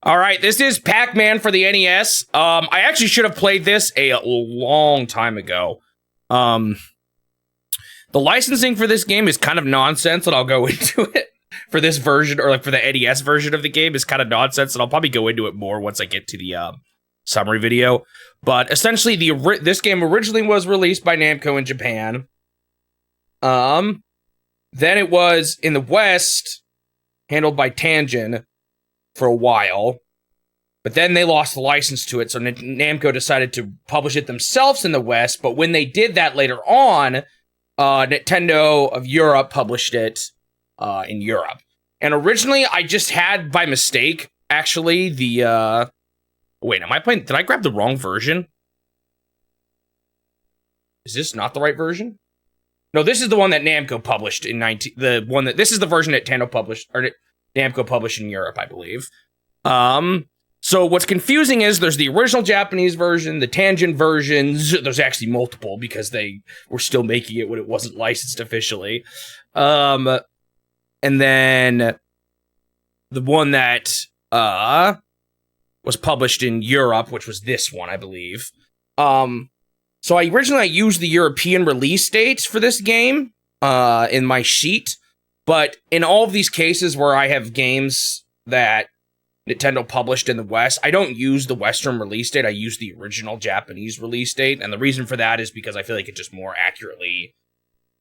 All right, this is Pac-Man for the NES. I actually should have played this a long time ago. The licensing for this game is kind of nonsense, and I'll go into it. For this version, or like for the NES version of the game, is kind of nonsense, and I'll probably go into it more once I get to the summary video. But essentially, this game originally was released by Namco in Japan. Then it was in the West handled by Tangent for a while, but then they lost the license to it, so Namco decided to publish it themselves in the West. But when they did that later on, Nintendo of Europe published it in Europe. And originally, I just had, by mistake, actually, the... Wait, am I playing... Did I grab the wrong version? Is this not the right version? No, this is the one that Namco published in this is the version that Namco published in Europe, I believe. So what's confusing is there's the original Japanese version, the Tangent versions. There's actually multiple because they were still making it when it wasn't licensed officially. And then the one that was published in Europe, which was this one, I believe. So I originally used the European release dates for this game in my sheet, but in all of these cases where I have games that Nintendo published in the West, I don't use the Western release date, I use the original Japanese release date, and the reason for that is because I feel like it just more accurately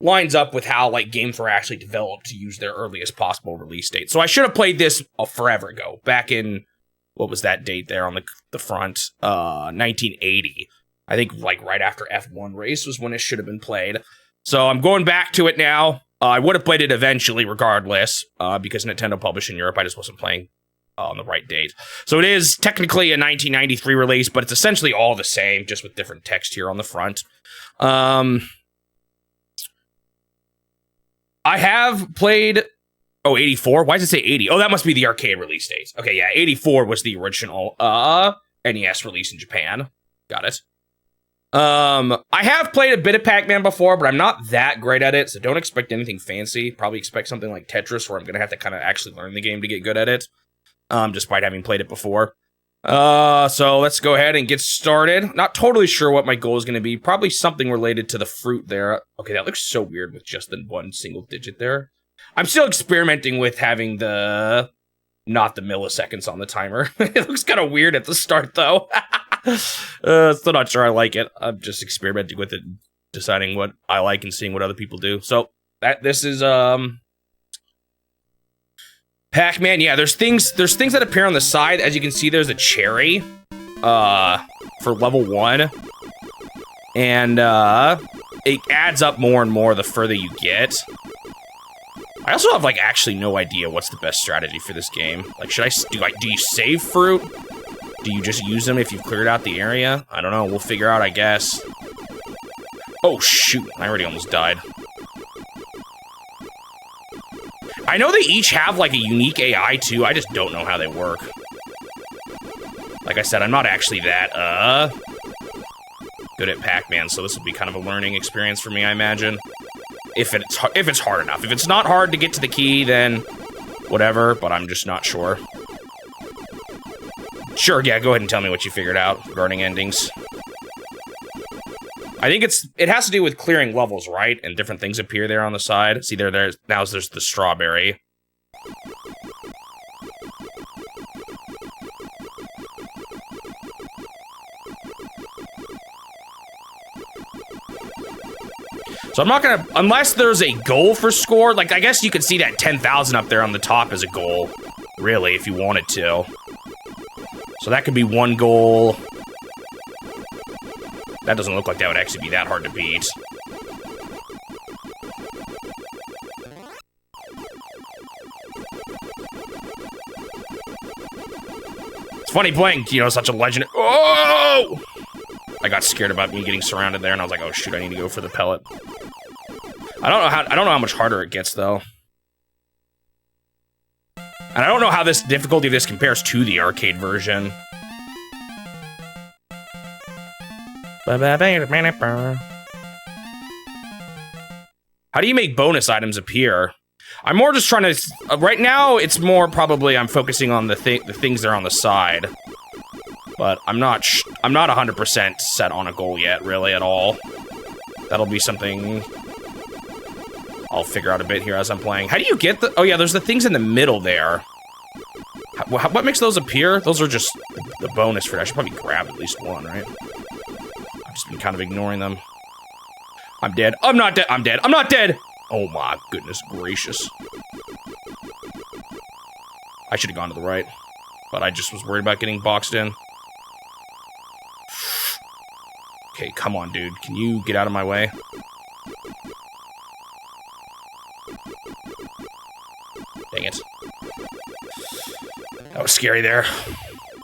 lines up with how like games were actually developed to use their earliest possible release date. So I should have played this forever ago, back in, what was that date there on the front? 1980. I think like right after F1 race was when it should have been played. So I'm going back to it now. I would have played it eventually regardless, because Nintendo published in Europe. I just wasn't playing on the right date. So it is technically a 1993 release, but it's essentially all the same, just with different text here on the front. I have played... Oh, 84? Why does it say 80? Oh, that must be the arcade release date. Okay, yeah, 84 was the original NES release in Japan. Got it. I have played a bit of Pac-Man before, but I'm not that great at it, so don't expect anything fancy. Probably expect something like Tetris, where I'm going to have to kind of actually learn the game to get good at it, despite having played it before. So let's go ahead and get started. Not totally sure what my goal is going to be. Probably something related to the fruit there. Okay, that looks so weird with just the one single digit there. I'm still experimenting with having not the milliseconds on the timer. It looks kind of weird at the start, though. Still not sure I like it. I'm just experimenting with it, deciding what I like and seeing what other people do. So this is Pac-Man. Yeah, there's things that appear on the side. As you can see, there's a cherry for level 1, and it adds up more and more the further you get. I also have like actually no idea what's the best strategy for this game. Like, do you save fruit? Do you just use them if you've cleared out the area? I don't know. We'll figure out, I guess. Oh, shoot. I already almost died. I know they each have, like, a unique AI, too. I just don't know how they work. Like I said, I'm not actually that, good at Pac-Man, so this will be kind of a learning experience for me, I imagine. If it's hard enough. If it's not hard to get to the key, then whatever, but I'm just not sure. Sure, yeah, go ahead and tell me what you figured out regarding endings. I think it has to do with clearing levels, right? And different things appear there on the side. See, there's the strawberry. So I'm not gonna, unless there's a goal for score, like I guess you could see that 10,000 up there on the top as a goal, really, if you wanted to. So that could be one goal. That doesn't look like that would actually be that hard to beat. It's funny playing, such a legend. Oh! I got scared about me getting surrounded there, and I was like, oh shoot, I need to go for the pellet. I don't know how much harder it gets, though. And I don't know how this difficulty of this compares to the arcade version. How do you make bonus items appear? I'm more just trying to... right now, it's more probably I'm focusing on the things that are on the side. But I'm not 100% set on a goal yet, really, at all. That'll be something I'll figure out a bit here as I'm playing. How do you get the... oh, yeah, there's the things in the middle there. What makes those appear? Those are just the bonus for it. I should probably grab at least one, right? I've just been kind of ignoring them. I'm dead. I'm not dead. I'm dead. I'm not dead! Oh my goodness gracious. I should have gone to the right. But I just was worried about getting boxed in. Okay, come on, dude. Can you get out of my way? Dang it. That was scary there.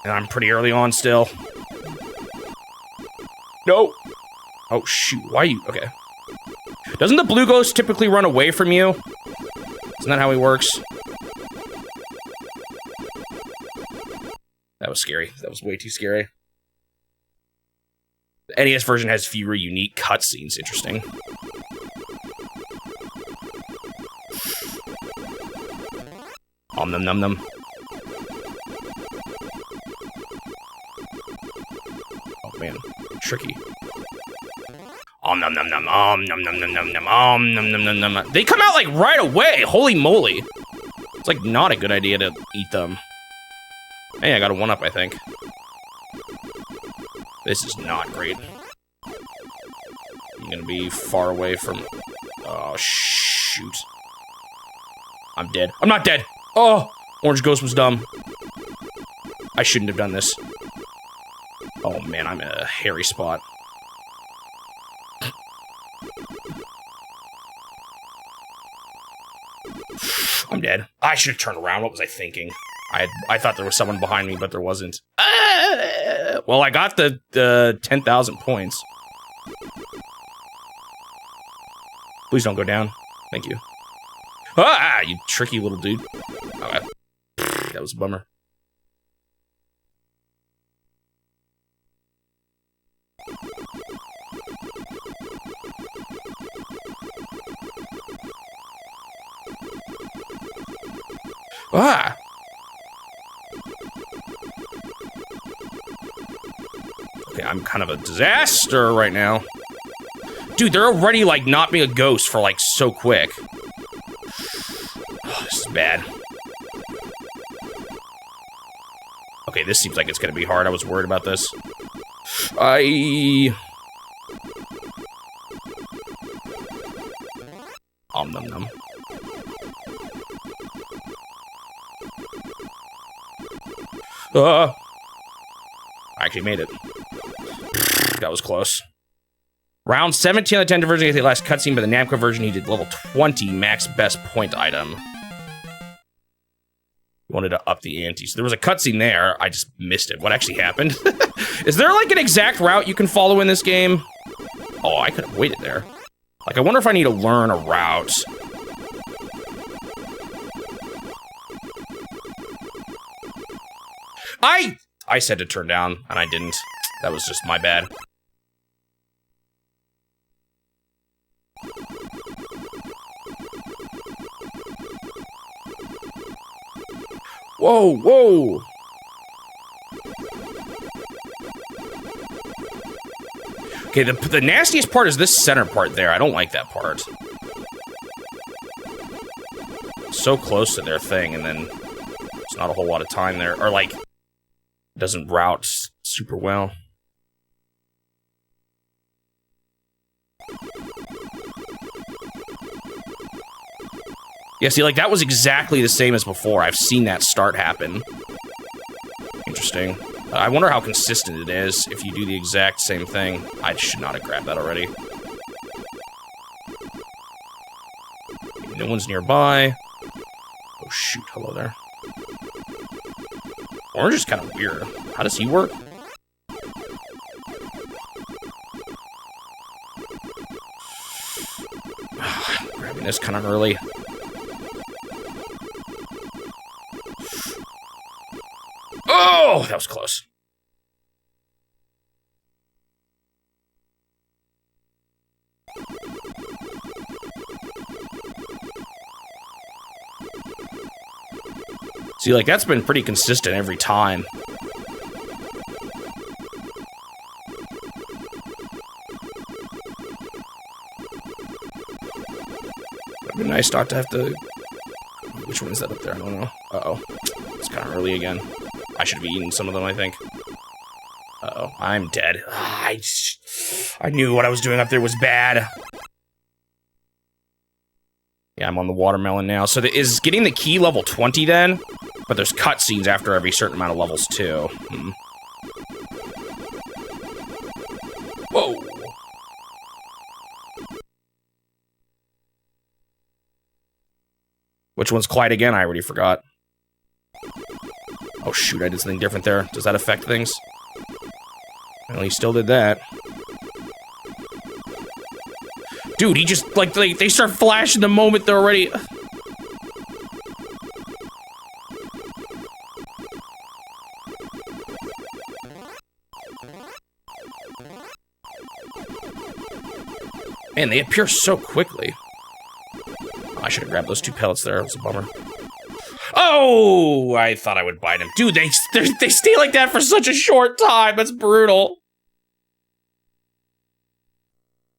And I'm pretty early on still. No! Oh, shoot. Why are you... okay. Doesn't the blue ghost typically run away from you? Isn't that how he works? That was scary. That was way too scary. The NES version has fewer unique cutscenes. Interesting. Num num num. Oh man, tricky. Num num num num num num num num num num num num num. They come out like right away. Holy moly! It's like not a good idea to eat them. Hey, I got a 1-up, I think. This is not great. I'm gonna be far away from... oh, shoot. I'm dead. I'm not dead! Oh! Orange Ghost was dumb. I shouldn't have done this. Oh, man, I'm in a hairy spot. I'm dead. I should have turned around. What was I thinking? I thought there was someone behind me, but there wasn't. Well, I got the 10,000 points. Please don't go down. Thank you. Ah, you tricky little dude. Okay. That was a bummer. Ah! Okay, I'm kind of a disaster right now. Dude, they're already, like, not being a ghost for, like, so quick. Oh, this is bad. Okay, this seems like it's gonna be hard. I was worried about this. Num num. I actually made it. That was close. Round 17 on the Nintendo version, get the last cutscene, but the Namco version needed level 20 max best point item. Wanted to up the ante. So there was a cutscene there. I just missed it. What actually happened? Is there like an exact route you can follow in this game? Oh, I could have waited there. Like, I wonder if I need to learn a route. I said to turn down, and I didn't. That was just my bad. Whoa, whoa! Okay, the nastiest part is this center part there. I don't like that part. So close to their thing, and then there's not a whole lot of time there. Or, like, doesn't route super well. Yeah, see, like, that was exactly the same as before. I've seen that start happen. Interesting. I wonder how consistent it is if you do the exact same thing. I should not have grabbed that already. No one's nearby. Oh, shoot. Hello there. Orange is kind of weird. How does he work? Grabbing this kind of early. Oh, that was close. See, like, that's been pretty consistent every time. It'd be nice not to have to... Which one is that up there? I don't know. Uh-oh. It's kind of early again. I should have eaten some of them, I think. Uh-oh. I'm dead. I knew what I was doing up there was bad. Yeah, I'm on the watermelon now. So is getting the key level 20 then? But there's cutscenes after every certain amount of levels too. Whoa. Which one's quiet again? I already forgot. Oh shoot, I did something different there. Does that affect things? Well, he still did that. Dude, he just, like, they start flashing the moment they're already... Man, they appear so quickly. Oh, I should have grabbed those 2 pellets there. It was a bummer. Oh! I thought I would bite him. Dude, they stay like that for such a short time. That's brutal.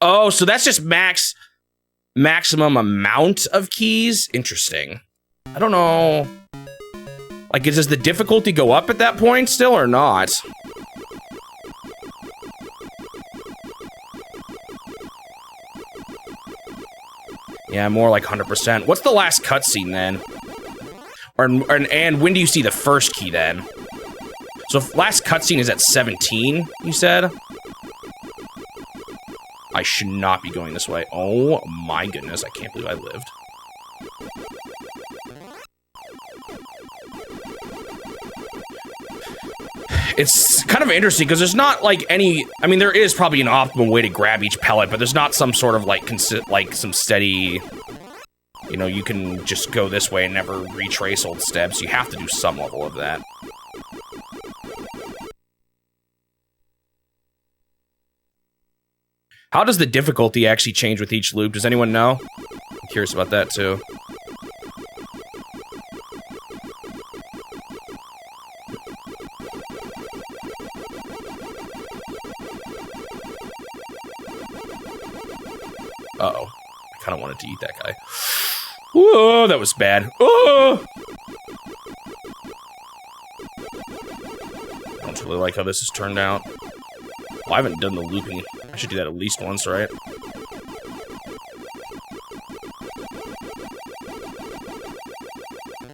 Oh, so that's just maximum amount of keys? Interesting. I don't know. Like, does the difficulty go up at that point still or not? Yeah, more like 100%. What's the last cutscene then? And when do you see the first key then? So if last cutscene is at 17, you said? I should not be going this way. Oh my goodness, I can't believe I lived. It's kind of interesting because there's not like any, I mean, there is probably an optimal way to grab each pellet, but there's not some sort of like, some steady, you know, you can just go this way and never retrace old steps. You have to do some level of that. How does the difficulty actually change with each loop? Does anyone know? I'm curious about that too. Uh-oh. I kind of wanted to eat that guy. Whoa, that was bad. Oh! I don't really like how this has turned out. Well, I haven't done the looping. I should do that at least once, right?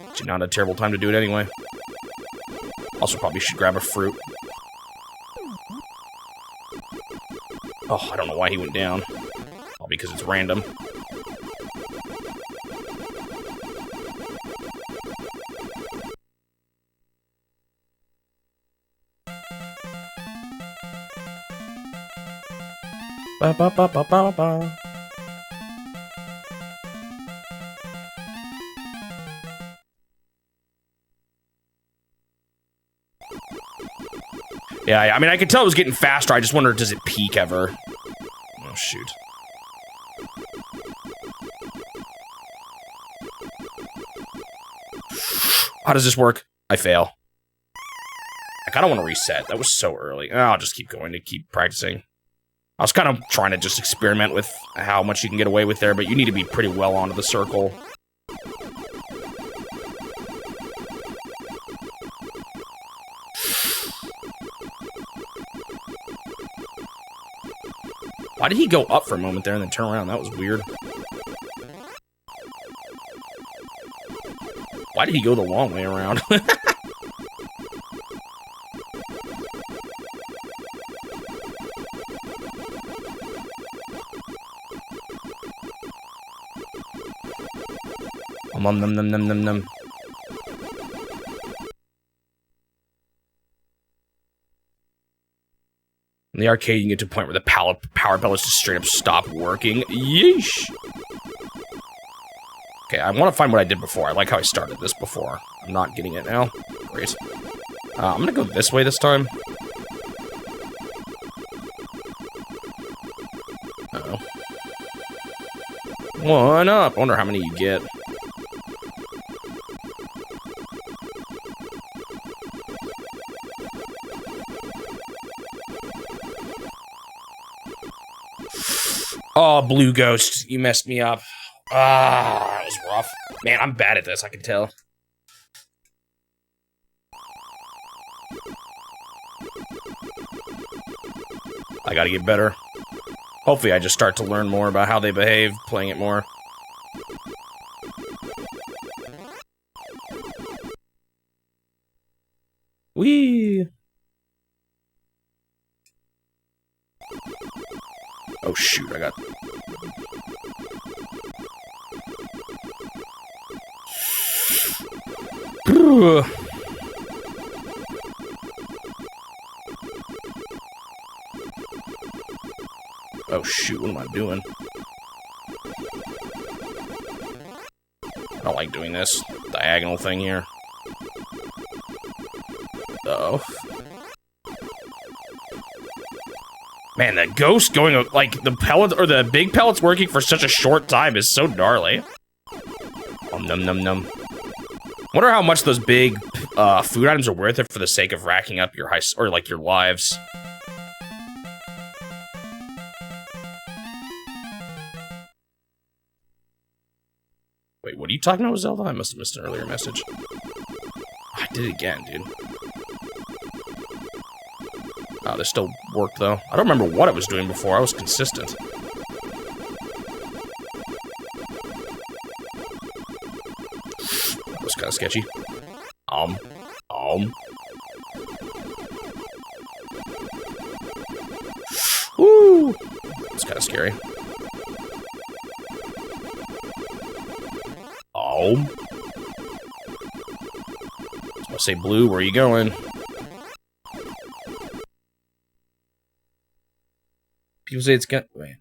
Actually, not a terrible time to do it anyway. Also, probably should grab a fruit. Oh, I don't know why he went down. All because it's random. Ba ba ba ba ba ba. Yeah, I mean, I could tell it was getting faster. I just wondered, does it peak ever? Oh, shoot. How does this work? I fail. I kind of want to reset. That was so early. I'll just keep going to keep practicing. I was kind of trying to just experiment with how much you can get away with there, but you need to be pretty well onto the circle. Why did he go up for a moment there and then turn around? That was weird. Why did he go the long way around? Num num num num num num. In the arcade, you can get to a point where the power pellets just straight up stop working. Yeesh. Okay, I want to find what I did before. I like how I started this before. I'm not getting it now. Great. I'm gonna go this way this time. Uh-oh. 1 up. I wonder how many you get. Oh, blue ghost, you messed me up. Ah, that was rough. Man, I'm bad at this, I can tell. I gotta get better. Hopefully I just start to learn more about how they behave, playing it more. Whee! Oh shoot, I got... Oh shoot, what am I doing? I don't like doing this diagonal thing here. Uh-oh. Man, the ghost going, like, the pellet, or the big pellets working for such a short time is so gnarly. Oh, num num num. Wonder how much those big food items are worth it for the sake of racking up your or like your lives. Wait, what are you talking about, Zelda? I must have missed an earlier message. I did it again, dude. Oh, this still worked, though. I don't remember what I was doing before. I was consistent. That was kind of sketchy. Woo! It's kind of scary. I was gonna say, Blue, where are you going? People say it's got... Wait.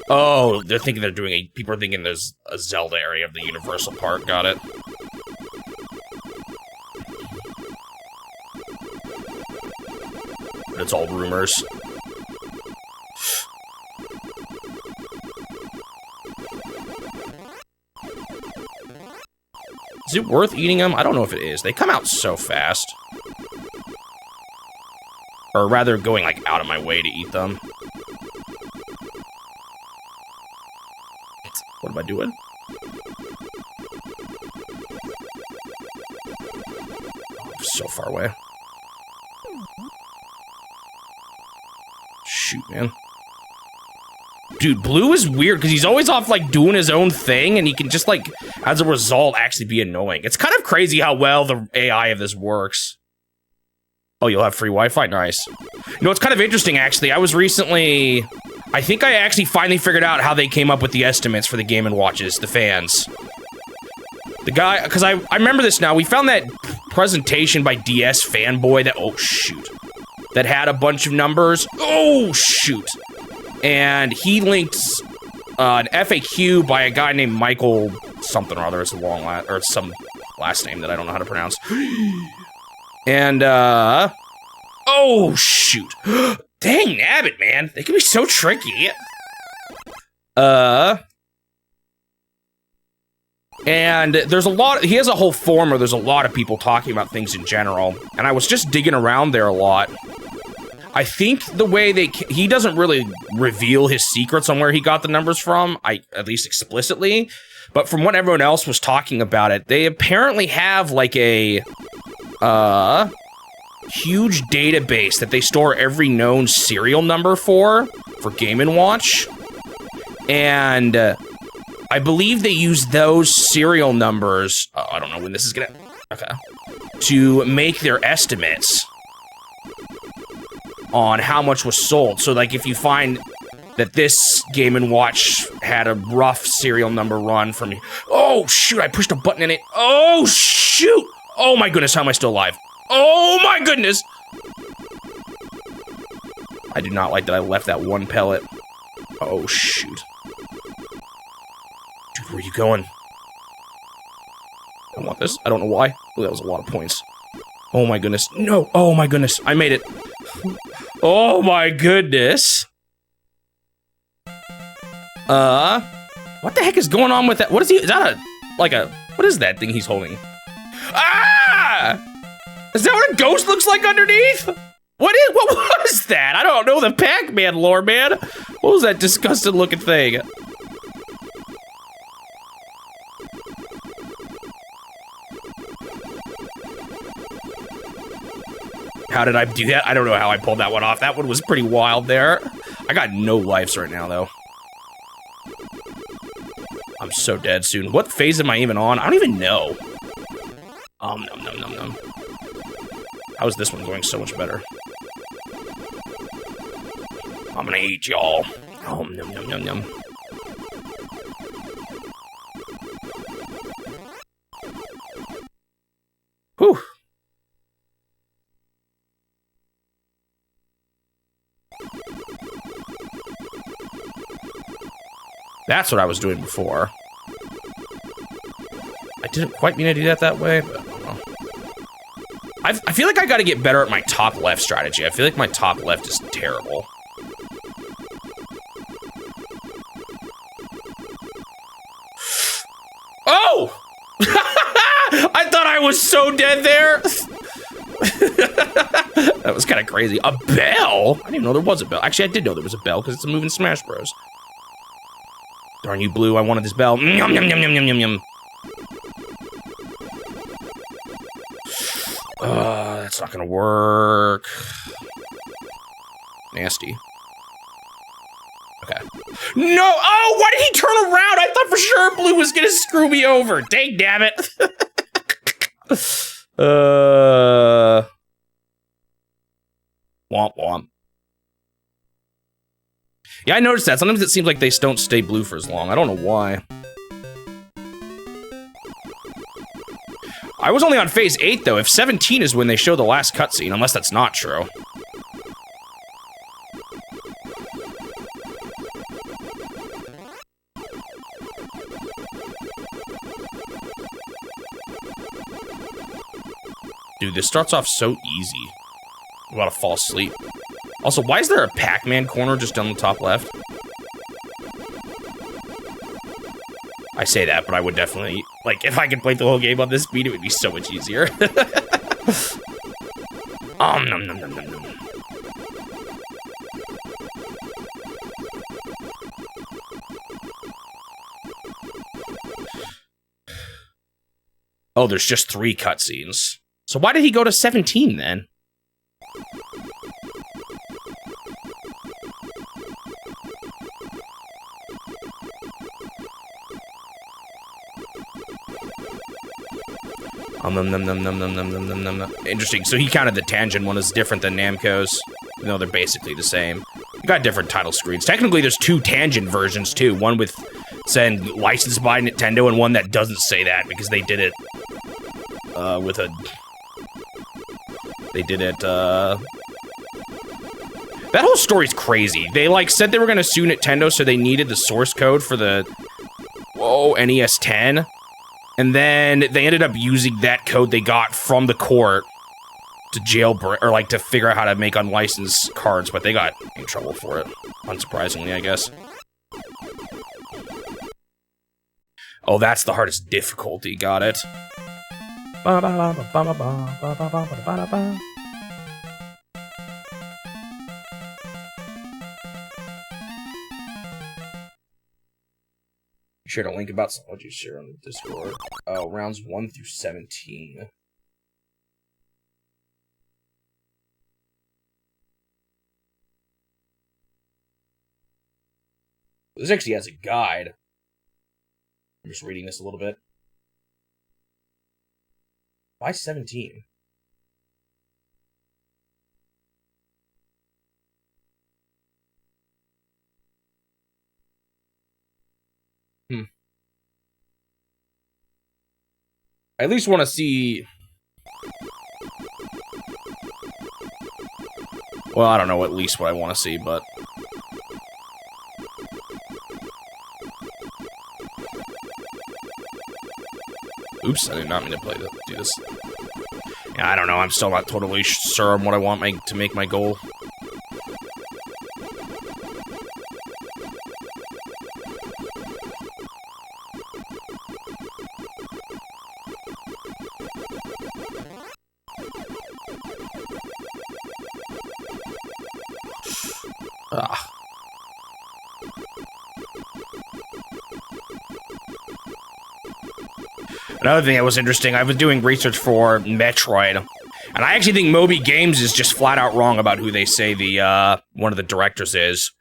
Oh, they're thinking they're doing a... People are thinking there's a Zelda area of the Universal Park. Got it. But it's all rumors. Is it worth eating them? I don't know if it is. They come out so fast. Or rather, going, like, out of my way to eat them. What am I doing? Oh, I'm so far away. Shoot, man. Dude, Blue is weird, because he's always off, like, doing his own thing, and he can just, like, as a result, actually be annoying. It's kind of crazy how well the AI of this works. Oh, you'll have free Wi-Fi? Nice. You know, it's kind of interesting, actually. I was recently... I think I actually finally figured out how they came up with the estimates for the Game & Watches, the fans. The guy... Because I remember this now. We found that presentation by DS Fanboy that... Oh, shoot. That had a bunch of numbers. Oh, shoot. And he linked an FAQ by a guy named Michael something or other. It's a long last... Or some last name that I don't know how to pronounce. And, oh, shoot. Dang nabbit, man. They can be so tricky. And there's a lot, he has a whole forum where there's a lot of people talking about things in general. And I was just digging around there a lot. I think the way he doesn't really reveal his secrets on where he got the numbers from, at least explicitly. But from what everyone else was talking about it, they apparently have like a, huge database that they store every known serial number for Game & Watch. And I believe they use those serial numbers, I don't know when this is gonna, okay, to make their estimates on how much was sold. So like if you find that this Game & Watch had a rough serial number run from me. Oh shoot, I pushed a button in it. Oh shoot! Oh my goodness, how am I still alive? Oh my goodness! I do not like that I left that one pellet. Oh shoot. Dude, where are you going? I want this. I don't know why. Oh, that was a lot of points. Oh my goodness. No! Oh my goodness. I made it. Oh my goodness. What the heck is going on with that? What is he? Is that what is that thing he's holding? Ah! Is that what a ghost looks like underneath? What was that? I don't know the Pac-Man lore, man. What was that disgusting looking thing? How did I do that? I don't know how I pulled that one off. That one was pretty wild there. I got no lives right now, though. I'm so dead soon. What phase am I even on? I don't even know. Nom. How is this one going so much better? I'm gonna eat y'all. Nom. Whew. That's what I was doing before. I didn't quite mean to do that way, but I don't know. I feel like I gotta get better at my top left strategy. I feel like my top left is terrible. Oh! I thought I was so dead there. That was kind of crazy. A bell? I didn't even know there was a bell. Actually, I did know there was a bell because it's a move in Smash Bros. Darn you, Blue. I wanted this bell. Yum. That's not gonna work. Nasty. Okay. No! Oh, why did he turn around? I thought for sure Blue was gonna screw me over. Dang damn it. Womp. Yeah, I noticed that. Sometimes it seems like they don't stay blue for as long. I don't know why. I was only on phase 8, though. If 17 is when they show the last cutscene, unless that's not true. Dude, this starts off so easy. I'm about to fall asleep. Also, why is there a Pac-Man corner just down the top left? I say that, but I would definitely, like, if I could play the whole game on this speed, it would be so much easier. Nom. Oh, there's just 3 cutscenes. So why did he go to 17 then? Interesting. So he counted the tangent one as different than Namco's. No, they're basically the same. You got different title screens. Technically, there's 2 tangent versions too. One with saying licensed by Nintendo, and one that doesn't say that because they did it with a. They did it. That whole story's crazy. They like said they were gonna sue Nintendo, so they needed the source code for the NES 10. And then they ended up using that code they got from the court to jailbreak, or like to figure out how to make unlicensed cards, but they got in trouble for it. Unsurprisingly, I guess. Oh, that's the hardest difficulty. Got it. Shared a link about what you share on the Discord. Rounds 1 through 17. This actually has a guide. I'm just reading this a little bit. Why 17? I at least want to see... Well, I don't know at least what I want to see, but... Oops, I did not mean to do this. Yeah, I don't know, I'm still not totally sure on what I want to make my goal. Ugh. Another thing that was interesting, I was doing research for Metroid, and I actually think Moby Games is just flat out wrong about who they say the one of the directors is.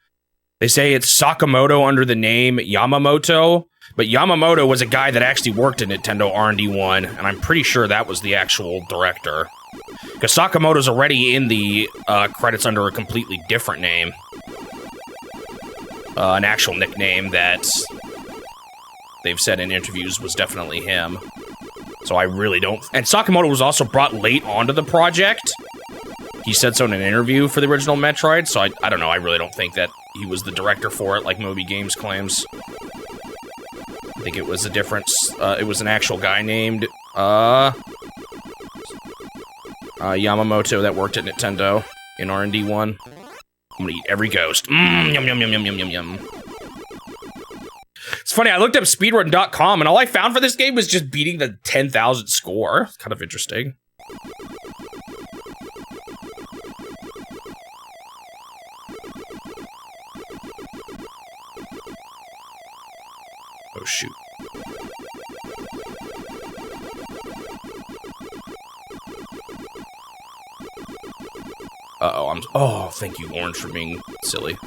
They say it's Sakamoto under the name Yamamoto, but Yamamoto was a guy that actually worked at Nintendo R&D 1, and I'm pretty sure that was the actual director. Because Sakamoto's already in the credits under a completely different name. An actual nickname that they've said in interviews was definitely him. So I really don't... And Sakamoto was also brought late onto the project. He said so in an interview for the original Metroid, so I don't know, I really don't think that he was the director for it, like Moby Games claims. I think it was a different... it was an actual guy named... Yamamoto that worked at Nintendo in R&D 1. I'm gonna eat every ghost. Yum, yum, yum, yum, yum, yum, yum. It's funny, I looked up speedrun.com, and all I found for this game was just beating the 10,000 score. It's kind of interesting. Oh, shoot. Uh-oh, oh, thank you, Orange, for being silly.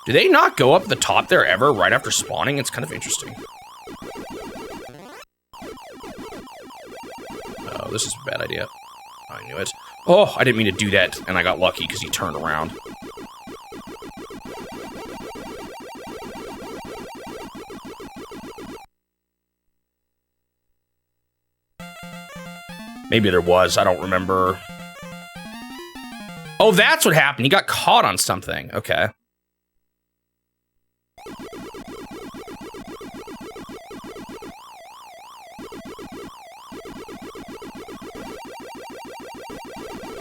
Do they not go up the top there ever right after spawning? It's kind of interesting. Oh, this is a bad idea. I knew it. Oh, I didn't mean to do that, and I got lucky because he turned around. Maybe there was, I don't remember. Oh, that's what happened. He got caught on something. Okay.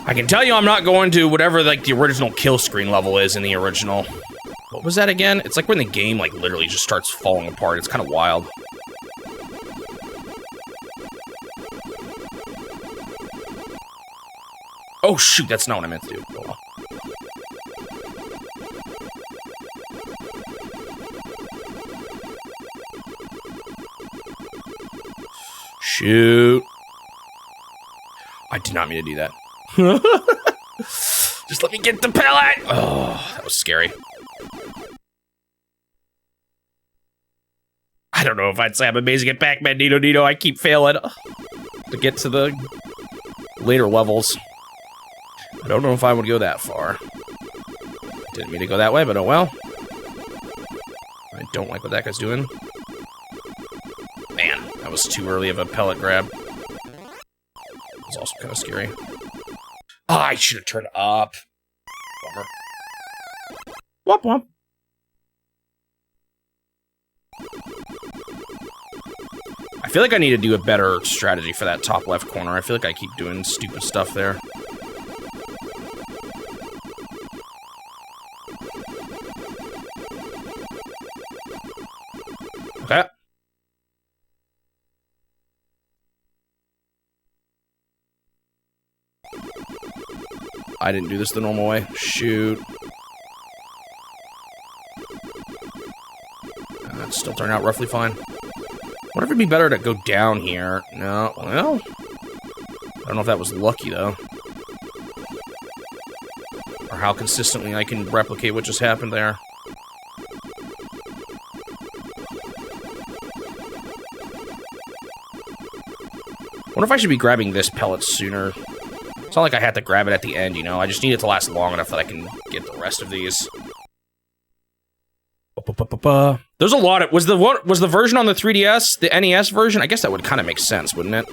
I can tell you I'm not going to whatever, like, the original kill screen level is in the original. What was that again? It's like when the game, like, literally just starts falling apart. It's kind of wild. Oh, shoot, that's not what I meant to do. Oh, well. Shoot. I did not mean to do that. Just let me get the pellet! Oh, that was scary. I don't know if I'd say I'm amazing at Pac-Man, Nino. I keep failing to get to the later levels. I don't know if I would go that far. Didn't mean to go that way, but oh well. I don't like what that guy's doing. Man, that was too early of a pellet grab. It was also kind of scary. Oh, I should have turned up. Bummer. Womp womp. I feel like I need to do a better strategy for that top left corner. I feel like I keep doing stupid stuff there. Okay. I didn't do this the normal way. Shoot. It's still turned out roughly fine. Wonder if it'd be better to go down here. No, well... I don't know if that was lucky, though. Or how consistently I can replicate what just happened there. Wonder if I should be grabbing this pellet sooner. It's not like I had to grab it at the end, you know? I just need it to last long enough that I can get the rest of these. There's a lot of... Was the version on the 3DS, the NES version? I guess that would kind of make sense, wouldn't it?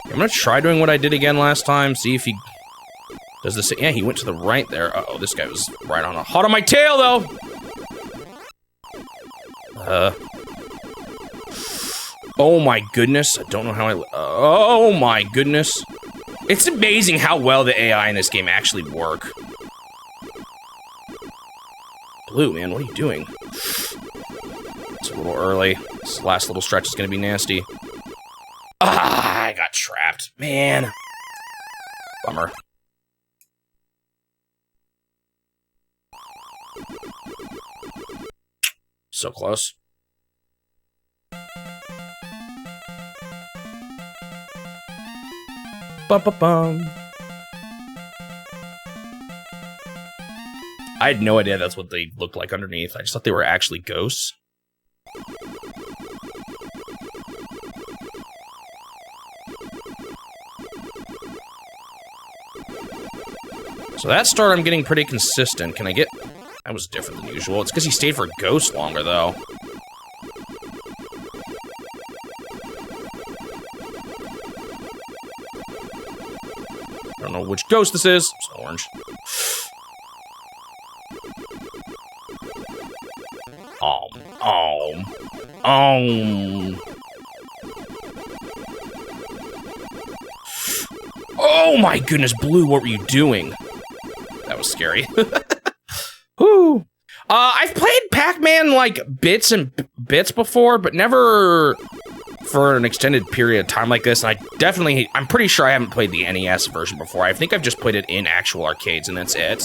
I'm gonna try doing what I did again last time, see if he does this. Yeah, he went to the right there. Uh-oh, this guy was right on hot on my tail, though! Oh my goodness, I don't know how I... Oh my goodness. It's amazing how well the AI in this game actually work. Blue, man, what are you doing? It's a little early. This last little stretch is going to be nasty. Ah, I got trapped. Man. Bummer. So close. Bum. I had no idea that's what they looked like underneath. I just thought they were actually ghosts. So that start, I'm getting pretty consistent. Can I get... That was different than usual. It's because he stayed for ghosts longer, though. I don't know which ghost this is. It's orange. Oh my goodness, Blue, what were you doing? That was scary. Whew. I've played Pac-Man like bits before, but never for an extended period of time like this. And I'm pretty sure I haven't played the NES version before. I think I've just played it in actual arcades, and that's it.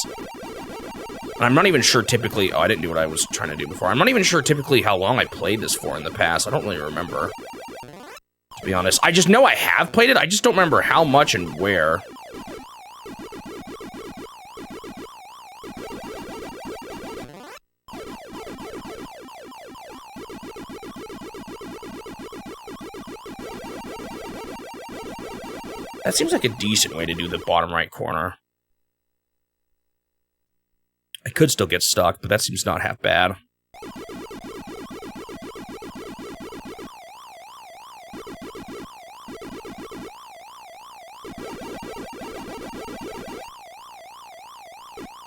And I'm not even sure typically... Oh, I didn't do what I was trying to do before. I'm not even sure typically how long I played this for in the past. I don't really remember, to be honest. I just know I have played it. I just don't remember how much and where. That seems like a decent way to do the bottom right corner. I could still get stuck, but that seems not half bad.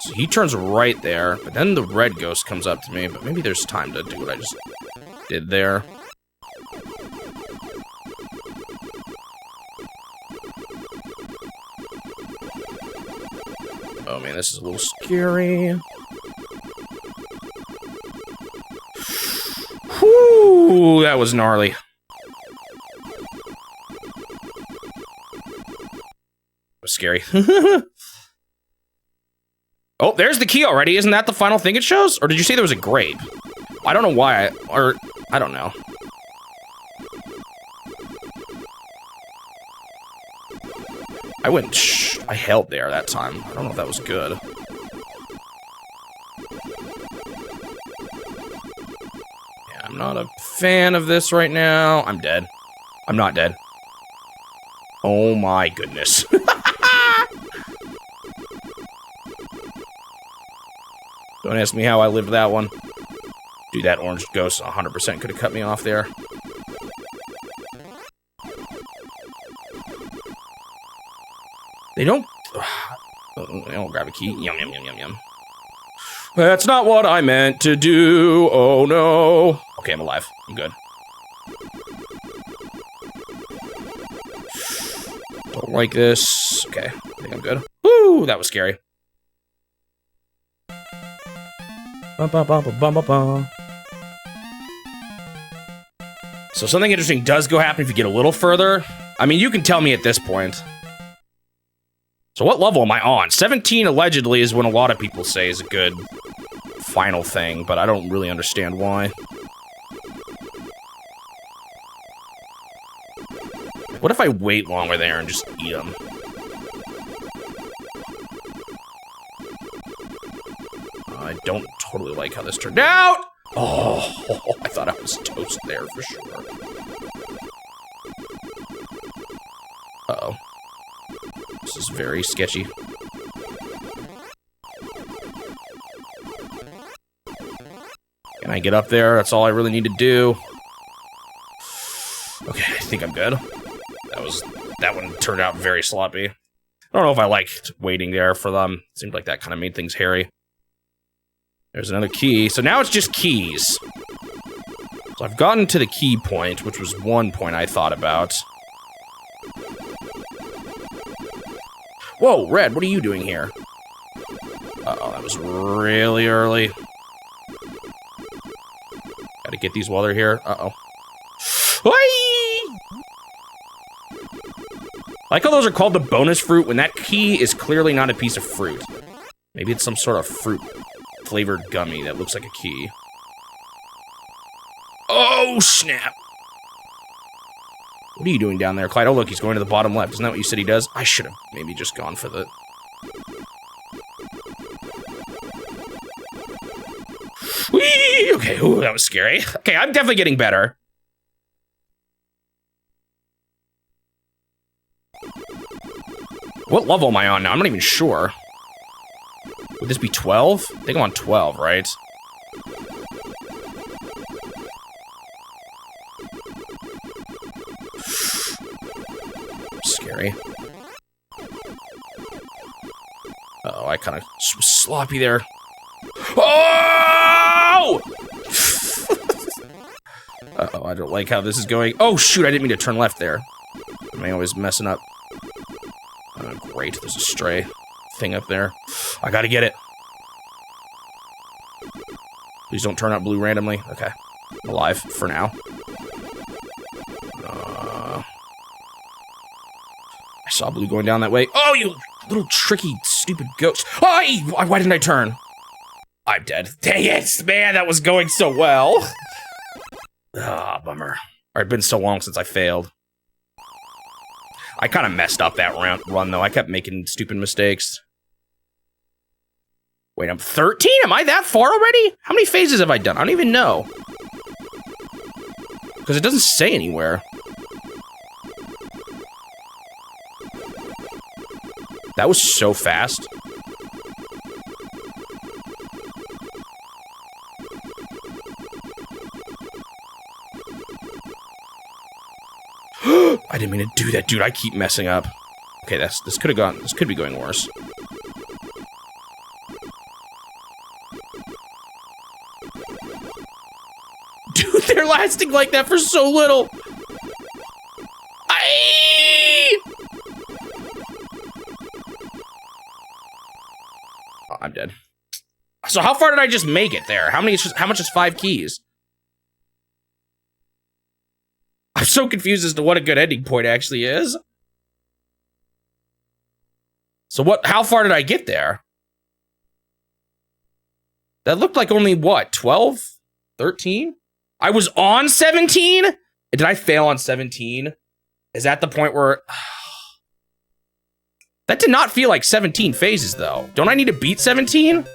So he turns right there, but then the red ghost comes up to me, but maybe there's time to do what I just did there. Oh man, this is a little scary. Whew, that was gnarly. That was scary. Oh, there's the key already. Isn't that the final thing it shows? Or did you say there was a grape? I don't know why, I don't know. I held there that time. I don't know if that was good. Yeah, I'm not a fan of this right now. I'm dead. I'm not dead. Oh my goodness. Don't ask me how I lived that one. Dude, that orange ghost 100% could have cut me off there. They don't grab a key. Yum, yum, yum, yum, yum. That's not what I meant to do. Oh, no. Okay, I'm alive. I'm good. Don't like this. Okay, I think I'm good. Woo, that was scary. So something interesting does go happen if you get a little further. I mean, you can tell me at this point. So what level am I on? 17 allegedly is when a lot of people say is a good final thing, but I don't really understand why. What if I wait longer there and just eat them? I don't totally like how this turned out. Oh, I thought I was toast there for sure. Uh-oh. This is very sketchy. Can I get up there? That's all I really need to do. Okay, I think I'm good. That one turned out very sloppy. I don't know if I liked waiting there for them. It seemed like that kind of made things hairy. There's another key. So now it's just keys. So I've gotten to the key point, which was one point I thought about. Whoa, Red, what are you doing here? Uh-oh, that was really early. Gotta get these while they're here. Uh-oh. Whee! I like how those are called the bonus fruit when that key is clearly not a piece of fruit. Maybe it's some sort of fruit-flavored gummy that looks like a key. Oh, snap! What are you doing down there, Clyde? Oh, look, he's going to the bottom left. Isn't that what you said he does? I should have maybe just gone for the... Whee! Okay, ooh, that was scary. Okay, I'm definitely getting better. What level am I on now? I'm not even sure. Would this be 12? I think I'm on 12, right? Scary. Uh-oh, I kind of was sloppy there. Oh! Uh-oh, I don't like how this is going. Oh, shoot, I didn't mean to turn left there. Am I always messing up? Oh, great, there's a stray thing up there. I gotta get it. Please don't turn out blue randomly. Okay, I'm alive for now. I saw blue going down that way. Oh, you little tricky, stupid ghost. Oh, why didn't I turn? I'm dead. Dang it, man, that was going so well. Ah, bummer. All right, been so long since I failed. I kind of messed up that run, though. I kept making stupid mistakes. Wait, I'm 13? Am I that far already? How many phases have I done? I don't even know. Because it doesn't say anywhere. That was so fast. I didn't mean to do that, dude. I keep messing up. Okay, this could be going worse. Dude, they're lasting like that for so little. Oh, I'm dead. So how far did I just make it there? How much is 5 keys? I'm so confused as to what a good ending point actually is. So how far did I get there? That looked like only what, 12? 13? I was on 17? Did I fail on 17? Is that the point where... That did not feel like 17 phases, though. Don't I need to beat 17?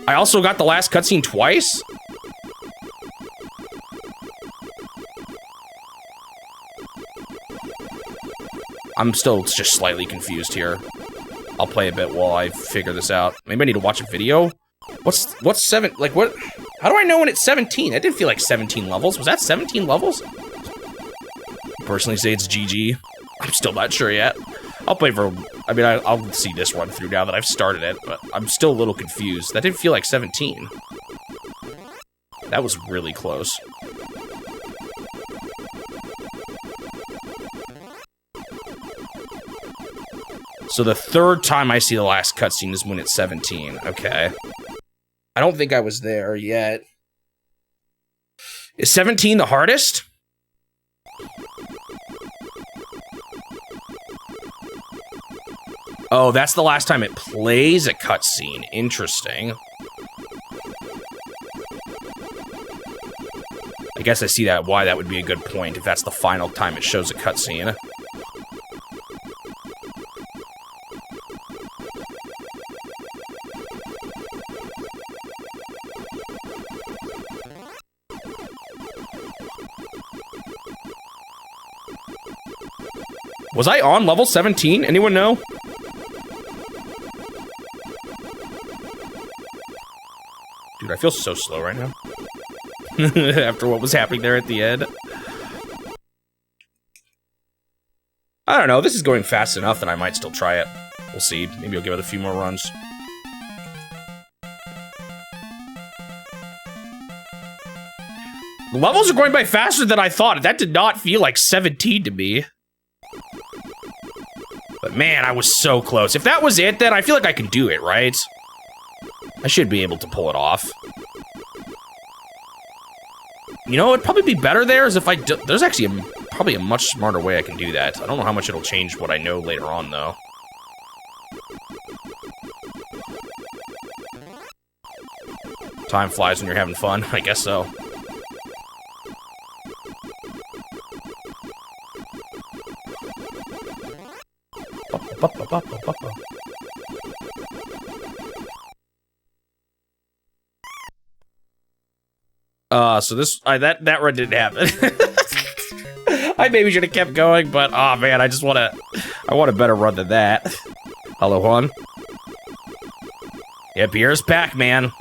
I also got the last cutscene twice? I'm still just slightly confused here. I'll play a bit while I figure this out. Maybe I need to watch a video? What's 7? Like, what? How do I know when it's 17? That didn't feel like 17 levels. Was that 17 levels? I personally say it's GG. I'm still not sure yet. I'll play for... I mean, I'll see this run through now that I've started it, but I'm still a little confused. That didn't feel like 17. That was really close. So the third time I see the last cutscene is when it's 17. Okay. I don't think I was there yet. Is 17 the hardest? Oh, that's the last time it plays a cutscene. Interesting. I guess I see why that would be a good point if that's the final time it shows a cutscene. Was I on level 17? Anyone know? Dude, I feel so slow right now. After what was happening there at the end. I don't know, this is going fast enough that I might still try it. We'll see. Maybe I'll give it a few more runs. The levels are going by faster than I thought. That did not feel like 17 to me. But man, I was so close. If that was it, then I feel like I can do it, right? I should be able to pull it off. You know, it'd probably be better there is if I do, there's actually probably a much smarter way I can do that. I don't know how much it'll change what I know later on, though. Time flies when you're having fun. I guess so. So this that run didn't happen. I maybe should have kept going, but oh man, I want a better run than that. Hello, Juan. Yep, here's Pac-Man.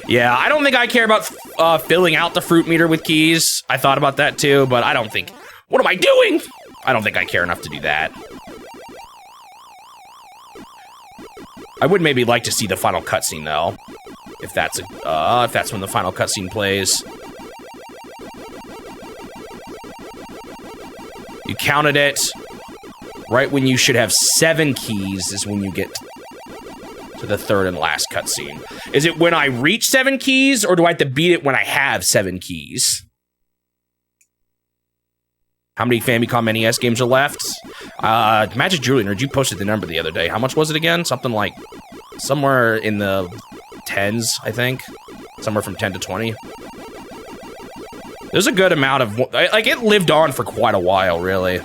Yeah, I don't think I care about filling out the fruit meter with keys. I thought about that too, but I don't think... What am I doing? I don't think I care enough to do that. I would maybe like to see the final cutscene, though. If that's when the final cutscene plays. You counted it. Right when you should have 7 keys is when you get to the third and last cutscene. Is it when I reach 7 keys, or do I have to beat it when I have 7 keys? How many Famicom NES games are left? Magic Julian, you posted the number the other day. How much was it again? Something like, somewhere in the 10s, I think. Somewhere from 10 to 20. There's a good amount of, like, it lived on for quite a while, really.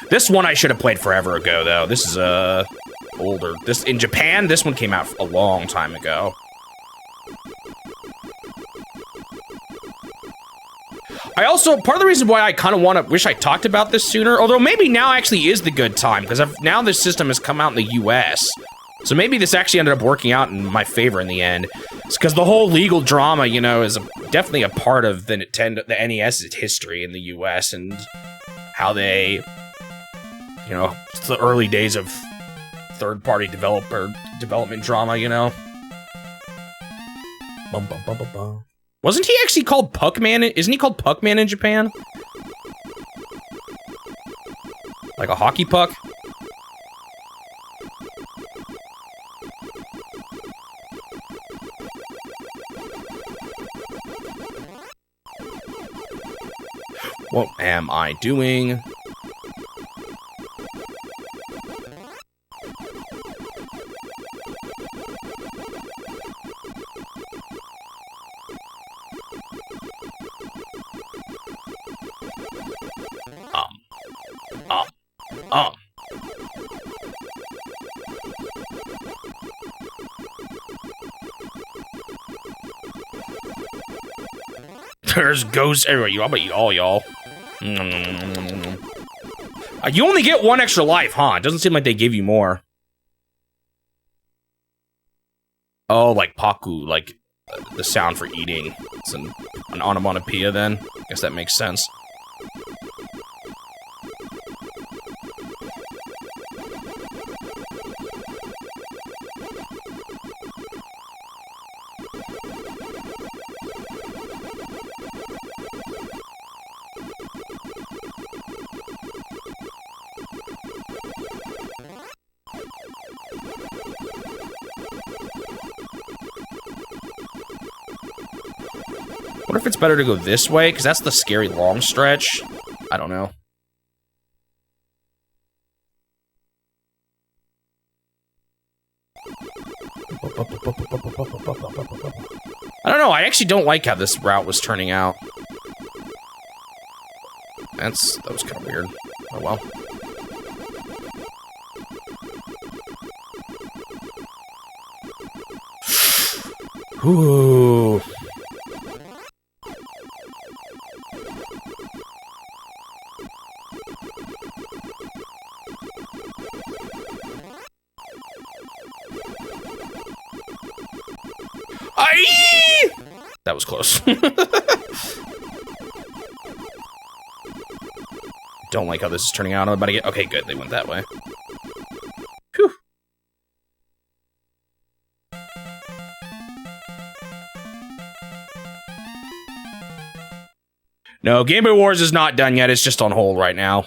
This one I should have played forever ago, though. This is, older. In Japan, this one came out a long time ago. I also, part of the reason why I kind of wish I talked about this sooner, although maybe now actually is the good time, because now this system has come out in the US. So maybe this actually ended up working out in my favor in the end. It's because the whole legal drama, you know, is definitely a part of the NES's history in the US, and how they, you know, it's the early days of third-party development drama, you know? Bum, bum, bum, bum, bum. Wasn't he actually called Pac-Man? Isn't he called Pac-Man in Japan? Like a hockey puck? What am I doing? There's ghosts everywhere. I'm gonna eat all y'all. You only get 1 extra life, huh? It doesn't seem like they give you more. Oh, like Paku, like the sound for eating. It's an onomatopoeia then. Guess that makes sense. I wonder if it's better to go this way, because that's the scary long stretch. I don't know. I don't know, I actually don't like how this route was turning out. That was kind of weird. Oh well. Ooh. That was close. Don't like how this is turning out. I'm about to get... Okay, good. They went that way. Whew. No, Game Boy Wars is not done yet. It's just on hold right now.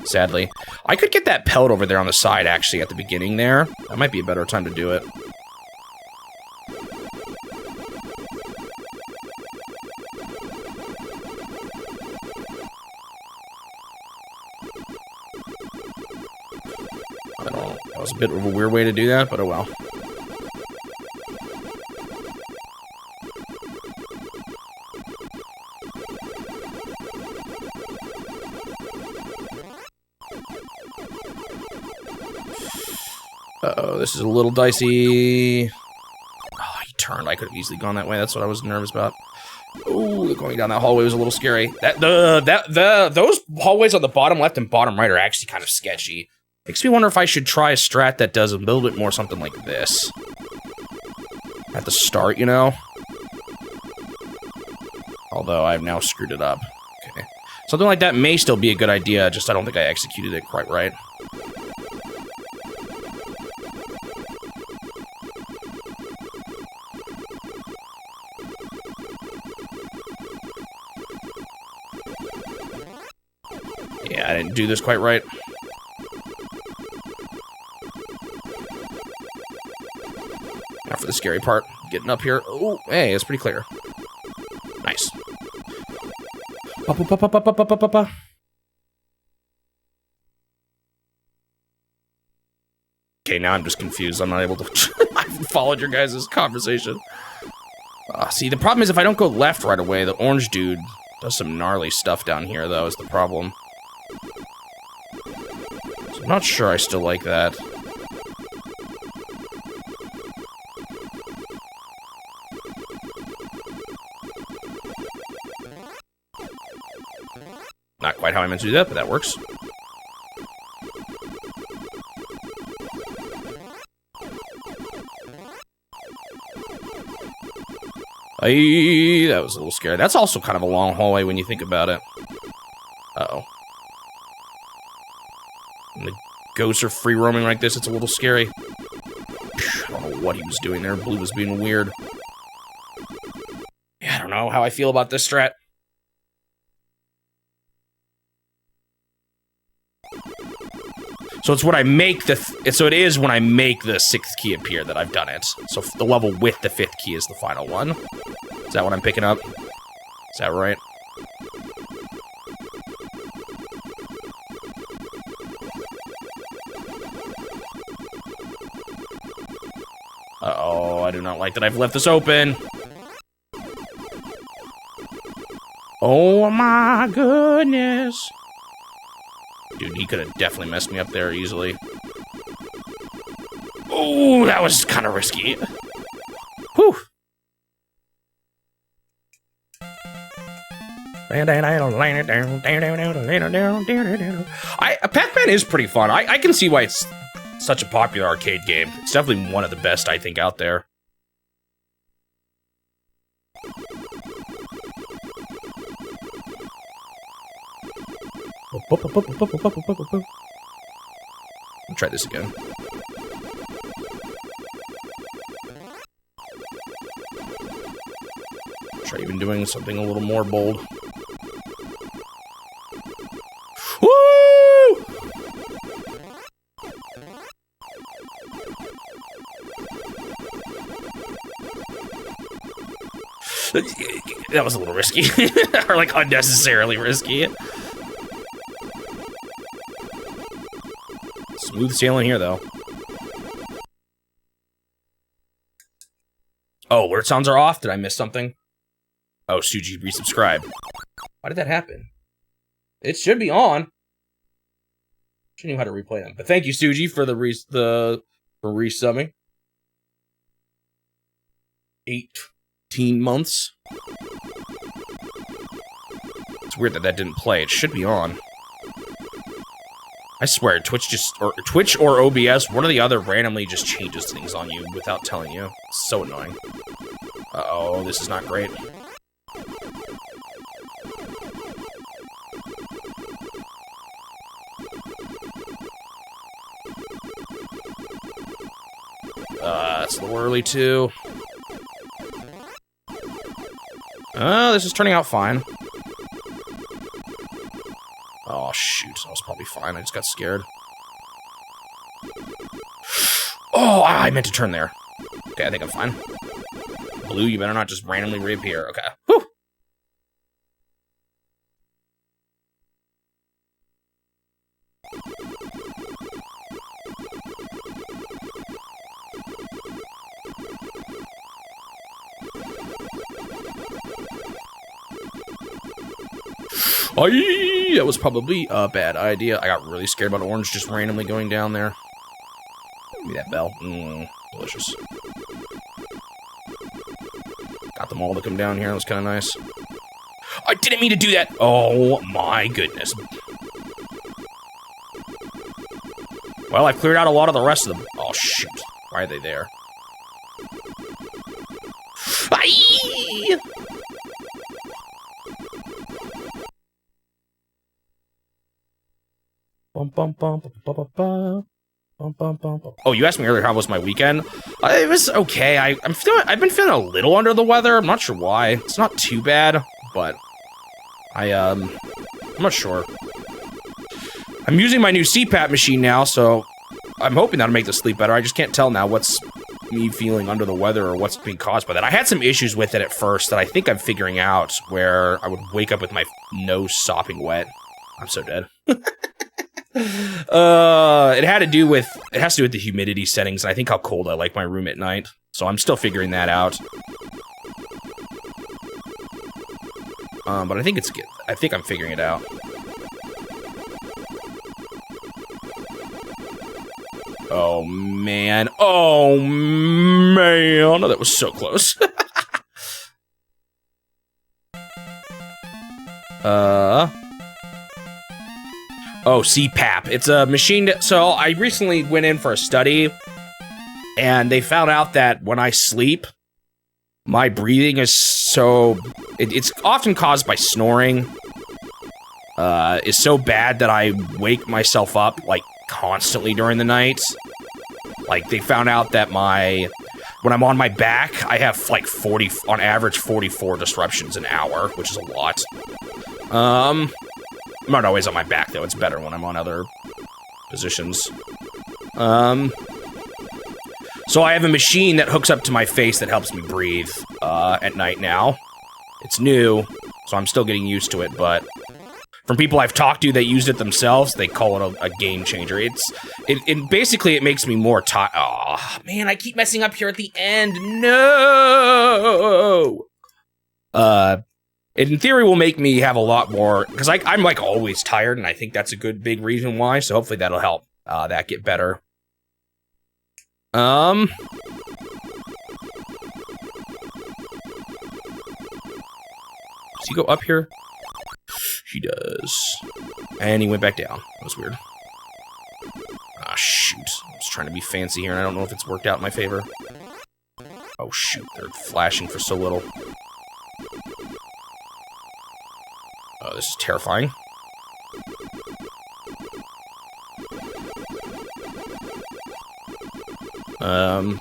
Sadly. I could get that pellet over there on the side, actually, at the beginning there. That might be a better time to do it. I don't know. That was a bit of a weird way to do that, but oh well. Uh-oh, this is a little dicey. Oh, he turned. I could have easily gone that way. That's what I was nervous about. Oh, going down that hallway was a little scary. Those hallways on the bottom left and bottom right are actually kind of sketchy. Makes me wonder if I should try a strat that does a little bit more something like this. At the start, you know? Although I've now screwed it up. Okay. Something like that may still be a good idea, just I don't think I executed it quite right. Yeah, I didn't do this quite right. Now for the scary part. Getting up here. Oh, hey, it's pretty clear. Nice. Okay, now I'm just confused. I'm not able to... I followed your guys' conversation. See, the problem is if I don't go left right away, the orange dude does some gnarly stuff down here, though, is the problem. So I'm not sure I still like that. Not quite how I meant to do that, but that works. That was a little scary. That's also kind of a long hallway when you think about it. Uh-oh. When the ghosts are free roaming like this, it's a little scary. I don't know what he was doing there. Blue was being weird. Yeah, I don't know how I feel about this strat. So it's when I make so it is when I make the 6th key appear that I've done it. So the level with the 5th key is the final one. Is that what I'm picking up? Is that right? Uh-oh, I do not like that I've left this open. Oh my goodness. Dude, he could have definitely messed me up there easily. Oh, that was kind of risky. Whew. Pac-Man is pretty fun. I can see why it's such a popular arcade game. It's definitely one of the best, I think, out there. I'll try this again. Try even doing something a little more bold. Woo! That was a little risky. Or like unnecessarily risky. Smooth sailing here, though. Oh, word sounds are off. Did I miss something? Oh, Suji resubscribed. Why did that happen? It should be on. Should know how to replay them. But thank you, Suji, for for resubbing. 18 months. It's weird that didn't play. It should be on. I swear, Twitch or OBS, one or the other randomly just changes things on you without telling you. It's so annoying. Uh-oh, this is not great. That's a little early, too. This is turning out fine. Oh, shoot. That was probably fine. I just got scared. Oh, I meant to turn there. Okay, I think I'm fine. Blue, you better not just randomly reappear. Okay. Whew. Aye, that was probably a bad idea. I got really scared about orange just randomly going down there. Give me that bell. Delicious. Got them all to come down here. That was kind of nice. I didn't mean to do that. Oh my goodness. Well, I've cleared out a lot of the rest of them. Oh shoot. Why are they there? Aye! Bum, bum, bum, bum, bum, bum, bum. Bum, bum, bum, bum. Oh, you asked me earlier how was my weekend. It was okay. I've been feeling a little under the weather. I'm not sure why. It's not too bad, but I'm not sure. I'm using my new CPAP machine now, so I'm hoping that'll make the sleep better. I just can't tell now what's me feeling under the weather or what's being caused by that. I had some issues with it at first that I think I'm figuring out, where I would wake up with my nose sopping wet. I'm so dead. It has to do with the humidity settings, and I think how cold I like my room at night. So I'm still figuring that out. But I think it's good. I think I'm figuring it out. Oh man. Oh man. Oh, that was so close. Oh, CPAP. It's a machine so I recently went in for a study, and they found out that when I sleep, my breathing is it's often caused by snoring. Is so bad that I wake myself up, like, constantly during the night. Like, they found out that when I'm on my back, I have, like, on average, 44 disruptions an hour, which is a lot. I'm not always on my back, though. It's better when I'm on other positions. So I have a machine that hooks up to my face that helps me breathe at night now. It's new, so I'm still getting used to it, but from people I've talked to that used it themselves, they call it a game changer. Basically, it makes me more tired. Oh, man, I keep messing up here at the end. No! It, in theory, will make me have a lot more, because I'm, like, always tired, and I think that's a good, big reason why, so hopefully that'll help that get better. Does he go up here? She does. And he went back down. That was weird. Ah, shoot. I was trying to be fancy here, and I don't know if it's worked out in my favor. Oh, shoot. They're flashing for so little. Oh, this is terrifying.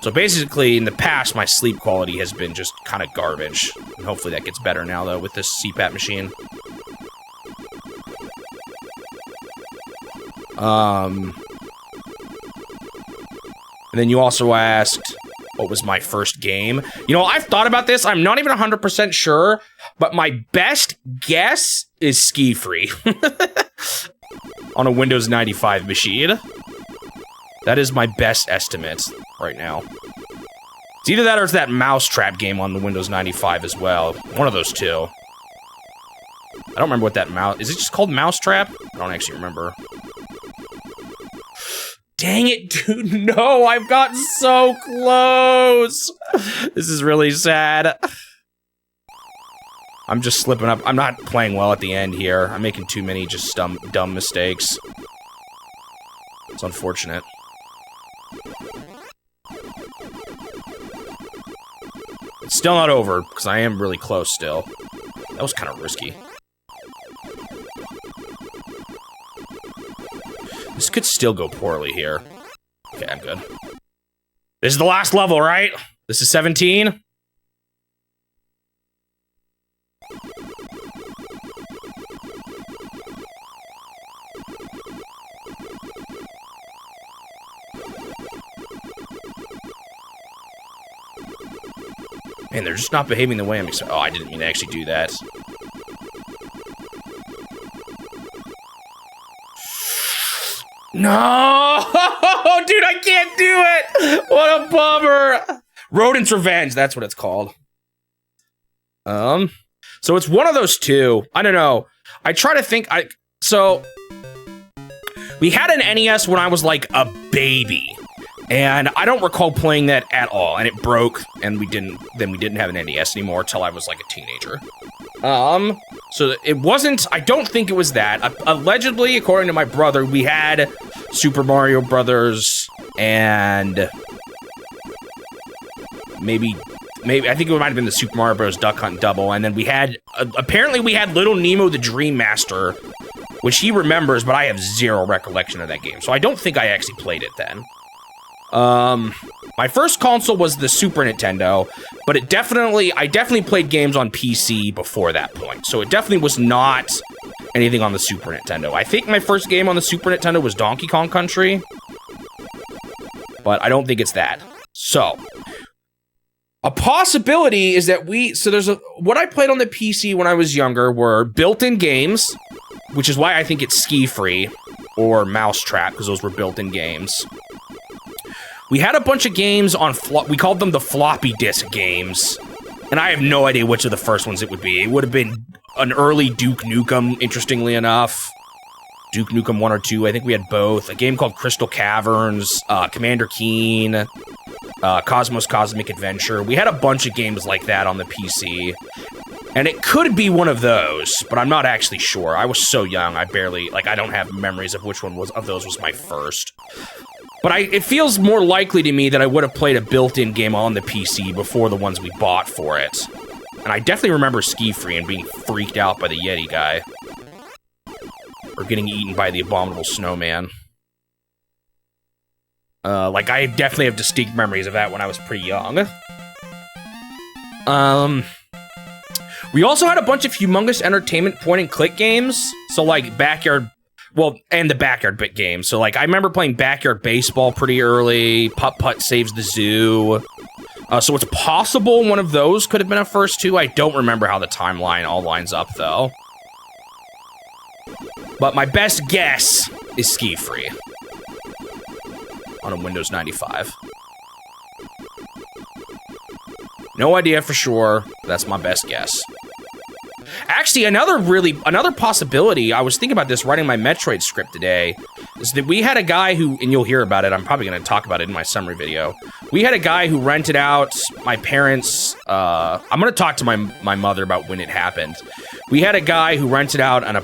So basically, in the past, my sleep quality has been just kind of garbage. And hopefully that gets better now, though, with this CPAP machine. And then you also asked, what was my first game? You know, I've thought about this. I'm not even 100% sure, but my best guess is Ski Free on a Windows 95 machine. That is my best estimate right now. It's either that or it's that Mousetrap game on the Windows 95 as well. One of those two. I don't remember what that is it just called Mousetrap? I don't actually remember. Dang it, dude, no, I've gotten so close. This is really sad. I'm just slipping up. I'm not playing well at the end here. I'm making too many just dumb mistakes. It's unfortunate. It's still not over, because I am really close still. That was kind of risky. This could still go poorly here. Okay, I'm good. This is the last level, right? This is 17? Man, they're just not behaving the way I'm expecting. Oh, I didn't mean to actually do that. No! Dude, I can't do it! What a bummer! Rodent's Revenge, that's what it's called. So it's one of those two. I don't know. I try to think, so we had an NES when I was like a baby, and I don't recall playing that at all, and it broke, and we didn't have an NES anymore until I was like a teenager. So it wasn't, I don't think it was that. Allegedly, according to my brother, we had Super Mario Brothers and maybe I think it might have been the Super Mario Bros. Duck Hunt Double, and then we had, apparently we had Little Nemo the Dream Master, which he remembers, but I have zero recollection of that game, so I don't think I actually played it then. My first console was the Super Nintendo, but I definitely played games on PC before that point, so it definitely was not anything on the Super Nintendo. I think my first game on the Super Nintendo was Donkey Kong Country, but I don't think it's that. So, a possibility is that what I played on the PC when I was younger were built-in games, which is why I think it's Ski Free or Mousetrap, because those were built-in games. We had a bunch of games on, we called them the floppy disk games, and I have no idea which of the first ones it would be. It would have been an early Duke Nukem, interestingly enough. Duke Nukem 1 or 2, I think we had both. A game called Crystal Caverns, Commander Keen, Cosmos Cosmic Adventure. We had a bunch of games like that on the PC. And it could be one of those, but I'm not actually sure. I was so young, I don't have memories of which one of those was my first. But it feels more likely to me that I would have played a built-in game on the PC before the ones we bought for it. And I definitely remember Ski Free and being freaked out by the Yeti guy. Or getting eaten by the abominable snowman. I definitely have distinct memories of that when I was pretty young. We also had a bunch of humongous entertainment point-and-click games. So, like, and the Backyard Bit games. So, like, I remember playing Backyard Baseball pretty early. Putt-Putt Saves the Zoo. So it's possible one of those could have been a first two. I don't remember how the timeline all lines up, though. But my best guess is Ski Free. On a Windows 95. No idea for sure. That's my best guess. Actually, another possibility, I was thinking about this writing my Metroid script today, is that we had a guy who, and you'll hear about it, I'm probably going to talk about it in my summary video. We had a guy who rented out my parents', I'm going to talk to my mother about when it happened. We had a guy who rented out an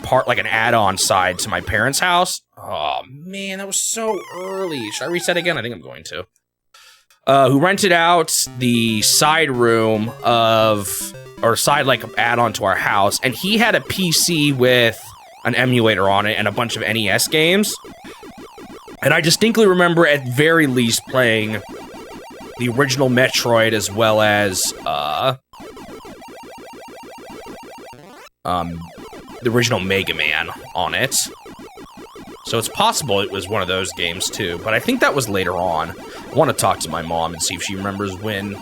add-on side to my parents' house. Oh, man, that was so early. Should I reset again? I think I'm going to. Who rented out the side room add-on to our house, and he had a PC with an emulator on it and a bunch of NES games. And I distinctly remember at very least playing the original Metroid as well as, the original Mega Man on it. So it's possible it was one of those games too, but I think that was later on. I want to talk to my mom and see if she remembers when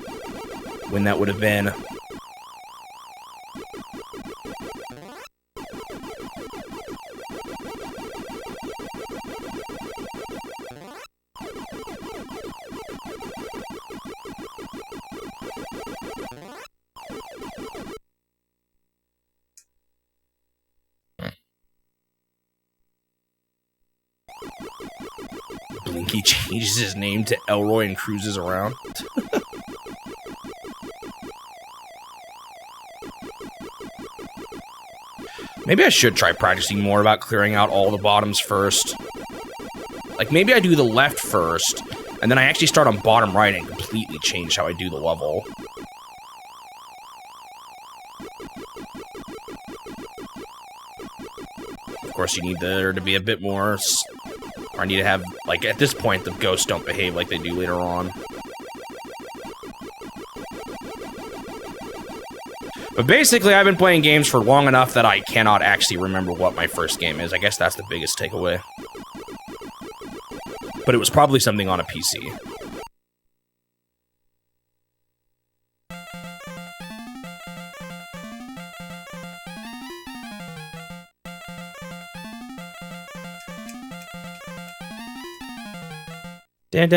that would have been. Blinky changes his name to Elroy and cruises around. Maybe I should try practicing more about clearing out all the bottoms first. Like, maybe I do the left first, and then I actually start on bottom right and completely change how I do the level. Of course, you need there to be a bit more... Or I need to have, like, at this point, the ghosts don't behave like they do later on. But basically, I've been playing games for long enough that I cannot actually remember what my first game is. I guess that's the biggest takeaway. But it was probably something on a PC. So I'm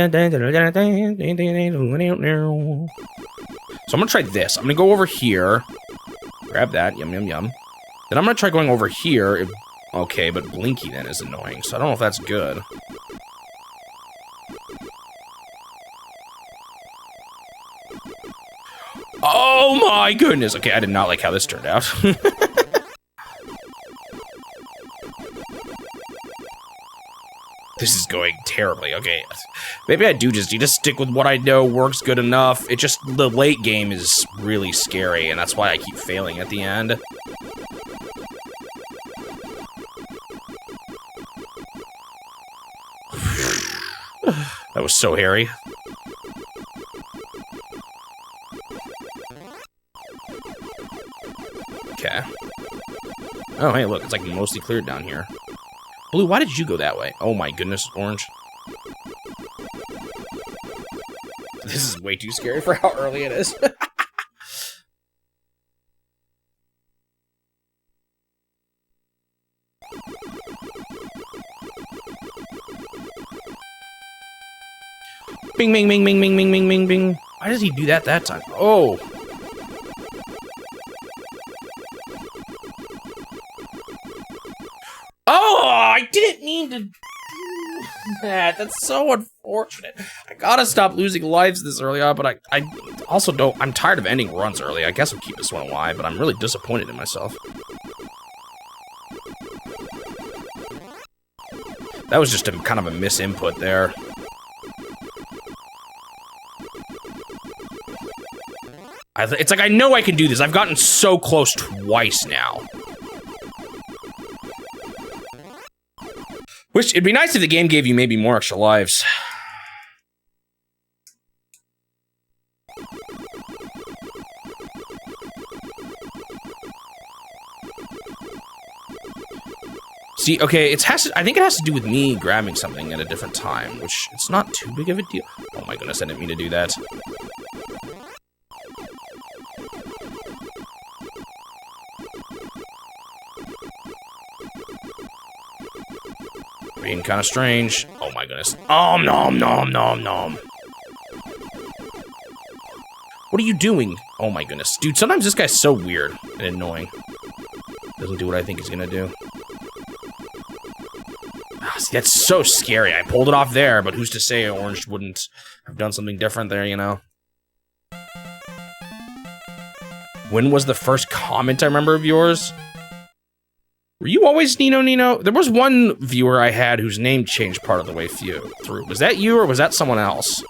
gonna try this. I'm gonna go over here. Grab that. Yum, yum, yum. Then I'm gonna try going over here. Okay, but Blinky then is annoying, so I don't know if that's good. Oh my goodness! Okay, I did not like how this turned out. This is going terribly. Okay, maybe I do just need to stick with what I know works good enough. It just, the late game is really scary, and that's why I keep failing at the end. That was so hairy. Okay. Oh, hey, look, it's like mostly cleared down here. Blue, why did you go that way? Oh my goodness, Orange. This is way too scary for how early it is. Bing, bing, bing, bing, bing, bing, bing, bing, bing. Why does he do that time? Oh. Oh, I didn't mean to do that. That's so unfortunate. I gotta stop losing lives this early on, but I also don't. I'm tired of ending runs early. I guess I'll keep this one alive, but I'm really disappointed in myself. That was just a kind of a misinput there. It's like I know I can do this. I've gotten so close twice now. Wish it'd be nice if the game gave you maybe more extra lives. See, okay, I think it has to do with me grabbing something at a different time, which it's not too big of a deal. Oh my goodness, I didn't mean to do that. Being kind of strange. Oh my goodness. Nom nom nom nom. What are you doing? Oh my goodness. Dude, sometimes this guy's so weird and annoying. Doesn't do what I think he's gonna do. Ah, see, that's so scary. I pulled it off there, but who's to say Orange wouldn't have done something different there, you know? When was the first comment I remember of yours? Were you always Nino Nino? There was one viewer I had whose name changed part of the way through. Was that you or was that someone else?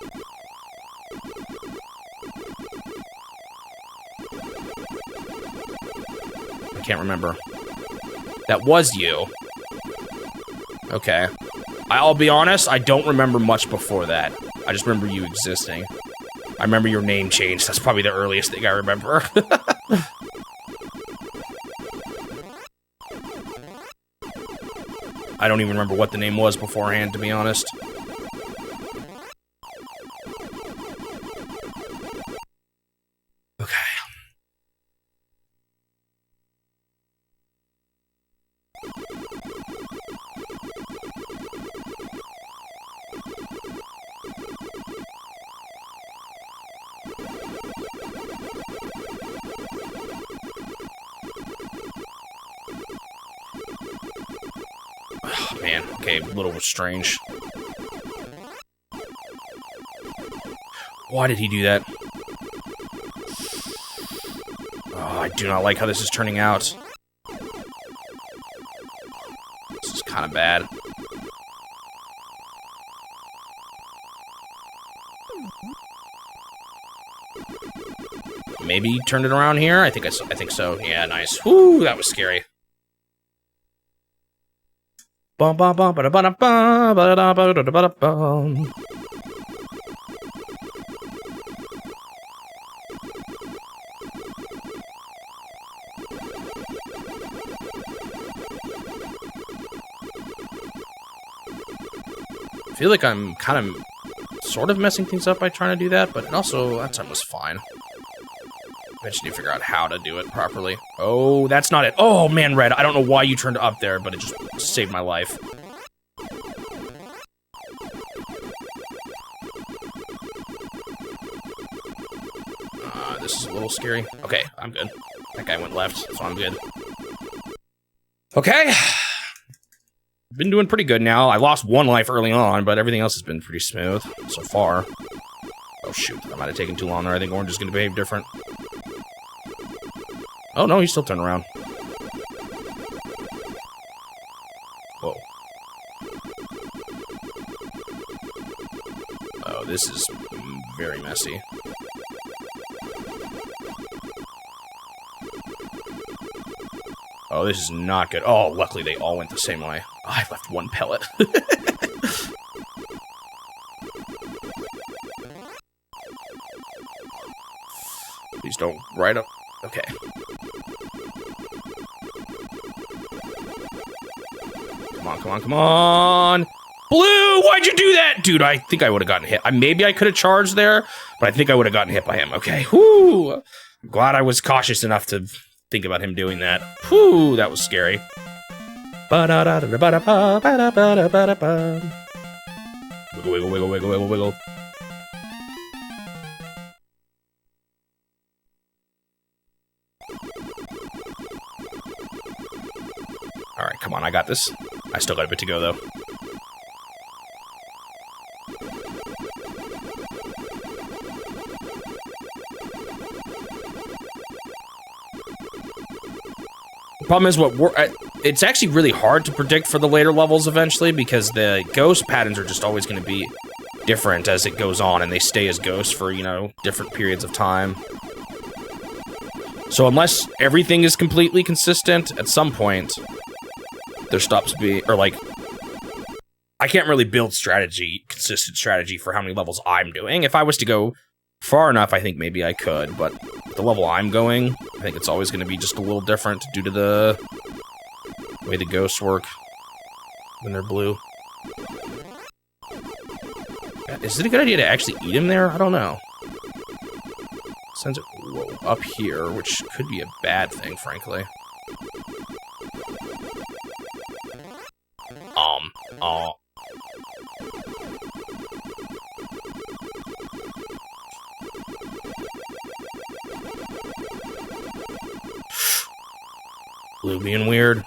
I can't remember. That was you. Okay. I'll be honest, I don't remember much before that. I just remember you existing. I remember your name changed. That's probably the earliest thing I remember. I don't even remember what the name was beforehand, to be honest. Okay. Oh, man, okay, a little strange. Why did he do that? Oh, I do not like how this is turning out. This is kind of bad. Maybe he turned it around here? I think so. Yeah, nice. Whoo, that was scary. Bum bum bum ba ba ba ba ba ba ba. I feel like I'm kind of sort of messing things up by trying to do that, but also that time was fine. Eventually figure out how to do it properly. Oh, that's not it. Oh man, Red, I don't know why you turned up there, but it just saved my life. this is a little scary. Okay, I'm good. That guy went left, so I'm good. Okay. Been doing pretty good now. I lost 1 life early on, but everything else has been pretty smooth so far. Oh, shoot. I might have taken too long there. I think Orange is going to behave different. Oh, no, he's still turning around. Whoa. Oh, this is very messy. Oh, this is not good. Oh, luckily they all went the same way. Oh, I left 1 pellet. Please don't right up. Okay. Come on, come on, come on! Blue, why'd you do that? Dude, I think I would have gotten hit. Maybe I could have charged there, but I think I would have gotten hit by him. Okay, whoo! I'm glad I was cautious enough to think about him doing that. Whoo, that was scary. Wiggle, wiggle, wiggle, wiggle, wiggle, wiggle. Alright, come on, I got this. I still got a bit to go, though. The problem is it's actually really hard to predict for the later levels eventually because the ghost patterns are just always going to be different as it goes on and they stay as ghosts for, you know, different periods of time. So unless everything is completely consistent, at some point there stops being, or like, I can't really build consistent strategy for how many levels I'm doing. If I was to go far enough, I think maybe I could, but the level I'm going, I think it's always going to be just a little different due to the way the ghosts work when they're blue. Is it a good idea to actually eat him there? I don't know. Sends it up here, which could be a bad thing, frankly. Blue being weird.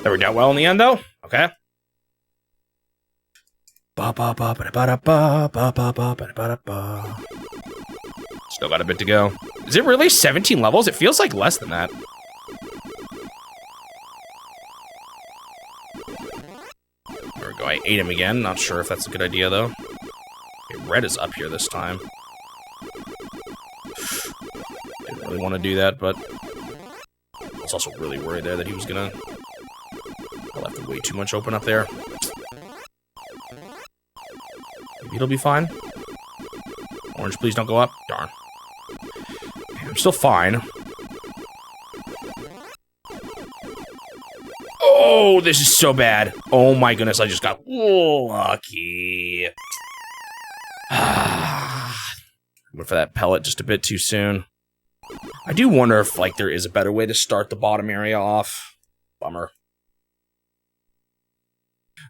That worked out well in the end, though. Okay. Still got a bit to go. Is it really 17 levels? It feels like less than that. There we go. I ate him again. Not sure if that's a good idea, though. Okay, red is up here this time. Didn't really want to do that, but I was also really worried there that he was gonna... I left way too much open up there. Maybe it'll be fine. Orange, please don't go up. Darn. Okay, I'm still fine. Oh, this is so bad. Oh my goodness, I just got lucky. Went for that pellet just a bit too soon. I do wonder if, like, there is a better way to start the bottom area off. Bummer.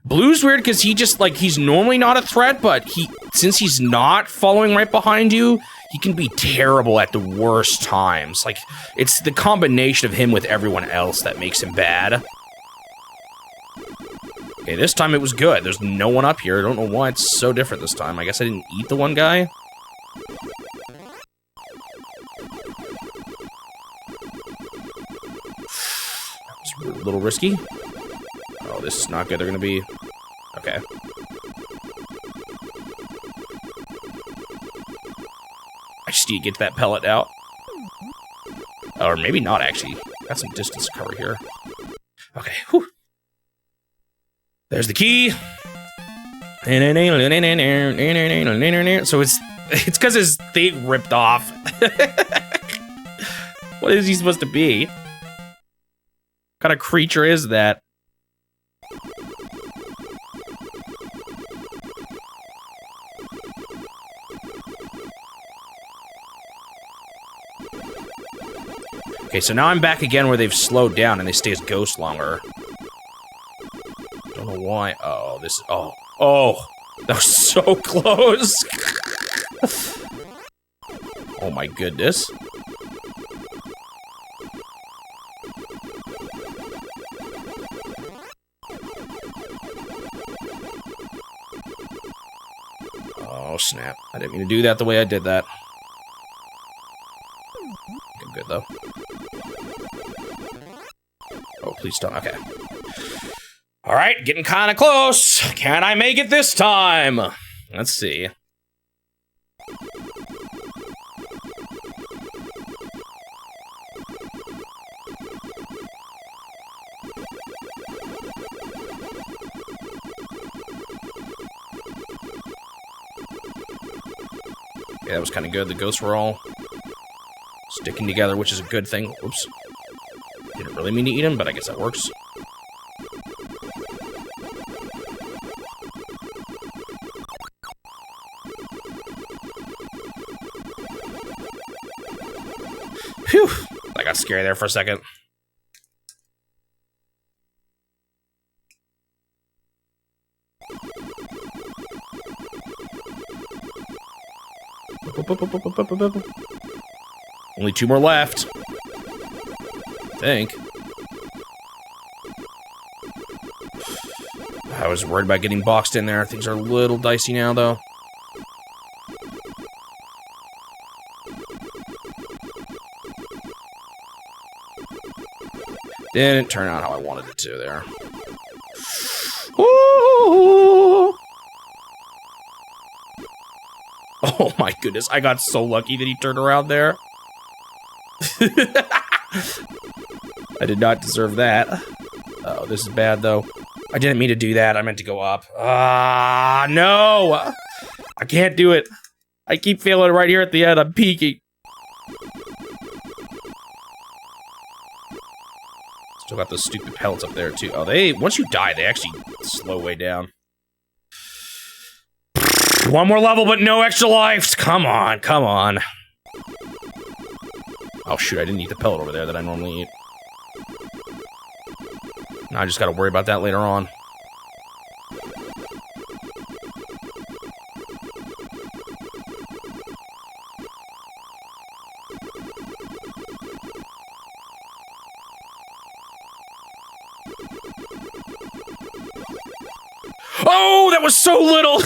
Blue's weird because he just, like, he's normally not a threat, but since he's not following right behind you, he can be terrible at the worst times. Like, it's the combination of him with everyone else that makes him bad. Okay, this time it was good. There's no one up here. I don't know why it's so different this time. I guess I didn't eat the one guy. That was a little risky. Oh, this is not good. They're gonna be... Okay. I just need to get that pellet out. Or maybe not, actually. Got some distance to cover here. Okay, whew. There's the key. So it's because his thing ripped off. What is he supposed to be? What kind of creature is that? Okay, so now I'm back again where they've slowed down and they stay as ghosts longer. Don't know why. Oh, this... Oh. Oh! That was so close! Oh my goodness. Oh, snap. I didn't mean to do that the way I did that. I'm good, though. Oh, please don't. Okay. All right, getting kind of close. Can I make it this time? Let's see. Yeah, that was kind of good. The ghosts were all sticking together, which is a good thing. Oops. Didn't really mean to eat them, but I guess that works. Phew! I got scary there for a second. Only 2 more left. I think. I was worried about getting boxed in there. Things are a little dicey now, though. Didn't turn out how I wanted it to there. Ooh. Oh my goodness, I got so lucky that he turned around there. I did not deserve that. Oh, this is bad though. I didn't mean to do that, I meant to go up. Ah, no! I can't do it. I keep failing right here at the end, I'm peeking. Still got those stupid pellets up there too. Oh, once you die, they actually slow way down. One more level, but no extra lives. Come on, come on. Oh shoot, I didn't eat the pellet over there that I normally eat. Now I just gotta worry about that later on. Oh, that was so little!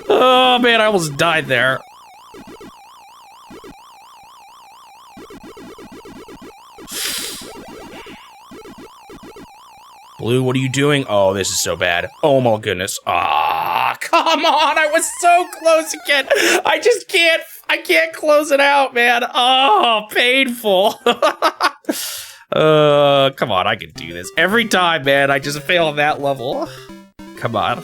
Oh man, I almost died there. Blue, what are you doing? Oh, this is so bad. Oh my goodness. Ah, come on, I was so close again. I can't close it out, man. Oh, painful. Come on, I can do this. Every time, man, I just fail on that level. Come on.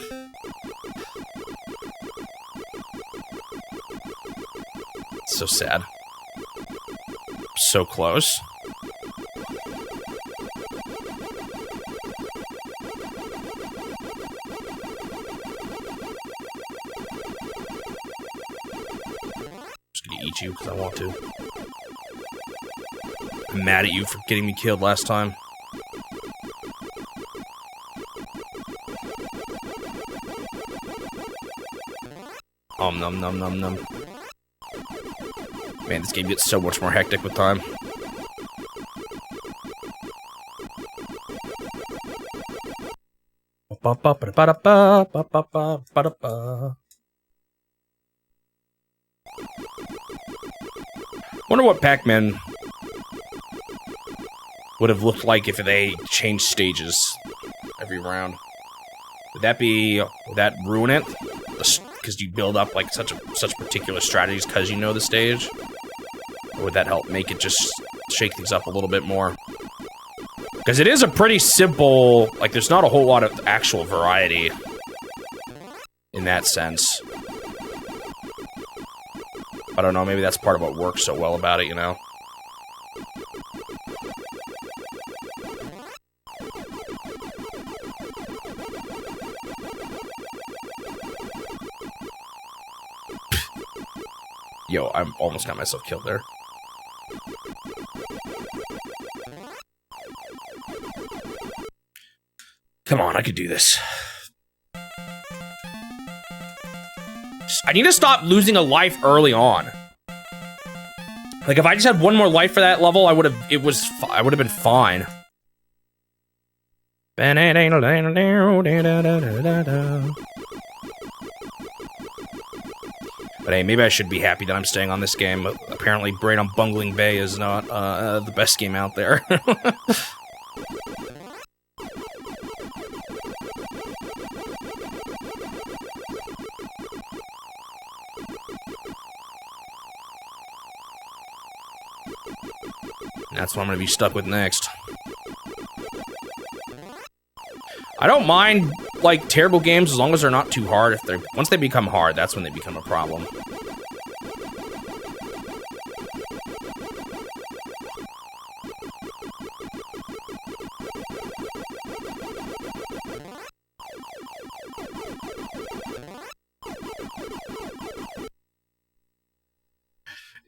So sad. So close. Just gonna eat you because I want to. I'm mad at you for getting me killed last time. Num num num num. Man, this game gets so much more hectic with time. Wonder what Pac-Man would have looked like if they changed stages every round. Would that ruin it? Because you build up like such particular strategies because you know the stage? Or would that help make it just shake things up a little bit more? Because it is a pretty simple, like there's not a whole lot of actual variety in that sense. I don't know, maybe that's part of what works so well about it, you know? Yo, I almost got myself killed there. Come on, I could do this. Just I need to stop losing a life early on. Like, if I just had one more life for that level, I would have been fine. But hey, maybe I should be happy that I'm staying on this game. Apparently, Braid on Bungling Bay is not the best game out there. That's what I'm gonna be stuck with next. I don't mind, like, terrible games as long as they're not too hard. Once they become hard, that's when they become a problem.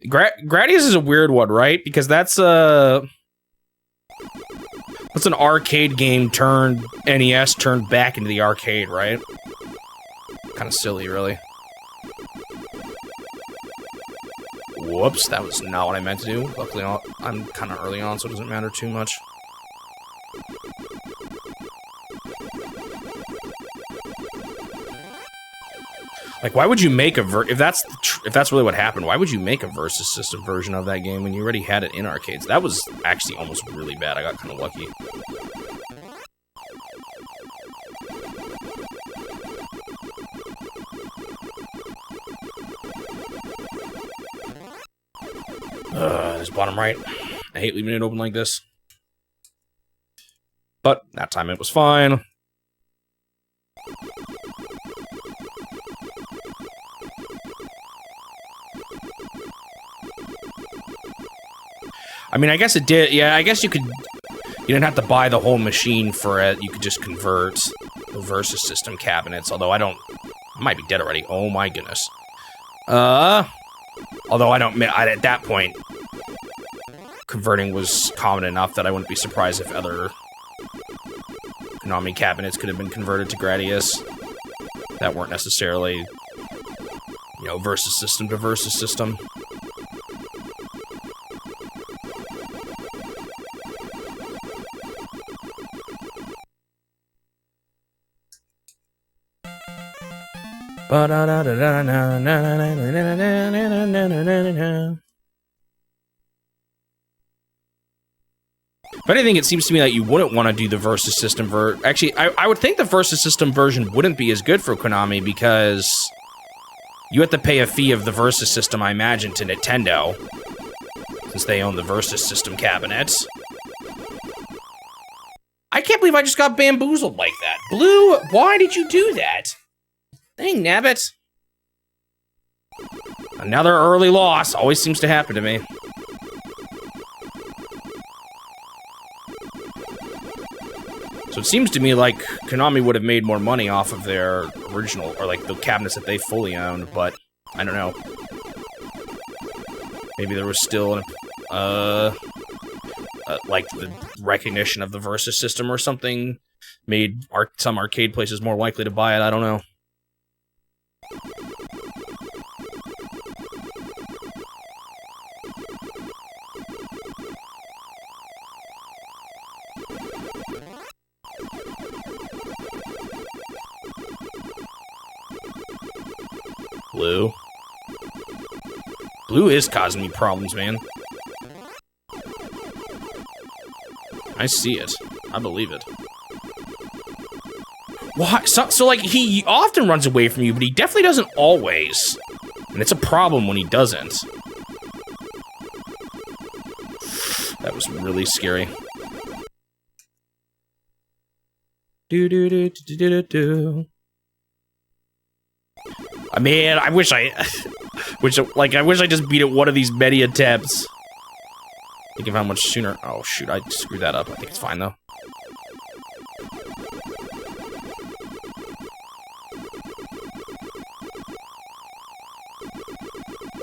Gradius is a weird one, right? Because that's an arcade game turned NES turned back into the arcade, right? Kind of silly, really. Whoops, that was not what I meant to do. Luckily, I'm kind of early on, so it doesn't matter too much. Like, why would you make if that's really what happened? Why would you make a Versus System version of that game when you already had it in arcades? That was actually almost really bad. I got kind of lucky. This bottom right. I hate leaving it open like this. But that time it was fine. I mean, I guess it did. Yeah, I guess you didn't have to buy the whole machine for it. You could just convert the Versus System cabinets. Although I might be dead already. Oh my goodness. Although at that point, converting was common enough that I wouldn't be surprised if other Konami cabinets could have been converted to Gradius that weren't necessarily, Versus System to Versus System. But if anything, it seems to me that you wouldn't want to do the Versus System Actually, I would think the Versus System version wouldn't be as good for Konami because you have to pay a fee of the Versus System, I imagine, to Nintendo, since they own the Versus System cabinets. I can't believe I just got bamboozled like that. Blue, why did you do that? Dang, nabbit. Another early loss. Always seems to happen to me. So it seems to me like Konami would have made more money off of their original, or like the cabinets that they fully owned, but I don't know. Maybe there was still like the recognition of the Versus System or something made some arcade places more likely to buy it. I don't know. Blue. Blue is causing me problems, man. I see it. I believe it. Why? So like, he often runs away from you, but he definitely doesn't always. And it's a problem when he doesn't. That was really scary. Do. I mean, I wish I just beat it one of these many attempts. Think of how much sooner. Oh shoot, I screwed that up. I think it's fine though.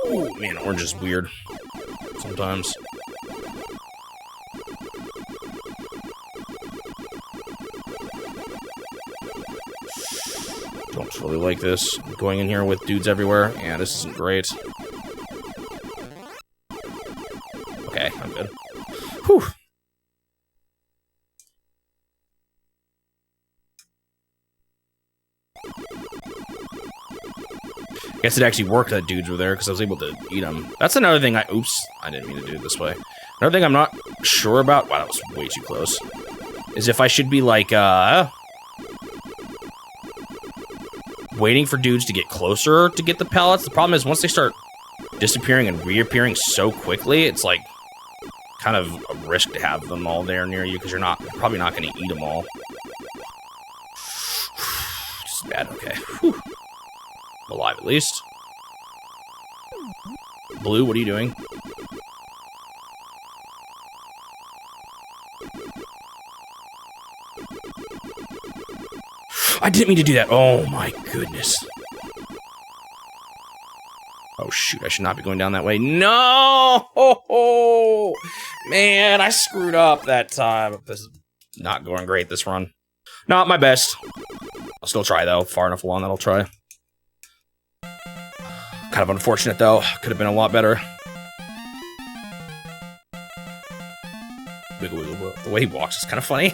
Oh man, orange is weird sometimes. Don't really like this. Going in here with dudes everywhere. Yeah, this isn't great. Okay, I'm good. Whew. I guess it actually worked that dudes were there because I was able to eat them. That's another thing oops, I didn't mean to do it this way. Another thing I'm not sure about, wow, that was way too close, is if I should be like, waiting for dudes to get closer to get the pellets. The problem is once they start disappearing and reappearing so quickly, it's like kind of a risk to have them all there near you because you're probably not going to eat them all. Just bad, okay. Whew. I'm alive at least. Blue, what are you doing? I didn't mean to do that. Oh my goodness. Oh shoot, I should not be going down that way. No! Oh, man, I screwed up that time. This is not going great, this run. Not my best. I'll still try though. Far enough along that I'll try. Kind of unfortunate though. Could have been a lot better. Wiggle, wiggle, wiggle. The way he walks is kind of funny.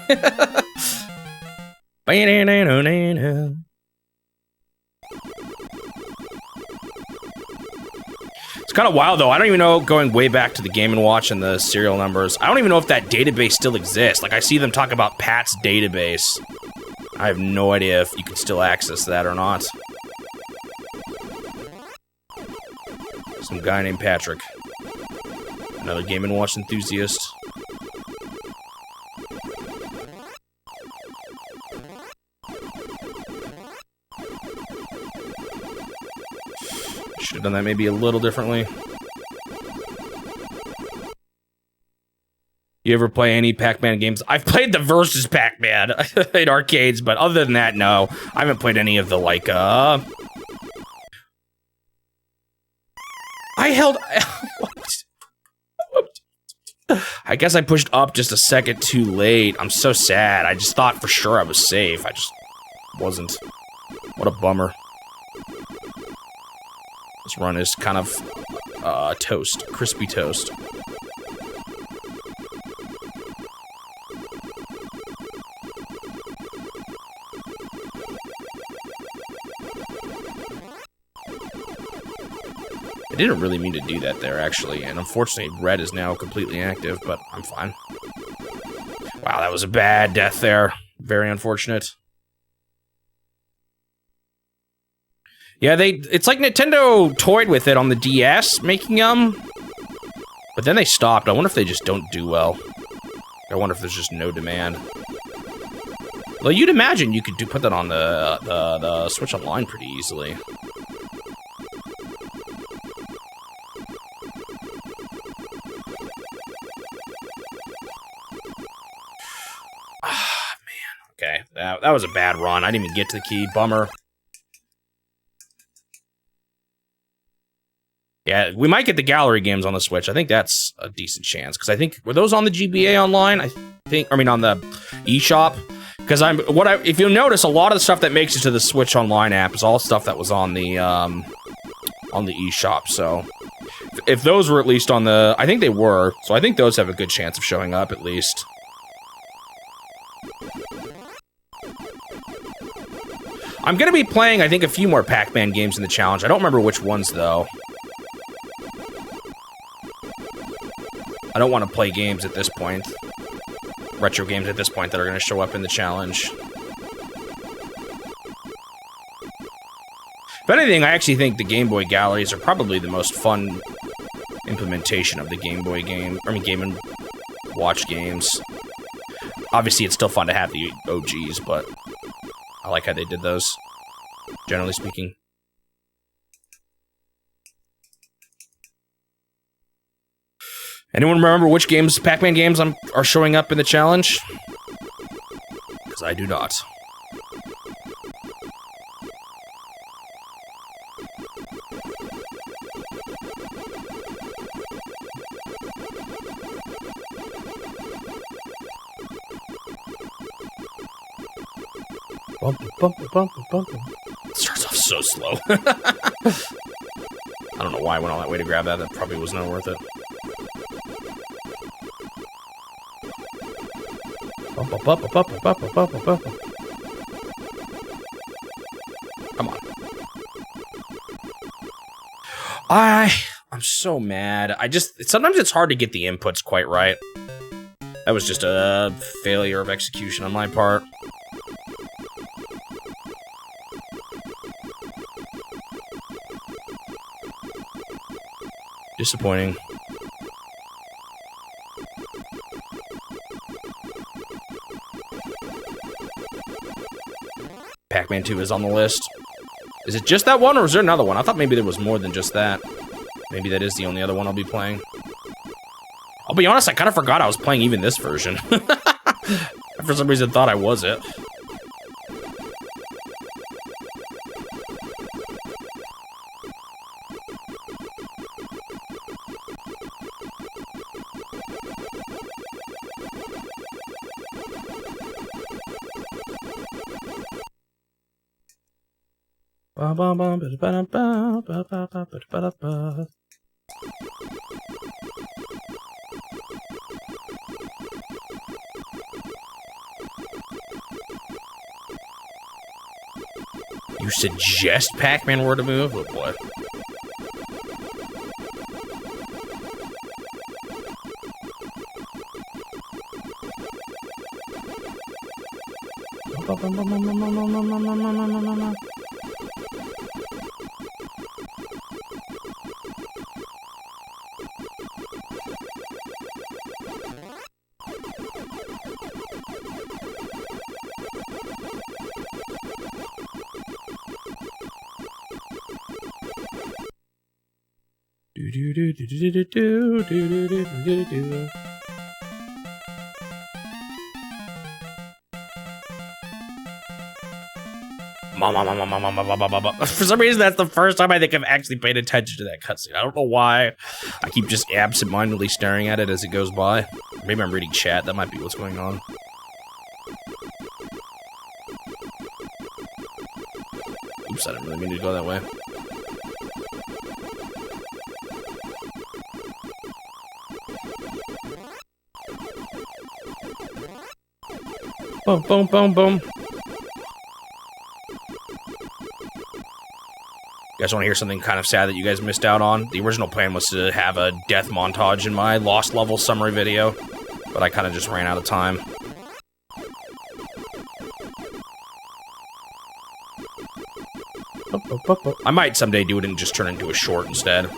It's kind of wild though. I don't even know, going way back to the Game & Watch and the serial numbers, I don't even know if that database still exists. Like, I see them talk about Pat's database. I have no idea if you can still access that or not. Some guy named Patrick. Another Game & Watch enthusiast. Should have done that maybe a little differently. You ever play any Pac-Man games? I've played the Versus Pac-Man in arcades, but other than that, no. I haven't played any of the, like, I held... I guess I pushed up just a second too late. I'm so sad. I just thought for sure I was safe. I just wasn't. What a bummer. This run is kind of toast, crispy toast. I didn't really mean to do that there, actually, and unfortunately, red is now completely active, but I'm fine. Wow, that was a bad death there. Very unfortunate. Yeah, it's like Nintendo toyed with it on the DS, making them, but then they stopped. I wonder if they just don't do well. I wonder if there's just no demand. Well, you'd imagine you could put that on the Switch Online pretty easily. Ah, man. Okay, that was a bad run. I didn't even get to the key. Bummer. Yeah, we might get the gallery games on the Switch. I think that's a decent chance, because I think, were those on the GBA Online? I mean, on the eShop? Because if you'll notice, a lot of the stuff that makes it to the Switch Online app is all stuff that was on the eShop, so... If those were at least on the... I think they were, so I think those have a good chance of showing up, at least. I'm gonna be playing, I think, a few more Pac-Man games in the challenge. I don't remember which ones, though. I don't want to play games at this point. Retro games at this point that are going to show up in the challenge. If anything, I actually think the Game Boy galleries are probably the most fun implementation of the Game Boy game. I mean, Game & Watch games. Obviously, it's still fun to have the OGs, but I like how they did those, generally speaking. Anyone remember which games, Pac-Man games, are showing up in the challenge? Because I do not. Bump, bump, bump, bump. Starts so slow. I don't know why I went all that way to grab that. That probably was not worth it. Come on. I'm so mad. Sometimes it's hard to get the inputs quite right. That was just a failure of execution on my part. Disappointing. Pac-Man 2 is on the list. Is it just that one, or is there another one? I thought maybe there was more than just that. Maybe that is the only other one I'll be playing. I'll be honest, I kind of forgot I was playing even this version. I for some reason thought I was it. You suggest Pac-Man were to move? Oh boy. For some reason, that's the first time I think I've actually paid attention to that cutscene. I don't know why. I keep just absent-mindedly staring at it as it goes by. Maybe I'm reading chat. That might be what's going on. Oops, I didn't really mean to go that way. Boom, boom, boom, boom. You guys want to hear something kind of sad that you guys missed out on? The original plan was to have a death montage in my Lost Level summary video, but I kind of just ran out of time. I might someday do it and just turn it into a short instead.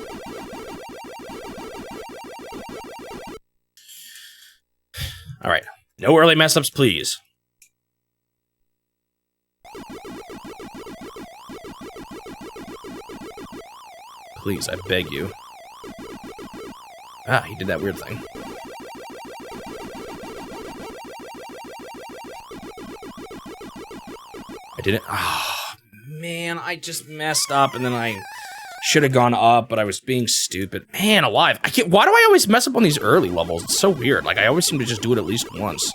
Alright. No early mess-ups, please. Please, I beg you. Ah, he did that weird thing. I didn't. Ah, man, I just messed up, and then I should have gone up, but I was being stupid. Man, alive. I can't. Why do I always mess up on these early levels? It's so weird. Like, I always seem to just do it at least once,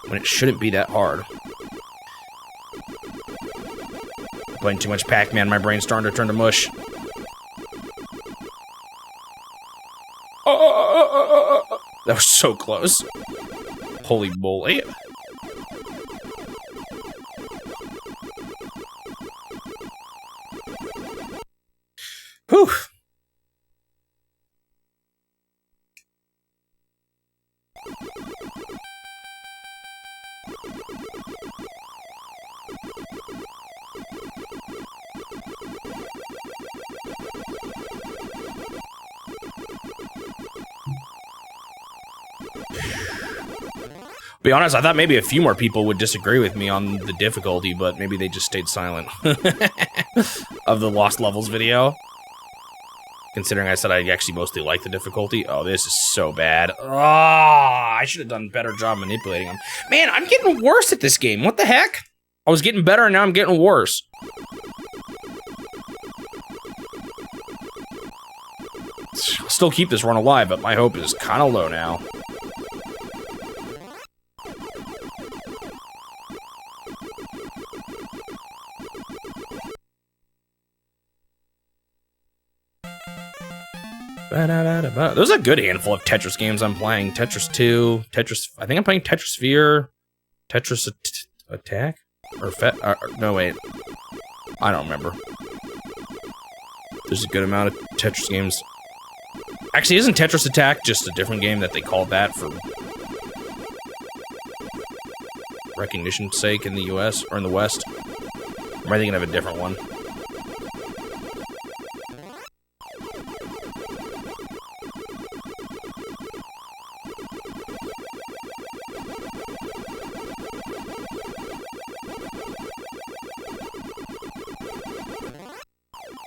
when it shouldn't be that hard. Playing too much Pac-Man, my brain's starting to turn to mush. That was so close. Holy moly. Whew. Be honest, I thought maybe a few more people would disagree with me on the difficulty, but maybe they just stayed silent of the Lost Levels video. Considering I said I actually mostly like the difficulty. Oh, this is so bad. Oh, I should have done a better job manipulating them. Man, I'm getting worse at this game. What the heck? I was getting better and now I'm getting worse. I'll still keep this run alive, but my hope is kind of low now. There's a good handful of Tetris games I'm playing. Tetris 2, Tetris... I think I'm playing Tetris Sphere, Tetris Attack? Or no, wait. I don't remember. There's a good amount of Tetris games. Actually, isn't Tetris Attack just a different game that they called that for recognition's sake in the US, or in the West? Or am I thinking of a different one?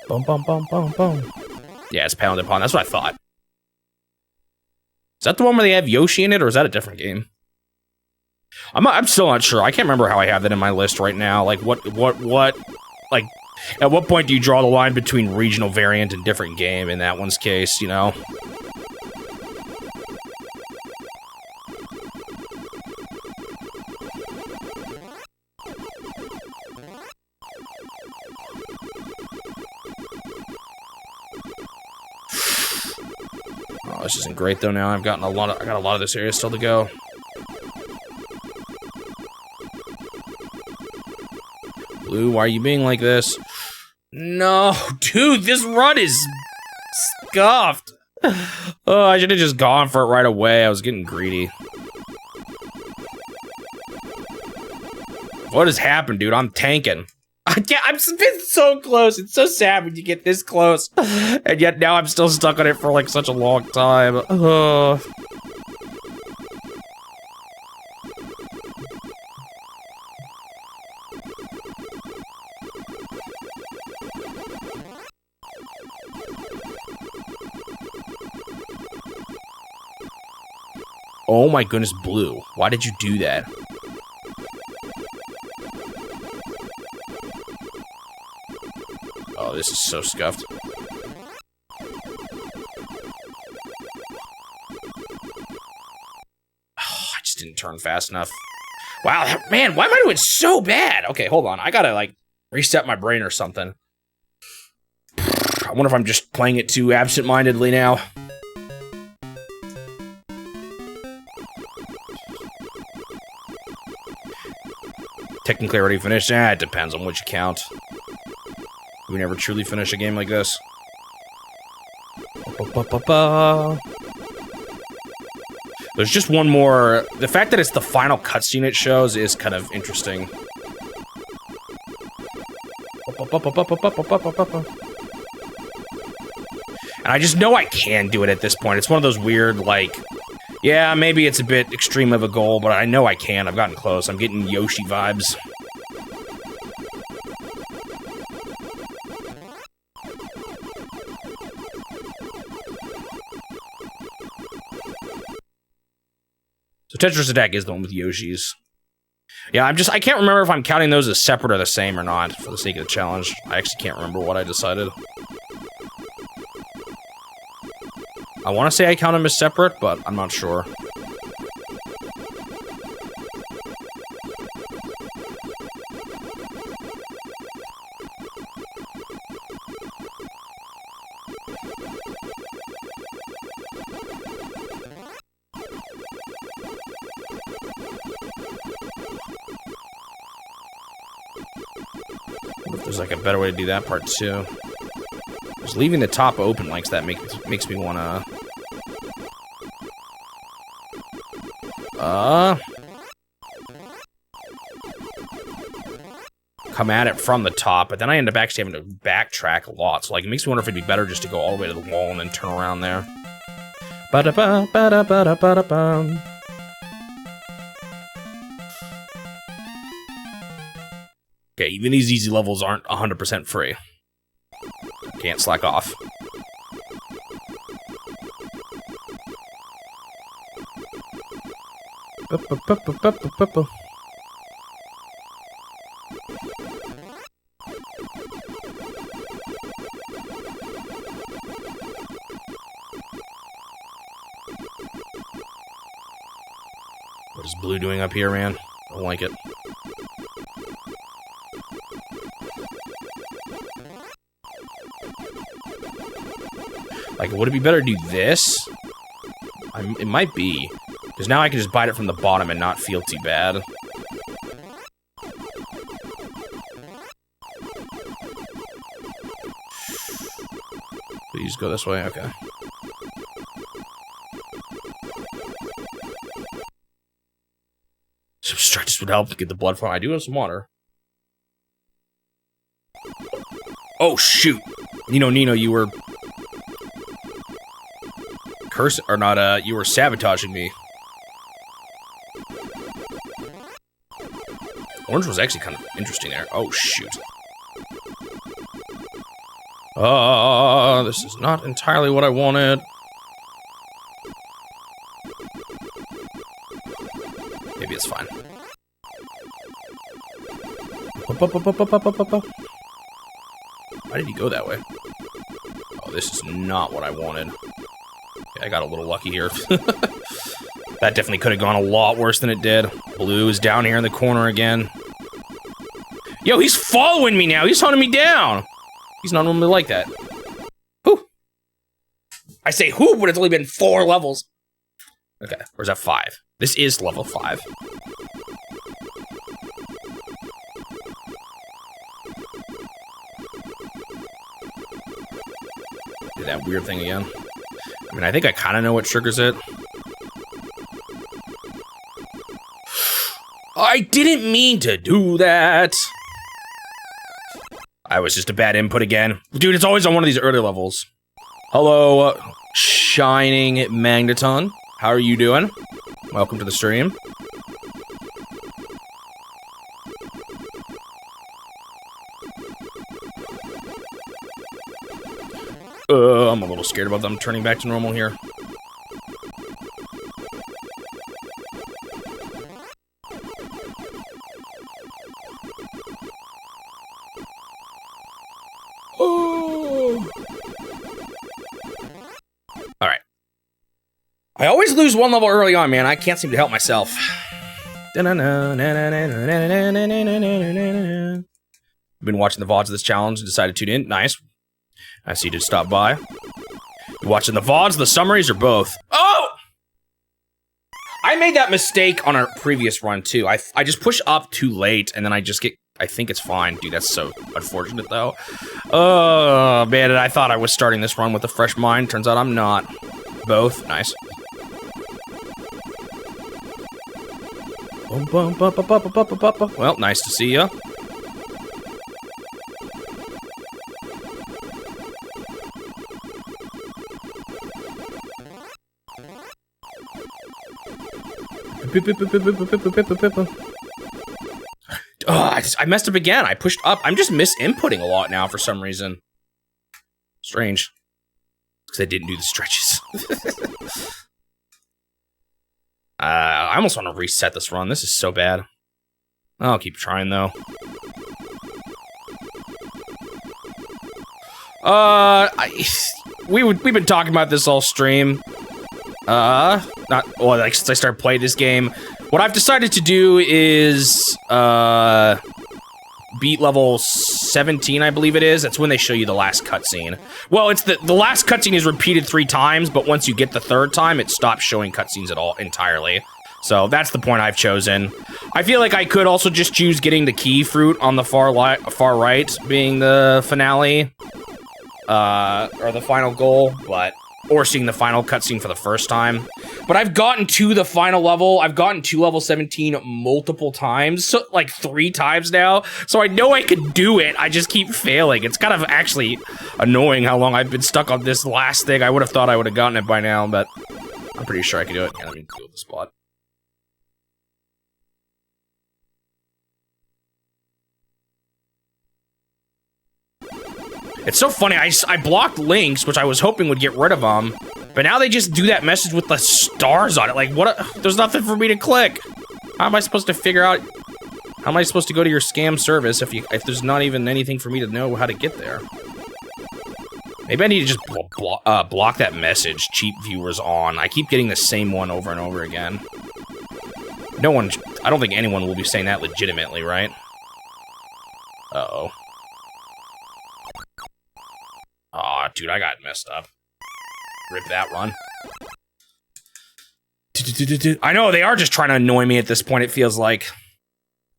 Boom, boom, boom, boom, boom. Yeah, it's Pound and Pond. That's what I thought. Is that the one where they have Yoshi in it, or is that a different game? I'm still not sure. I can't remember how I have that in my list right now. Like, what, like, at what point do you draw the line between regional variant and different game in that one's case, you know? Oh, this isn't great though now. I got a lot of this area still to go. Blue, why are you being like this? No, dude, this run is scuffed. Oh, I should have just gone for it right away. I was getting greedy. What has happened, dude? I'm tanking. I'm been so close. It's so sad when you get this close. And yet now I'm still stuck on it for like such a long time. Oh. Oh my goodness, Blue. Why did you do that? Oh, this is so scuffed. Oh, I just didn't turn fast enough. Wow, man, why am I doing so bad? Okay, hold on. I gotta, like, reset my brain or something. I wonder if I'm just playing it too absent-mindedly now. Technically already finished? It depends on which account. We never truly finish a game like this. There's just one more. The fact that it's the final cutscene it shows is kind of interesting. And I just know I can do it at this point. It's one of those weird, like, yeah, maybe it's a bit extreme of a goal, but I know I can. I've gotten close. I'm getting Yoshi vibes. So Tetris Attack is the one with Yoshis. Yeah, I can't remember if I'm counting those as separate or the same or not, for the sake of the challenge. I actually can't remember what I decided. I want to say I count them as separate, but I'm not sure. There's like a better way to do that part too. Just leaving the top open like that makes me wanna come at it from the top, but then I end up actually having to backtrack a lot. So like it makes me wonder if it'd be better just to go all the way to the wall and then turn around there. Ba-da-ba, ba-da-ba-da-ba-da-bum. Okay, even these easy levels aren't 100% free. Can't slack off. What is Blue doing up here, man? I don't like it. Like, would it be better to do this? It might be. Because now I can just bite it from the bottom and not feel too bad. Please go this way, okay. Some stretches would help to get the blood flowing. I do have some water. Oh, shoot. Nino, you were... or not, you were sabotaging me. Orange was actually kind of interesting there. Oh, shoot. This is not entirely what I wanted. Maybe it's fine. Why did he go that way? Oh, this is not what I wanted. Okay, I got a little lucky here. That definitely could have gone a lot worse than it did. Blue is down here in the corner again. Yo, he's following me now. He's hunting me down. He's not normally like that. Whew. I say who, but it's only been 4 levels. Okay, or is that 5? This is level 5. Did that weird thing again. I mean, I think I kind of know what triggers it. I didn't mean to do that. I was just a bad input again. Dude, it's always on one of these early levels. Hello, Shining Magneton. How are you doing? Welcome to the stream. I'm a little scared about them turning back to normal here. Alright. I always lose 1 level early on, man. I can't seem to help myself. Been watching the VODs of this challenge and decided to tune in. Nice. I see you did stop by. You watching the VODs, the summaries, or both? Oh! I made that mistake on a previous run, too. I just push up too late, and then I just get... I think it's fine. Dude, that's so unfortunate, though. Oh, man, I thought I was starting this run with a fresh mind. Turns out I'm not. Both. Nice. Well, nice to see ya. I messed up again. I pushed up. I'm just misinputting a lot now for some reason. Strange. Because I didn't do the stretches. I almost want to reset this run. This is so bad. I'll keep trying, though. We've been talking about this all stream. Like, since I started playing this game. What I've decided to do is, beat level 17, I believe it is. That's when they show you the last cutscene. Well, it's the last cutscene is repeated 3 times, but once you get the 3rd time, it stops showing cutscenes at all entirely. So that's the point I've chosen. I feel like I could also just choose getting the key fruit on the far right, being the finale, or the final goal, or seeing the final cutscene for the first time. But I've gotten to the final level. I've gotten to level 17 multiple times, so, like 3 times now. So I know I could do it. I just keep failing. It's kind of actually annoying how long I've been stuck on this last thing. I would have thought I would have gotten it by now, but I'm pretty sure I can do it. Yeah, let me go to the spot. It's so funny, I blocked links, which I was hoping would get rid of them, but now they just do that message with the stars on it. Like, there's nothing for me to click. How am I supposed to figure out, how am I supposed to go to your scam service if there's not even anything for me to know how to get there? Maybe I need to just block that message, cheap viewers on. I keep getting the same one over and over again. I don't think anyone will be saying that legitimately, right? Uh-oh. Aw, dude, I got messed up. rip that run. I know, they are just trying to annoy me at this point, it feels like.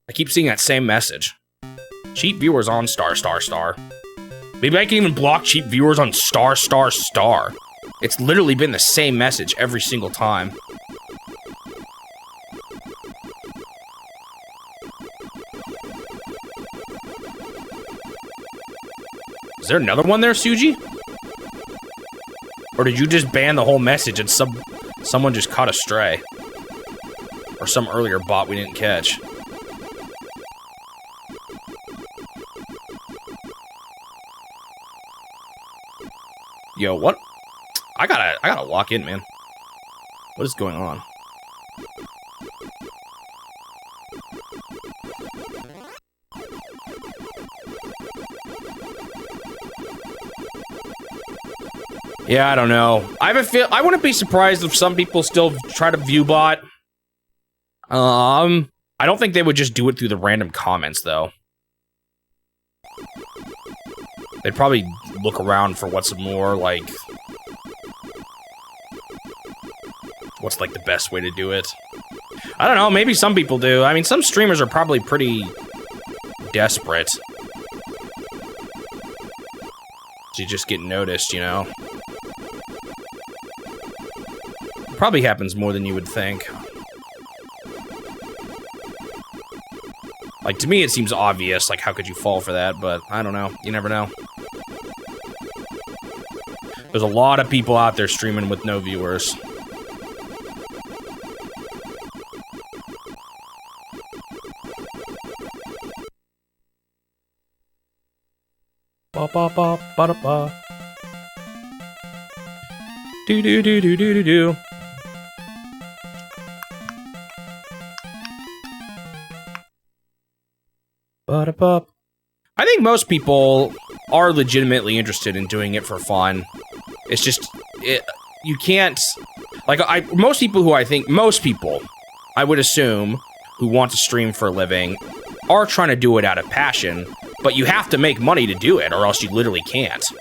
I keep seeing that same message. Cheap viewers on star, star, star. Maybe I can even block cheap viewers on star, star, star. It's literally been the same message every single time. Is there another one there, Suji? Or did you just ban the whole message and someone just caught a stray? Or some earlier bot we didn't catch? Yo, what? I gotta lock in, man. What is going on? Yeah, I don't know. I have a feel. I wouldn't be surprised if some people still try to view bot. I don't think they would just do it through the random comments, though. They'd probably look around for what's more, like... what's, like, the best way to do it. I don't know, maybe some people do. I mean, some streamers are probably pretty... desperate. To just get noticed, you know? Probably happens more than you would think. Like, to me, it seems obvious, like, how could you fall for that, but I don't know. You never know. There's a lot of people out there streaming with no viewers. Ba ba ba ba da ba. Do do do do do do do. Ba da ba. I think most people are legitimately interested in doing it for fun. It's just, you can't, like, most people, I would assume, who want to stream for a living, are trying to do it out of passion, but you have to make money to do it, or else you literally can't. So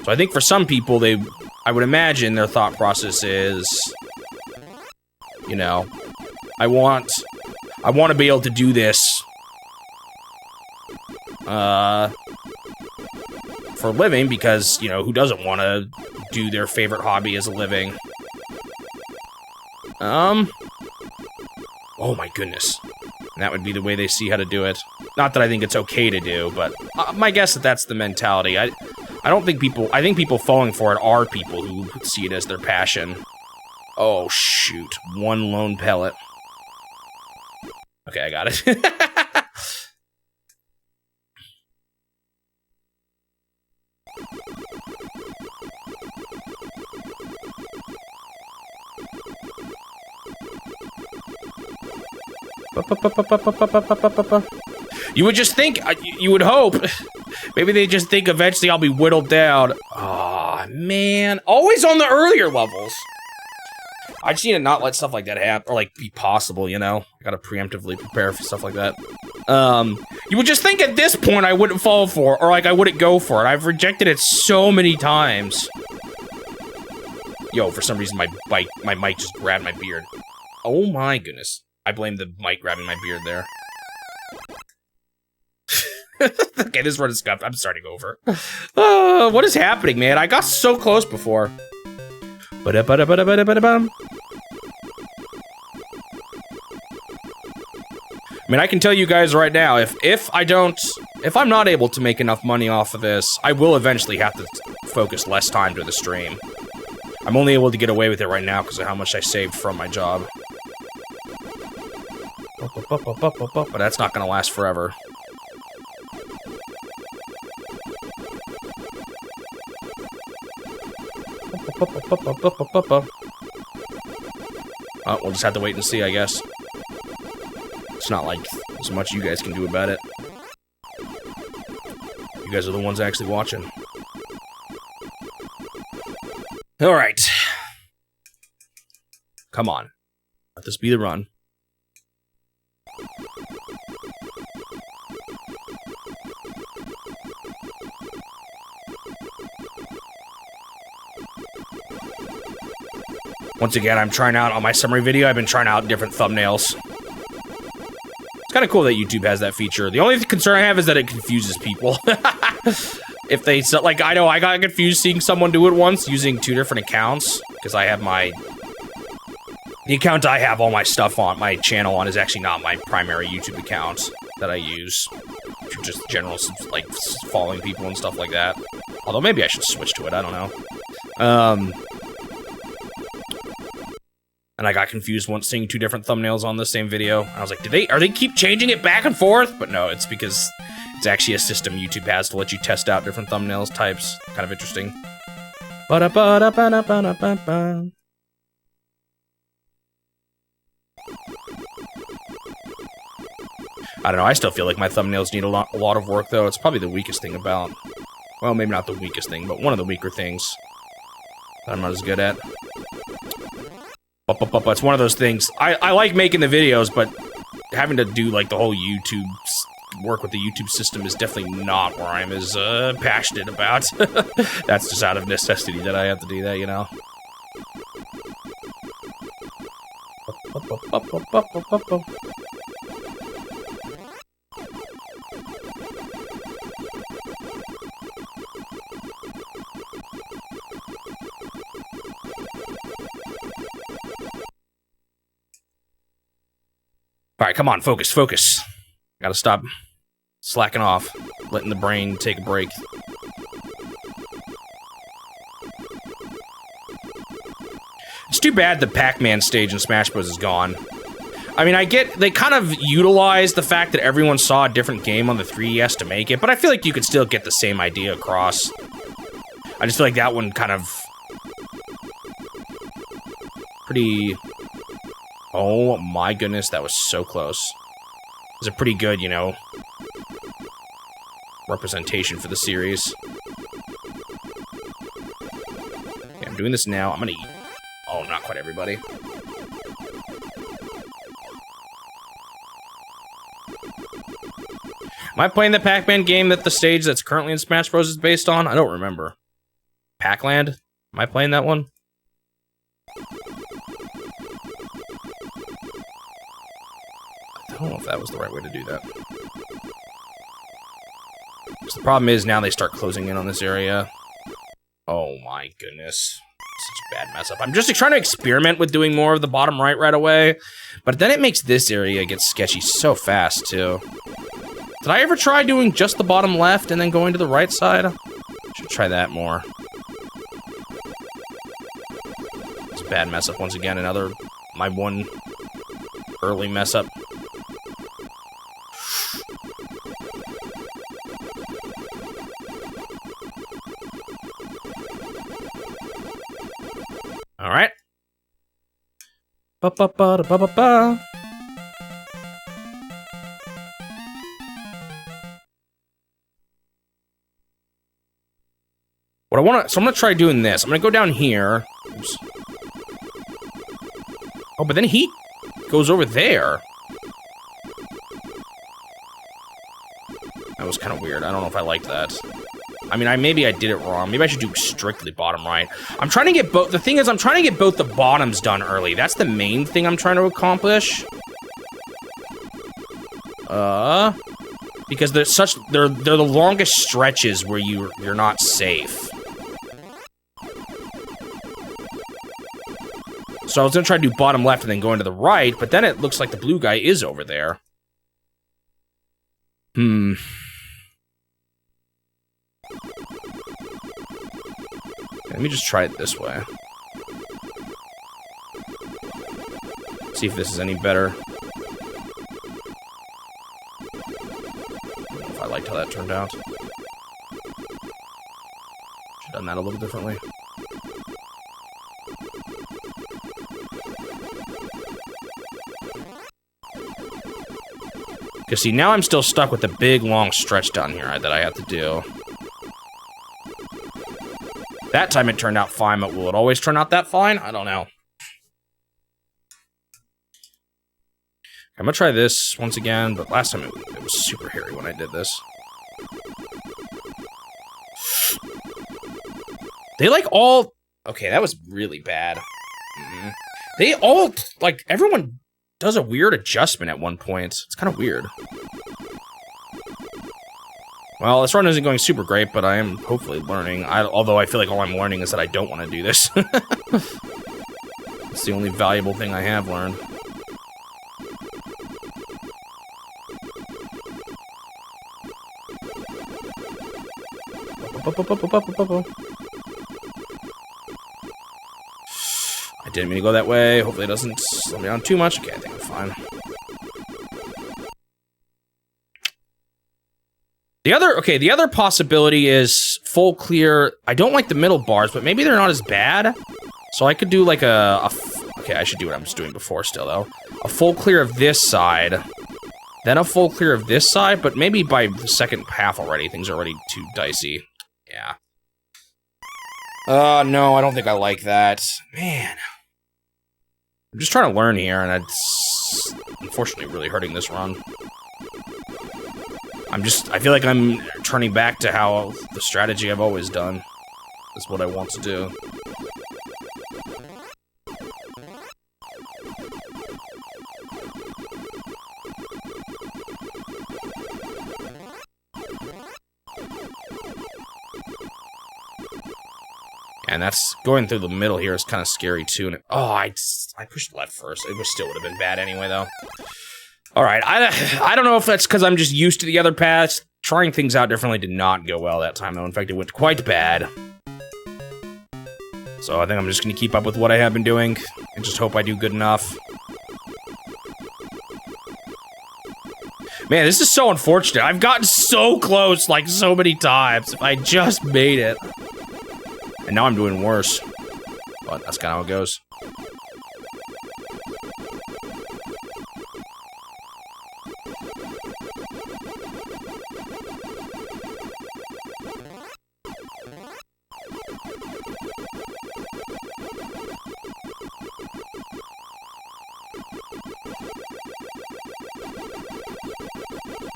I think for some people, I would imagine their thought process is, you know, I want to be able to do this, for a living, because, you know, who doesn't want to do their favorite hobby as a living? Oh my goodness. And that would be the way they see how to do it. Not that I think it's okay to do, but my guess that that's the mentality. I think people falling for it are people who see it as their passion. Oh, shoot. One lone pellet. Okay, I got it. You would just think, you would hope, maybe they just think eventually I'll be whittled down. Aw, man. Always on the earlier levels. I just need to not let stuff like that happen, or like be possible, you know? I gotta preemptively prepare for stuff like that. You would just think at this point I wouldn't fall for it, or like I wouldn't go for it. I've rejected it so many times. Yo, for some reason my mic just grabbed my beard. Oh my goodness. I blame the mic grabbing my beard there. Okay, this run is scuffed. I'm starting over. What is happening, man? I got so close before. Ba-da-ba-da-ba-da-ba-da-ba-da-bum. I mean, I can tell you guys right now, if I'm not able to make enough money off of this, I will eventually have to focus less time to the stream. I'm only able to get away with it right now because of how much I saved from my job. But that's not gonna last forever. Oh, we'll just have to wait and see, I guess. It's not like there's much you guys can do about it. You guys are the ones actually watching. Alright. Come on. Let this be the run. Once again, I'm trying out on my summary video, I've been trying out different thumbnails. It's kind of cool that YouTube has that feature. The only concern I have is that it confuses people. If they, like, I know I got confused seeing someone do it once using 2 different accounts, because I have the account I have all my stuff on, my channel on, is actually not my primary YouTube account that I use. For just general, like, following people and stuff like that. Although maybe I should switch to it, I don't know. And I got confused once seeing 2 different thumbnails on the same video. And I was like, are they keep changing it back and forth? But no, it's because it's actually a system YouTube has to let you test out different thumbnails types. Kind of interesting. Ba-da-ba-da-ba-da-ba-da-ba-ba. I don't know, I still feel like my thumbnails need a lot of work, though. It's probably the weakest thing about... Well, maybe not the weakest thing, but one of the weaker things that I'm not as good at. But it's one of those things. I like making the videos, but having to do, like, the whole YouTube... work with the YouTube system is definitely not where I'm as passionate about. That's just out of necessity that I have to do that, you know? Alright, come on, focus, focus. Gotta stop slacking off, letting the brain take a break. It's too bad the Pac-Man stage in Smash Bros. Is gone. I mean, I get, they kind of utilized the fact that everyone saw a different game on the 3DS to make it, but I feel like you could still get the same idea across. I just feel like that one kind of... pretty... Oh my goodness, that was so close. It was a pretty good, you know, representation for the series. Okay, I'm doing this now. I'm gonna eat. Oh, not quite everybody. Am I playing the Pac-Man game that the stage that's currently in Smash Bros. Is based on? I don't remember. Pac-Land? Am I playing that one? I don't know if that was the right way to do that. So the problem is now they start closing in on this area. Oh my goodness. Such a bad mess up. I'm just trying to experiment with doing more of the bottom right away, but then it makes this area get sketchy so fast too. Did I ever try doing just the bottom left and then going to the right side? Should try that more. It's a bad mess up once again. My one early mess up. All right. Ba-ba-ba-da-ba-ba-ba. What I want to... So I'm going to try doing this. I'm going to go down here. Oops. Oh, but then he goes over there. That was kind of weird. I don't know if I liked that. I mean, maybe I did it wrong. Maybe I should do strictly bottom right. I'm trying to get both... The thing is, I'm trying to get both the bottoms done early. That's the main thing I'm trying to accomplish. Because they're the longest stretches where you're not safe. So I was gonna try to do bottom left and then go into the right, but then it looks like the blue guy is over there. Let me just try it this way. See if this is any better. I don't know if I liked how that turned out. Should have done that a little differently. Because see, now I'm still stuck with the big long stretch down here that I have to do. That time it turned out fine, but will it always turn out that fine? I don't know. I'm gonna try this once again, but last time it was super hairy when I did this. They like all... Okay, that was really bad. They all, like, everyone does a weird adjustment at one point. It's kind of weird. Well, this run isn't going super great, but I am hopefully learning. Although I feel like all I'm learning is that I don't want to do this. It's the only valuable thing I have learned. I didn't mean to go that way. Hopefully it doesn't slow me down too much. Okay, I think I'm fine. The other possibility is full clear. I don't like the middle bars, but maybe they're not as bad. So I could do like okay, I should do what I was doing before still, though. A full clear of this side, then a full clear of this side, but maybe by the second half already, things are already too dicey. Yeah. No, I don't think I like that. Man. I'm just trying to learn here, and it's unfortunately really hurting this run. I feel like I'm turning back to how the strategy I've always done is what I want to do. And that's going through the middle here is kind of scary too. And I pushed left first. It still would have been bad anyway, though. All right, I don't know if that's because I'm just used to the other paths. Trying things out differently did not go well that time, though. In fact, it went quite bad. So I think I'm just going to keep up with what I have been doing and just hope I do good enough. Man, this is so unfortunate. I've gotten so close, like, so many times. If I just made it. And now I'm doing worse. But that's kind of how it goes.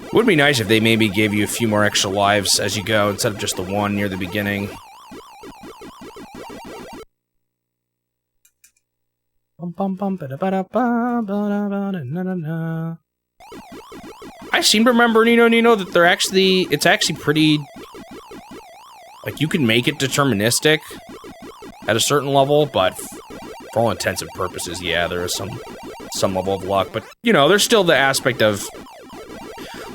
It would be nice if they maybe gave you a few more extra lives as you go, instead of just the one near the beginning. I seem to remember, Nino, that it's actually pretty... Like, you can make it deterministic at a certain level, but for all intents and purposes, yeah, there is some level of luck. But, there's still the aspect of...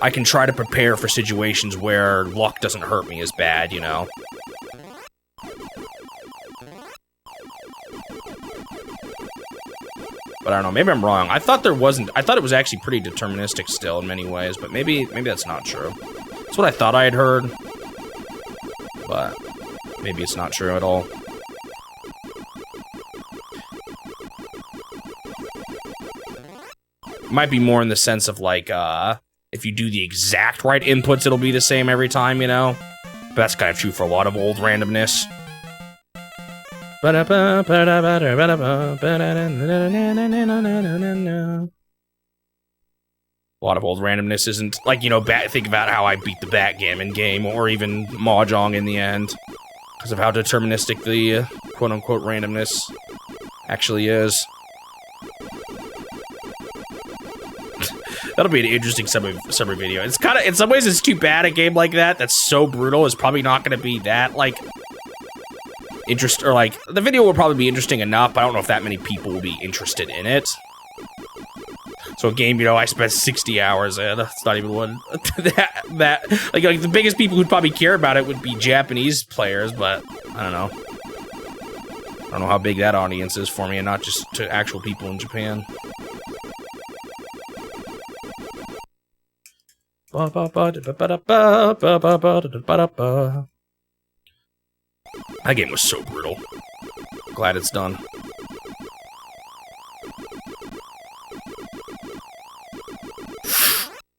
I can try to prepare for situations where luck doesn't hurt me as bad, But I don't know, maybe I'm wrong. I thought it was actually pretty deterministic still in many ways, but maybe that's not true. That's what I thought I had heard. But maybe it's not true at all. It might be more in the sense of like, if you do the exact right inputs, it'll be the same every time, But that's kind of true for a lot of old randomness. A lot of old randomness isn't, like, think about how I beat the backgammon game, or even Mahjong in the end, because of how deterministic the quote-unquote randomness actually is. That'll be an interesting summary video. It's kind of, in some ways, it's too bad a game like that's so brutal is probably not going to be that, like, the video will probably be interesting enough, but I don't know if that many people will be interested in it. So a game, I spent 60 hours in, it's not even one, like, the biggest people who'd probably care about it would be Japanese players, but, I don't know. I don't know how big that audience is for me, and not just to actual people in Japan. That game was so brutal. Glad it's done.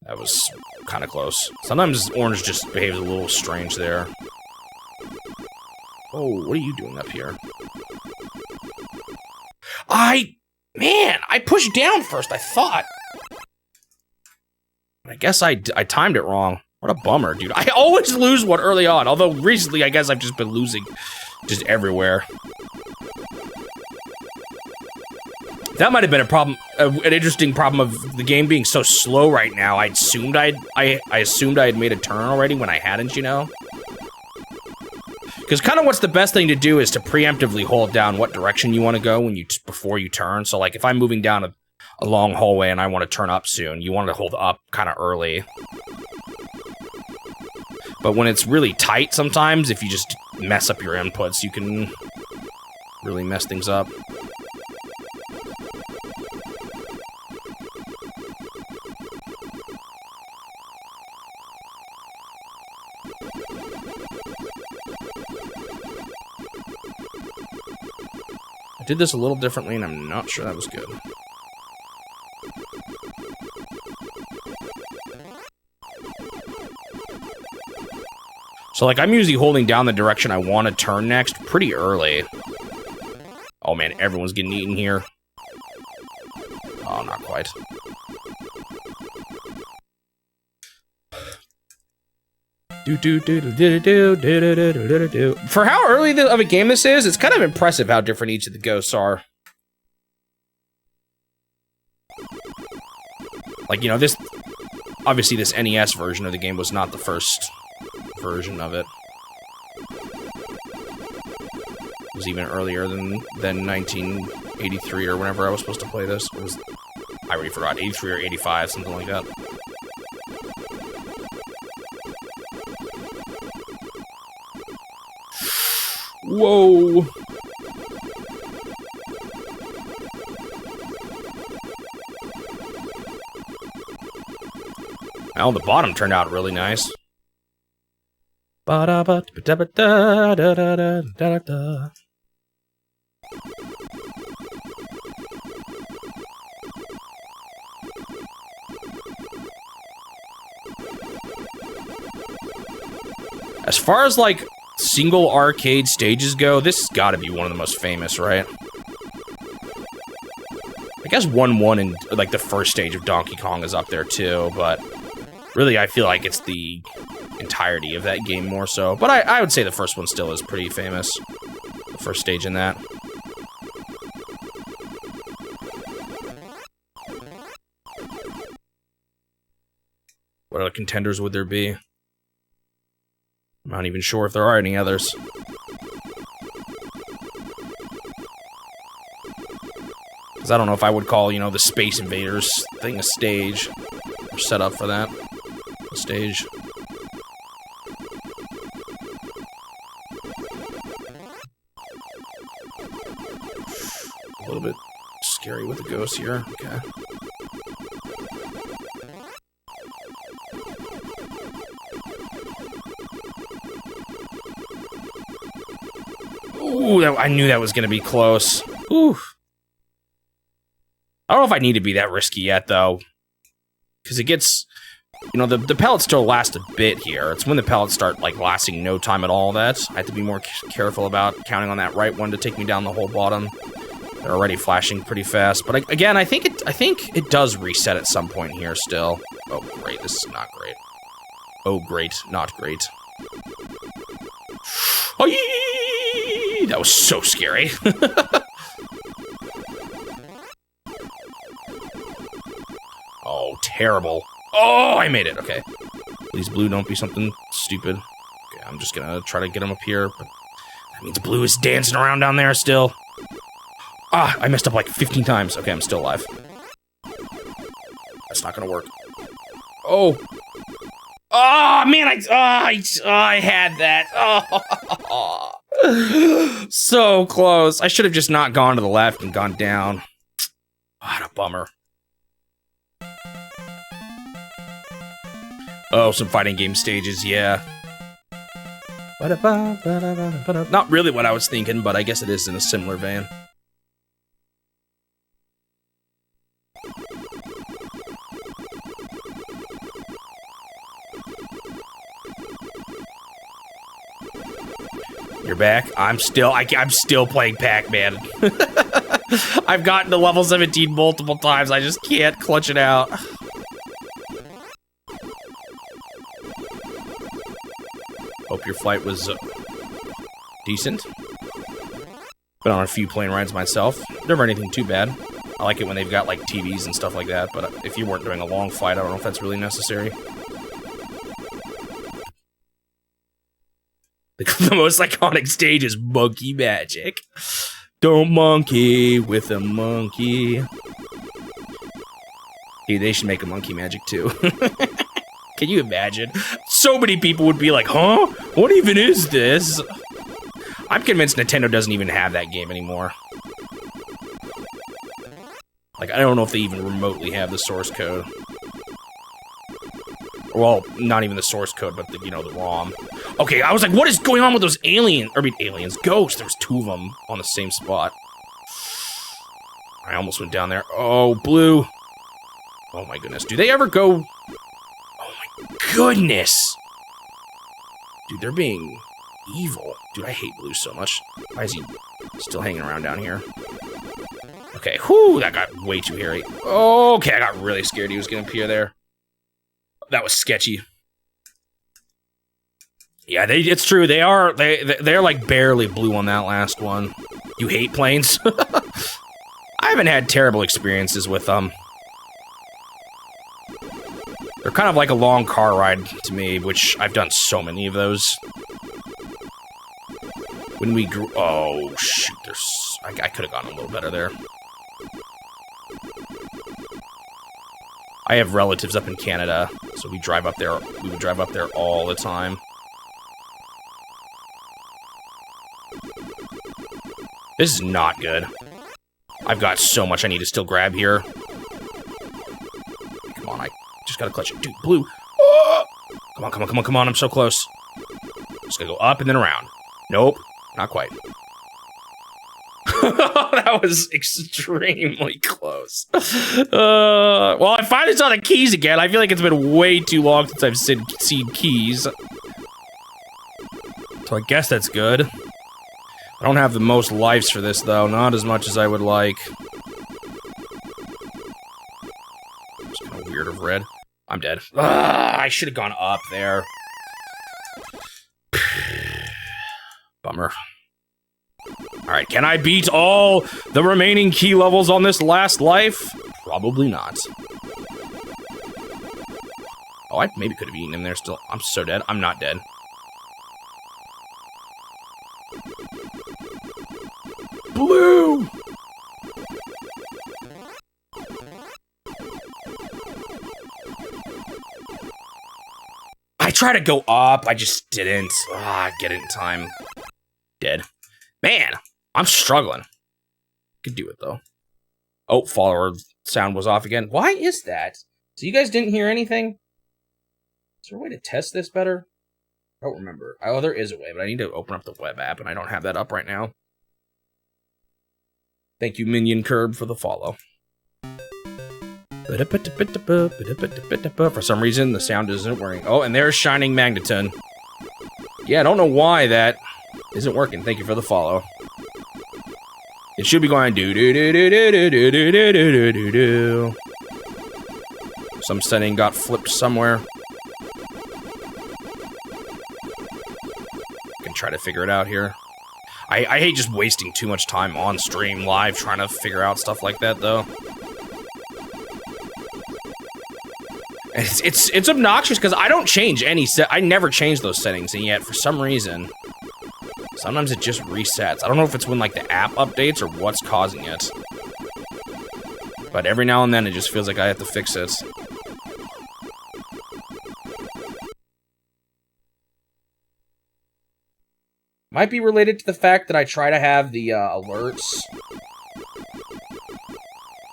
That was kind of close. Sometimes orange just behaves a little strange there. Oh, what are you doing up here? Man, I pushed down first, I thought. I guess I timed it wrong. What a bummer, dude. I always lose one early on, although recently I guess I've just been losing just everywhere. That might have been a problem, an interesting problem of the game being so slow right now. I assumed I assumed I had made a turn already when I hadn't, you know? Because kind of what's the best thing to do is to preemptively hold down what direction you want to go before you turn. So like if I'm moving down a long hallway and I want to turn up soon, you want to hold up kind of early. But when it's really tight sometimes, if you just mess up your inputs, you can really mess things up. I did this a little differently, and I'm not sure that was good. So, like, I'm usually holding down the direction I want to turn next pretty early. Oh, man, everyone's getting eaten here. Oh, not quite. For how early of a game this is, it's kind of impressive how different each of the ghosts are. Like, you know, this... Obviously, this NES version of the game was not the first version of it. It was even earlier than 1983 or whenever I was supposed to play this. It was... I already forgot, 83 or 85, something like that. Whoa! Well, the bottom turned out really nice. As far as, like, single arcade stages go, this has got to be one of the most famous, right? I guess 1-1 and, like, the first stage of Donkey Kong is up there, too, but really, I feel like it's the entirety of that game more so. But I would say the first one still is pretty famous. The first stage in that. What other contenders would there be? I'm not even sure if there are any others. Because I don't know if I would call, you know, the Space Invaders thing a stage. Or set up for that. A stage. A little bit scary with the ghosts here. Okay. Ooh, I knew that was going to be close. Ooh. I don't know if I need to be that risky yet, though. Because it gets... You know, the pellets still last a bit here. It's when the pellets start, like, lasting no time at all that I have to be more careful about counting on that right one to take me down the whole bottom. They're already flashing pretty fast. But, again, I think it does reset at some point here still. Oh, great. This is not great. Oh, great. Not great. Oh, that was so scary. Oh, terrible. Oh, I made it. Okay. Please, blue, don't be something stupid. Okay, I'm just gonna try to get him up here, but that means blue is dancing around down there still. Ah, I messed up like 15 times. Okay, I'm still alive. That's not gonna work. Oh. Oh, man, I had that. Oh. So close. I should have just not gone to the left and gone down. What a bummer. Oh, some fighting game stages, yeah. Not really what I was thinking, but I guess it is in a similar vein. You're back? I'm still playing Pac-Man. I've gotten to level 17 multiple times. I just can't clutch it out. Hope your flight was decent. Been on a few plane rides myself. Never anything too bad. I like it when they've got, like, TVs and stuff like that, but if you weren't doing a long flight, I don't know if that's really necessary. The most iconic stage is Monkey Magic. Don't monkey with a monkey. Dude, they should make a Monkey Magic, too. Can you imagine? So many people would be like, huh? What even is this? I'm convinced Nintendo doesn't even have that game anymore. Like, I don't know if they even remotely have the source code. Well, not even the source code, but the, you know, the ROM. Okay, I was like, what is going on with those aliens? Or, I mean, aliens. Ghosts. There was 2 of them on the same spot. I almost went down there. Oh, blue. Oh, my goodness. Do they ever go... Oh, my goodness. Dude, they're being evil. Dude, I hate blue so much. Why is he still hanging around down here? Okay, whew, that got way too hairy. Okay, I got really scared he was gonna appear there. That was sketchy. Yeah, it's true. They're like barely blue on that last one. You hate planes? I haven't had terrible experiences with them. They're kind of like a long car ride to me, which I've done so many of those. When we grew... Oh, shoot. I could have gone a little better there. I have relatives up in Canada, so we drive up there. We would drive up there all the time. This is not good. I've got so much I need to still grab here. Come on, I just gotta clutch it. Dude, blue. Oh! Come on, come on, come on, come on. I'm so close. Just gotta go up and then around. Nope, not quite. That was extremely close. Well, I finally saw the keys again. I feel like it's been way too long since I've seen keys. So I guess that's good. I don't have the most lives for this, though. Not as much as I would like. It's kind of weird of red. I'm dead. I should have gone up there. Bummer. Alright, can I beat all the remaining key levels on this last life? Probably not. Oh, I maybe could have eaten him there still. I'm so dead. I'm not dead. Blue! I tried to go up, I just didn't. Get it in time. Dead. Man, I'm struggling. Could do it, though. Oh, follower sound was off again. Why is that? So you guys didn't hear anything? Is there a way to test this better? I don't remember. Oh, there is a way, but I need to open up the web app, and I don't have that up right now. Thank you, Minion Curb, for the follow. For some reason, the sound isn't working. Oh, and there's Shining Magneton. Yeah, I don't know why that isn't working. Thank you for the follow. It should be going do do do do do do do do do do do do. Some setting got flipped somewhere. Can try to figure it out here. I hate just wasting too much time on stream live trying to figure out stuff like that, though. It's obnoxious because I don't change any I never change those settings, and yet for some reason sometimes it just resets. I don't know if it's when like the app updates or what's causing it, but every now and then it just feels like I have to fix it. Might be related to the fact that I try to have the alerts.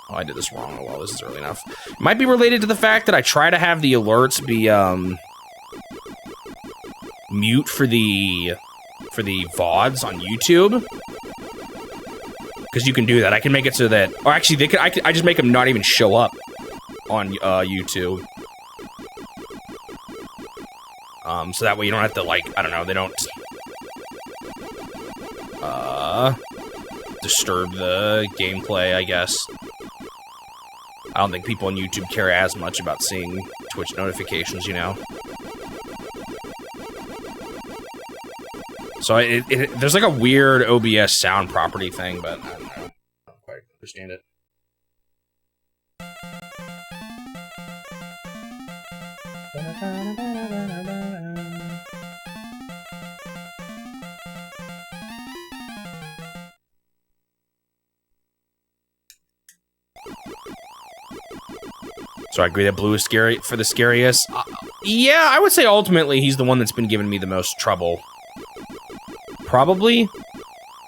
Oh, I did this wrong. Oh, well, this is early enough. Might be related to the fact that I try to have the alerts be, mute for the VODs on YouTube. Because you can do that. I can make it so that... Or actually, I just make them not even show up on YouTube. So that way you don't have to, like, I don't know, they don't... disturb the gameplay, I guess. I don't think people on YouTube care as much about seeing Twitch notifications, you know? So there's like a weird OBS sound property thing, but I don't know. I don't quite understand it. So I agree that blue is scary for the scariest. Yeah, I would say ultimately he's the one that's been giving me the most trouble. Probably.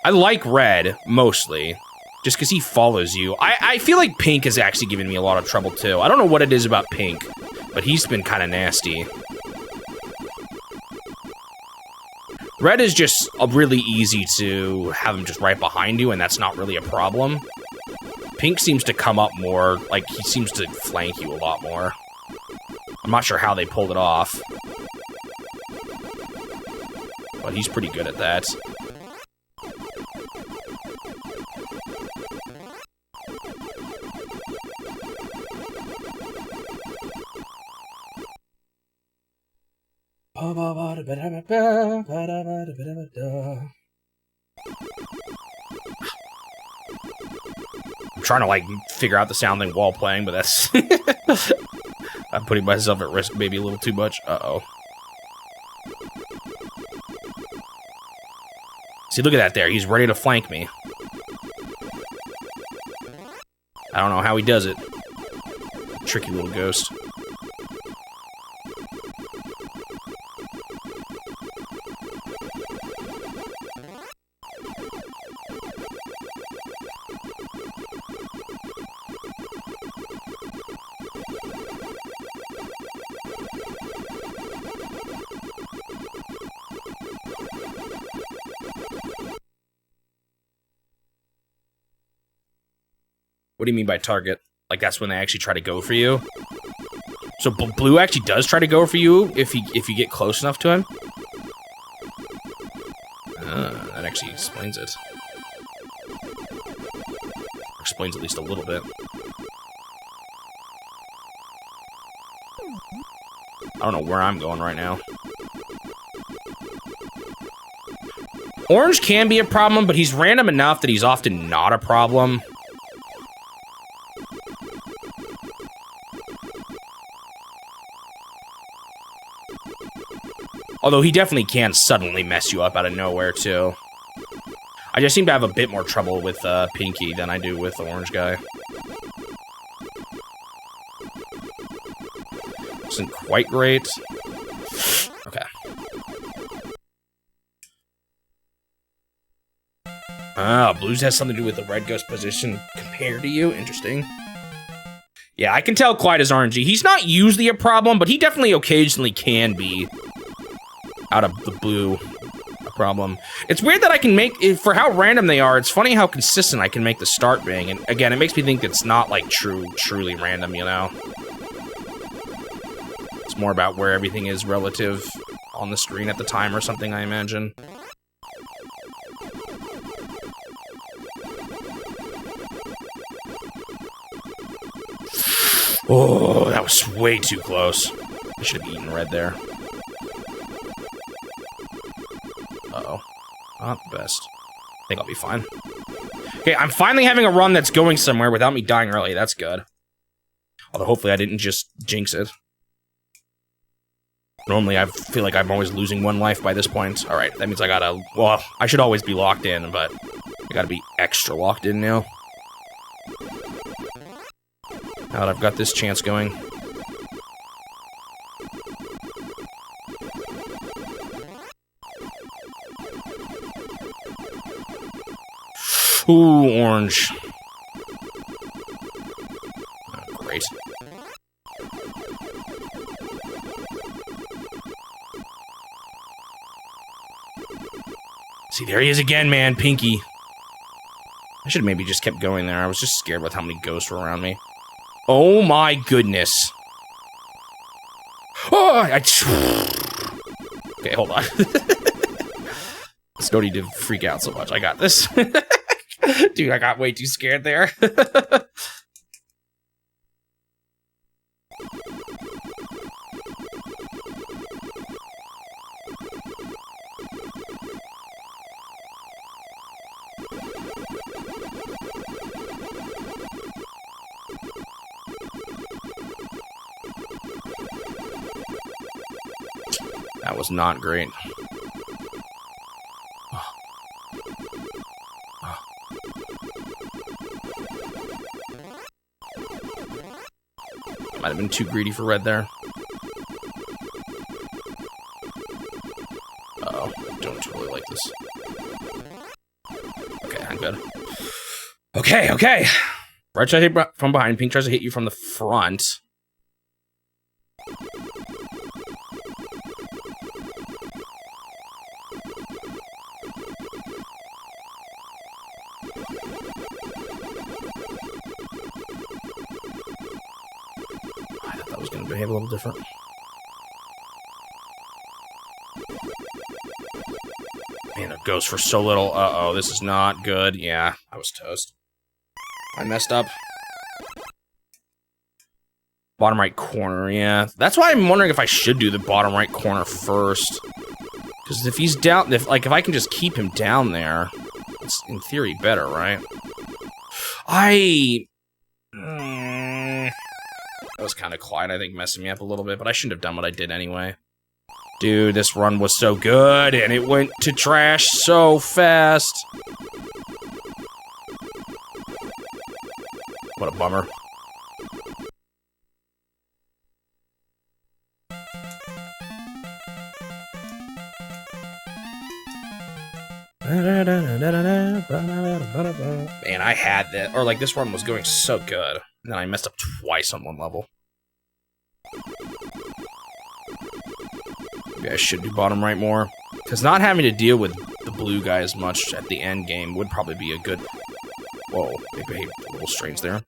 I like red, mostly. Just because he follows you. I feel like pink has actually given me a lot of trouble, too. I don't know what it is about pink, but he's been kind of nasty. Red is just really easy to have him just right behind you, and that's not really a problem. Pink seems to come up more, like, he seems to flank you a lot more. I'm not sure how they pulled it off. But he's pretty good at that. I'm trying to, like, figure out the sounding while playing, but that's... I'm putting myself at risk maybe a little too much. Uh-oh. See, look at that there. He's ready to flank me. I don't know how he does it. Tricky little ghost. What do you mean by target? Like that's when they actually try to go for you? So blue actually does try to go for you if you get close enough to him? That actually explains it. Explains at least a little bit. I don't know where I'm going right now. Orange can be a problem, but he's random enough that he's often not a problem. Although he definitely can suddenly mess you up out of nowhere, too. I just seem to have a bit more trouble with Pinky than I do with the orange guy. Isn't quite great. Okay. Ah, blues has something to do with the red ghost position compared to you. Interesting. Yeah, I can tell Clyde is RNG. He's not usually a problem, but he definitely occasionally can be. Out of the blue, a problem. It's weird that I can make, for how random they are, it's funny how consistent I can make the start being. And again, it makes me think it's not like truly random, you know? It's more about where everything is relative on the screen at the time or something, I imagine. Oh, that was way too close. I should have eaten red there. Uh-oh. Not the best. I think I'll be fine. Okay, I'm finally having a run that's going somewhere without me dying early. That's good. Although hopefully I didn't just jinx it. Normally I feel like I'm always losing one life by this point. Alright, that means I gotta... Well, I should always be locked in, but I gotta be extra locked in now. Now that I've got this chance going. Ooh, orange. Oh, great. See, there he is again, man, Pinky. I should have maybe just kept going there. I was just scared with how many ghosts were around me. Oh my goodness. Oh, okay, hold on. There's no need to freak out so much. I got this. Dude, I got way too scared there. That was not great. Might have been too greedy for red there. Uh-oh, I don't really like this. Okay, I'm good. Okay, okay. Red tries to hit from behind, pink tries to hit you from the front. I thought that was going to behave a little different. Man, it goes for so little. Uh-oh, this is not good. Yeah, I was toast. I messed up. Bottom right corner, yeah. That's why I'm wondering if I should do the bottom right corner first. Because if he's down, if I can just keep him down there, it's in theory better, right? That was kind of Clyde, I think, messing me up a little bit, but I shouldn't have done what I did anyway. Dude, this run was so good, and it went to trash so fast. What a bummer. Man, I had that. Or, like, this run was going so good. And then I messed up twice on one level. Maybe I should do bottom right more. Because not having to deal with the blue guy as much at the end game would probably be a good... Whoa, they behaved a little strange there.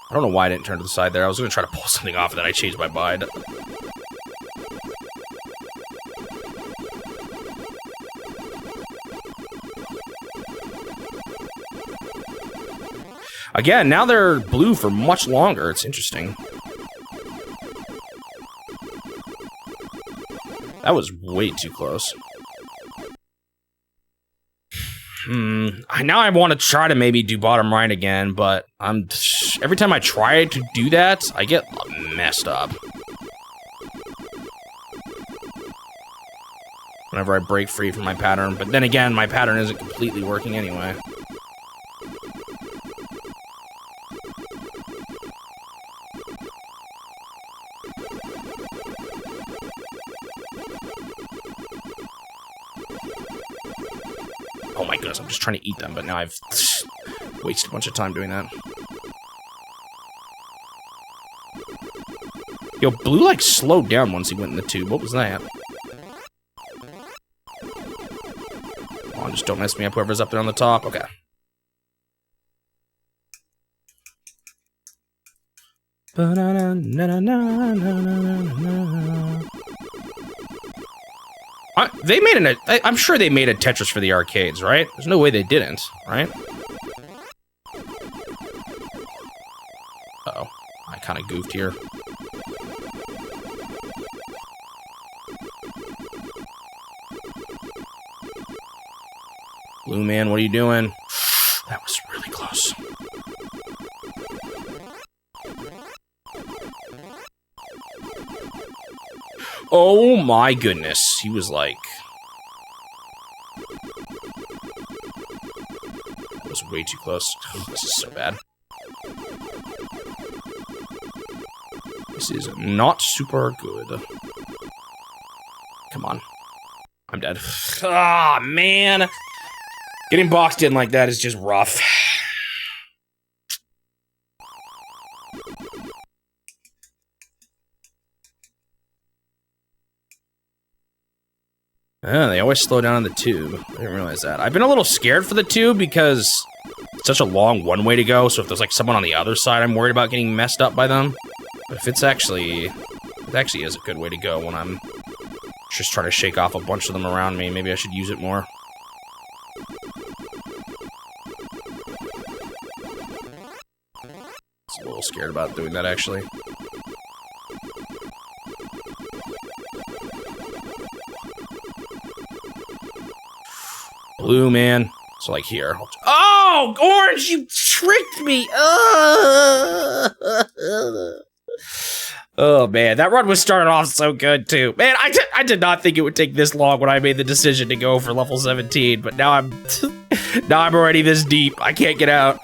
I don't know why I didn't turn to the side there. I was going to try to pull something off, and then I changed my mind. Again, now they're blue for much longer. It's interesting. That was way too close. Now I want to try to maybe do bottom right again, but every time I try to do that, I get messed up. Whenever I break free from my pattern, but then again, my pattern isn't completely working anyway. Oh my goodness, I'm just trying to eat them, but now I've wasted a bunch of time doing that. Yo, blue, like, slowed down once he went in the tube. What was that? Come on, just don't mess me up, whoever's up there on the top. Okay. They made I'm sure they made a Tetris for the arcades, right? There's no way they didn't, right? Uh-oh. I kind of goofed here. Blue man, what are you doing? That was really close. Oh my goodness. He was like... That was way too close. Oh, this is so bad. This is not super good. Come on. I'm dead. Ah, man. Getting boxed in like that is just rough. Oh, they always slow down on the tube. I didn't realize that. I've been a little scared for the tube because it's such a long one way to go, so if there's like someone on the other side, I'm worried about getting messed up by them. But if it actually is a good way to go when I'm just trying to shake off a bunch of them around me, maybe I should use it more. I'm a little scared about doing that, actually. Blue, man. So, like, here. Oh, orange, you tricked me. Oh man, that run was starting off so good too. Man, I did not think it would take this long when I made the decision to go for level 17, but now I'm now I'm already this deep. I can't get out.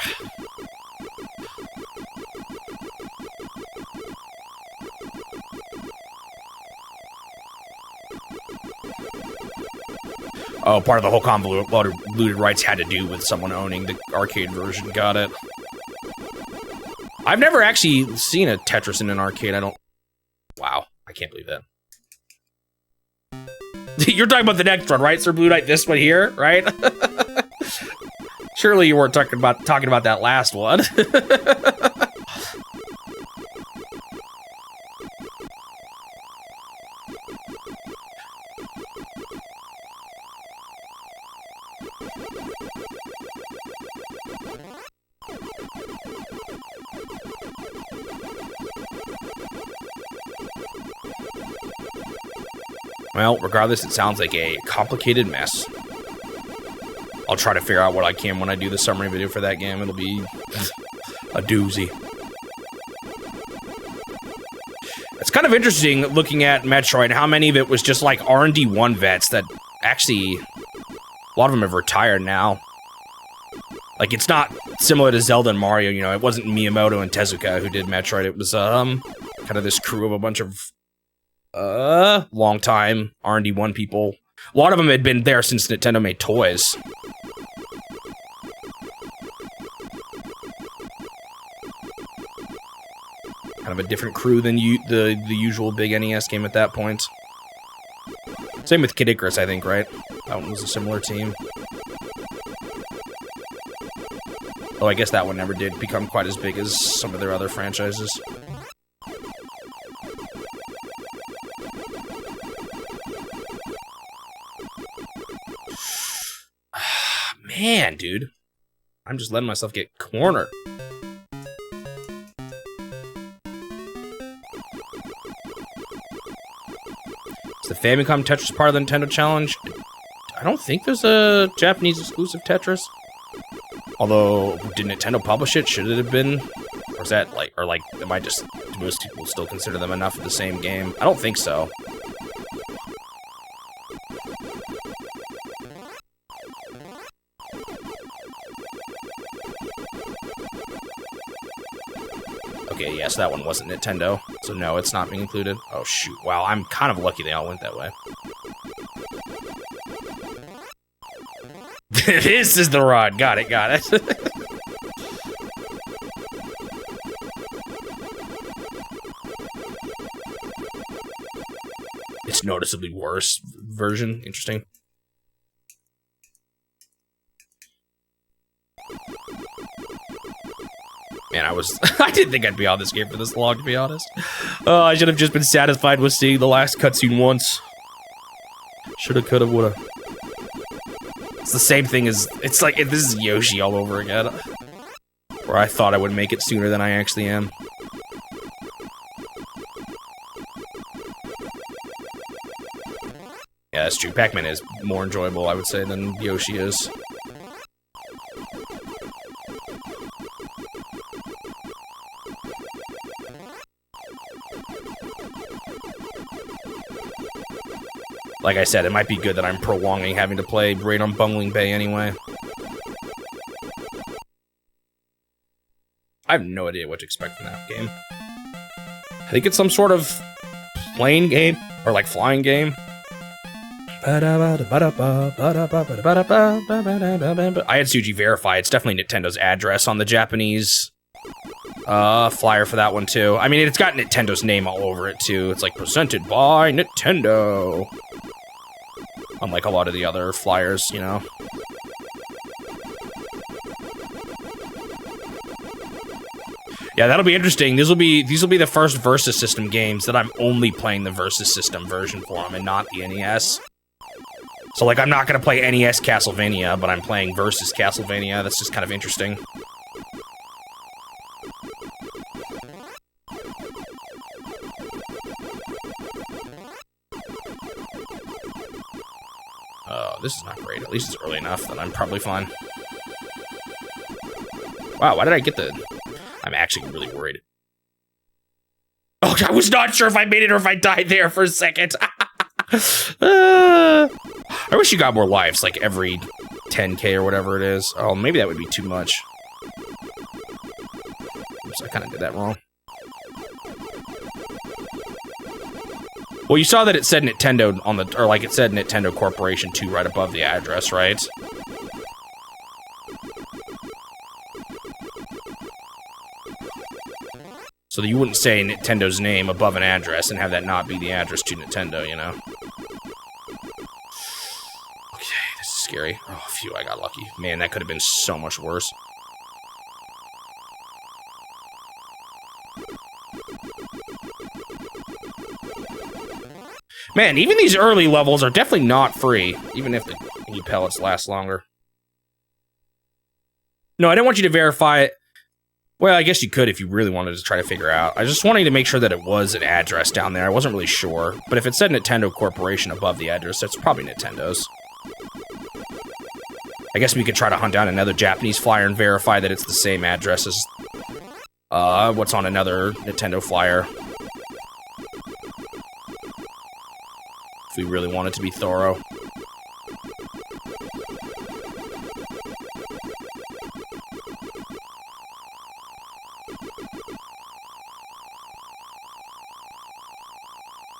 Oh, part of the whole convoluted rights had to do with someone owning the arcade version. Got it. I've never actually seen a Tetris in an arcade. I don't... Wow. I can't believe that. You're talking about the next one, right, Sir Blue Knight? This one here, right? Surely you weren't talking about that last one. Well, regardless, it sounds like a complicated mess. I'll try to figure out what I can when I do the summary video for that game. It'll be a doozy. It's kind of interesting looking at Metroid, how many of it was just like R&D 1 vets that actually, a lot of them have retired now. Like, it's not similar to Zelda and Mario, you know, it wasn't Miyamoto and Tezuka who did Metroid, it was, kind of this crew of a bunch of long time R&D 1 people. A lot of them had been there since Nintendo made toys. Kind of a different crew than the usual big NES game at that point. Same with Kid Icarus, I think, right? That one was a similar team. Oh, I guess that one never did become quite as big as some of their other franchises. Man, dude. I'm just letting myself get cornered. Is the Famicom Tetris part of the Nintendo Challenge? I don't think there's a Japanese exclusive Tetris. Although, did Nintendo publish it? Should it have been? Or is that like, am I just, do most people still consider them enough of the same game? I don't think so. Okay, yes, that one wasn't Nintendo, so no, it's not being included. Oh shoot, wow, I'm kind of lucky they all went that way. This is the rod, got it. It's noticeably worse version, interesting. Man, I didn't think I'd be on this game for this long, to be honest. Oh, I should have just been satisfied with seeing the last cutscene once. Shoulda, coulda, woulda. It's the same thing as, it's like, this is Yoshi all over again. Where I thought I would make it sooner than I actually am. Yeah, that's true. Pac-Man is more enjoyable, I would say, than Yoshi is. Like I said, it might be good that I'm prolonging having to play Raid on Bungling Bay anyway. I have no idea what to expect from that game. I think it's some sort of plane game, or like flying game. I had Suji verify, it's definitely Nintendo's address on the Japanese flyer for that one too. I mean, it's got Nintendo's name all over it too. It's like, presented by Nintendo. Unlike a lot of the other flyers, you know. Yeah, that'll be interesting. These will be the first Versus System games that I'm only playing the Versus System version for them and not the NES. So, like, I'm not gonna play NES Castlevania, but I'm playing Versus Castlevania. That's just kind of interesting. Oh, this is not great. At least it's early enough that I'm probably fine. Wow, why did I get the... I'm actually really worried. Oh, I was not sure if I made it or if I died there for a second. I wish you got more lives, like every 10k or whatever it is. Oh, maybe that would be too much. Oops, I kind of did that wrong. Well, you saw that it said Nintendo on the, or like it said Nintendo Corporation 2 right above the address, right? So that you wouldn't say Nintendo's name above an address and have that not be the address to Nintendo, you know? Okay, this is scary. Oh, phew, I got lucky. Man, that could have been so much worse. Man, even these early levels are definitely not free, even if the e-pellets last longer. No, I didn't want you to verify it. Well, I guess you could if you really wanted to try to figure out. I just wanted to make sure that it was an address down there. I wasn't really sure. But if it said Nintendo Corporation above the address, that's probably Nintendo's. I guess we could try to hunt down another Japanese flyer and verify that it's the same address as what's on another Nintendo flyer. If we really wanted to be thorough.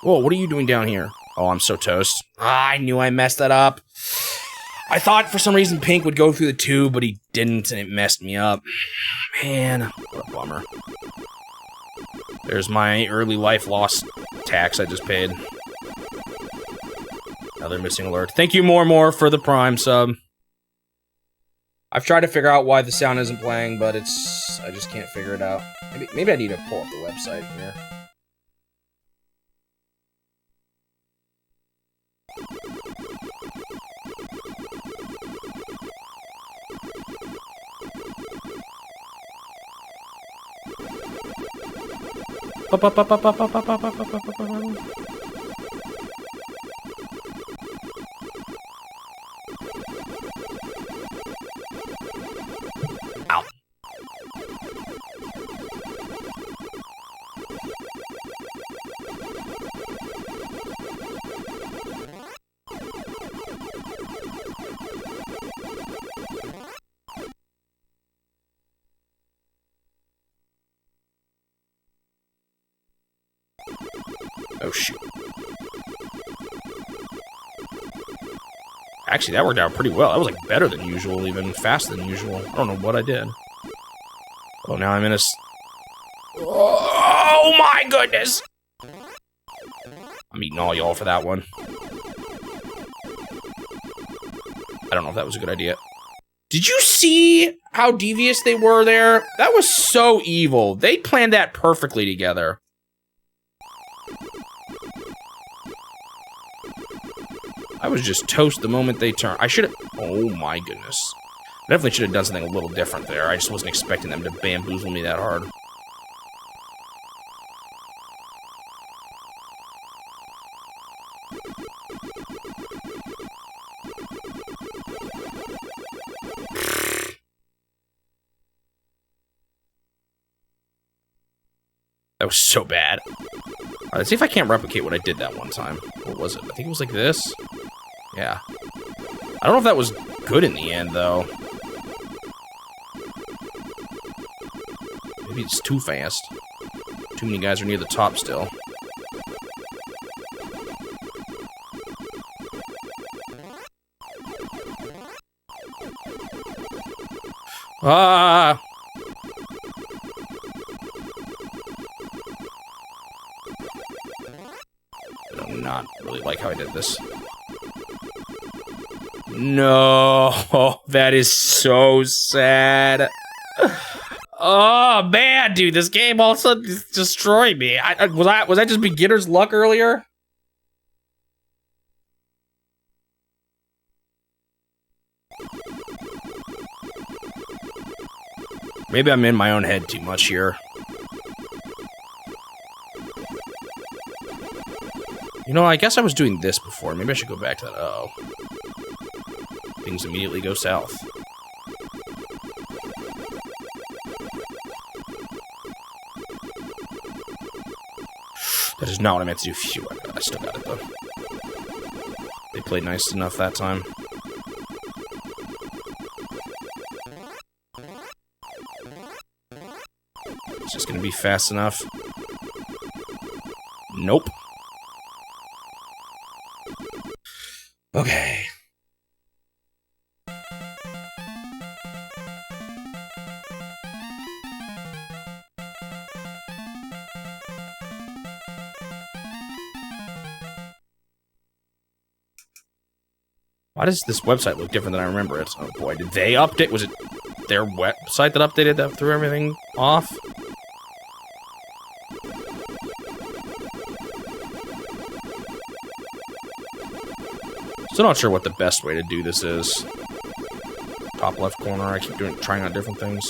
Whoa, what are you doing down here? Oh, I'm so toast. Ah, I knew I messed that up. I thought for some reason Pink would go through the tube, but he didn't, and it messed me up. Man, what a bummer. There's my early life loss tax I just paid. Another missing alert. Thank you more for the Prime sub. I've tried to figure out why the sound isn't playing, but it's... I just can't figure it out. Maybe I need to pull up the website here. Ow. Oh, shoot. Actually, that worked out pretty well. That was, like, better than usual, even faster than usual. I don't know what I did. Oh, now I'm in a... Oh, my goodness! I'm eating all y'all for that one. I don't know if that was a good idea. Did you see how devious they were there? That was so evil. They planned that perfectly together. I was just toast the moment they turned. I should have... Oh my goodness. I definitely should have done something a little different there. I just wasn't expecting them to bamboozle me that hard. That was so bad. Alright, let's see if I can't replicate what I did that one time. What was it? I think it was like this. Yeah. I don't know if that was good in the end, though. Maybe it's too fast. Too many guys are near the top still. Ah! I do not really like how I did this. No, that is so sad. Oh man, dude, this game also destroyed me. Was I just beginner's luck earlier? Maybe I'm in my own head too much here. You know, I guess I was doing this before. Maybe I should go back to that. Uh-oh. Things immediately go south. That is not what I meant to do. Phew, I still got it, though. They played nice enough that time. It's just gonna be fast enough. Nope. Okay. Why does this website look different than I remember it? Oh boy, did they update? Was it their website that updated that threw everything off? Still not sure what the best way to do this is. Top left corner, I keep trying out different things.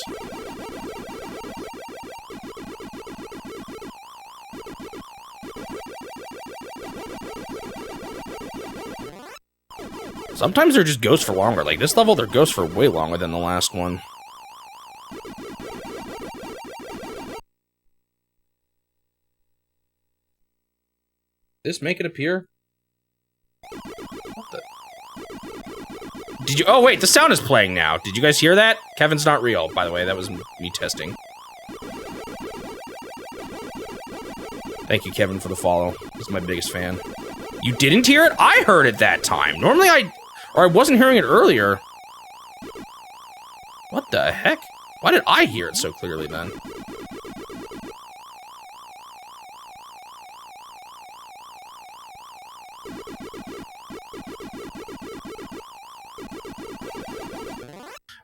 Sometimes they're just ghosts for longer. Like this level, they're ghosts for way longer than the last one. This make it appear? What the? Did you? Oh wait, the sound is playing now. Did you guys hear that? Kevin's not real, by the way. That was me testing. Thank you, Kevin, for the follow. He's my biggest fan. You didn't hear it? I heard it that time. Normally I wasn't hearing it earlier. What the heck? Why did I hear it so clearly then?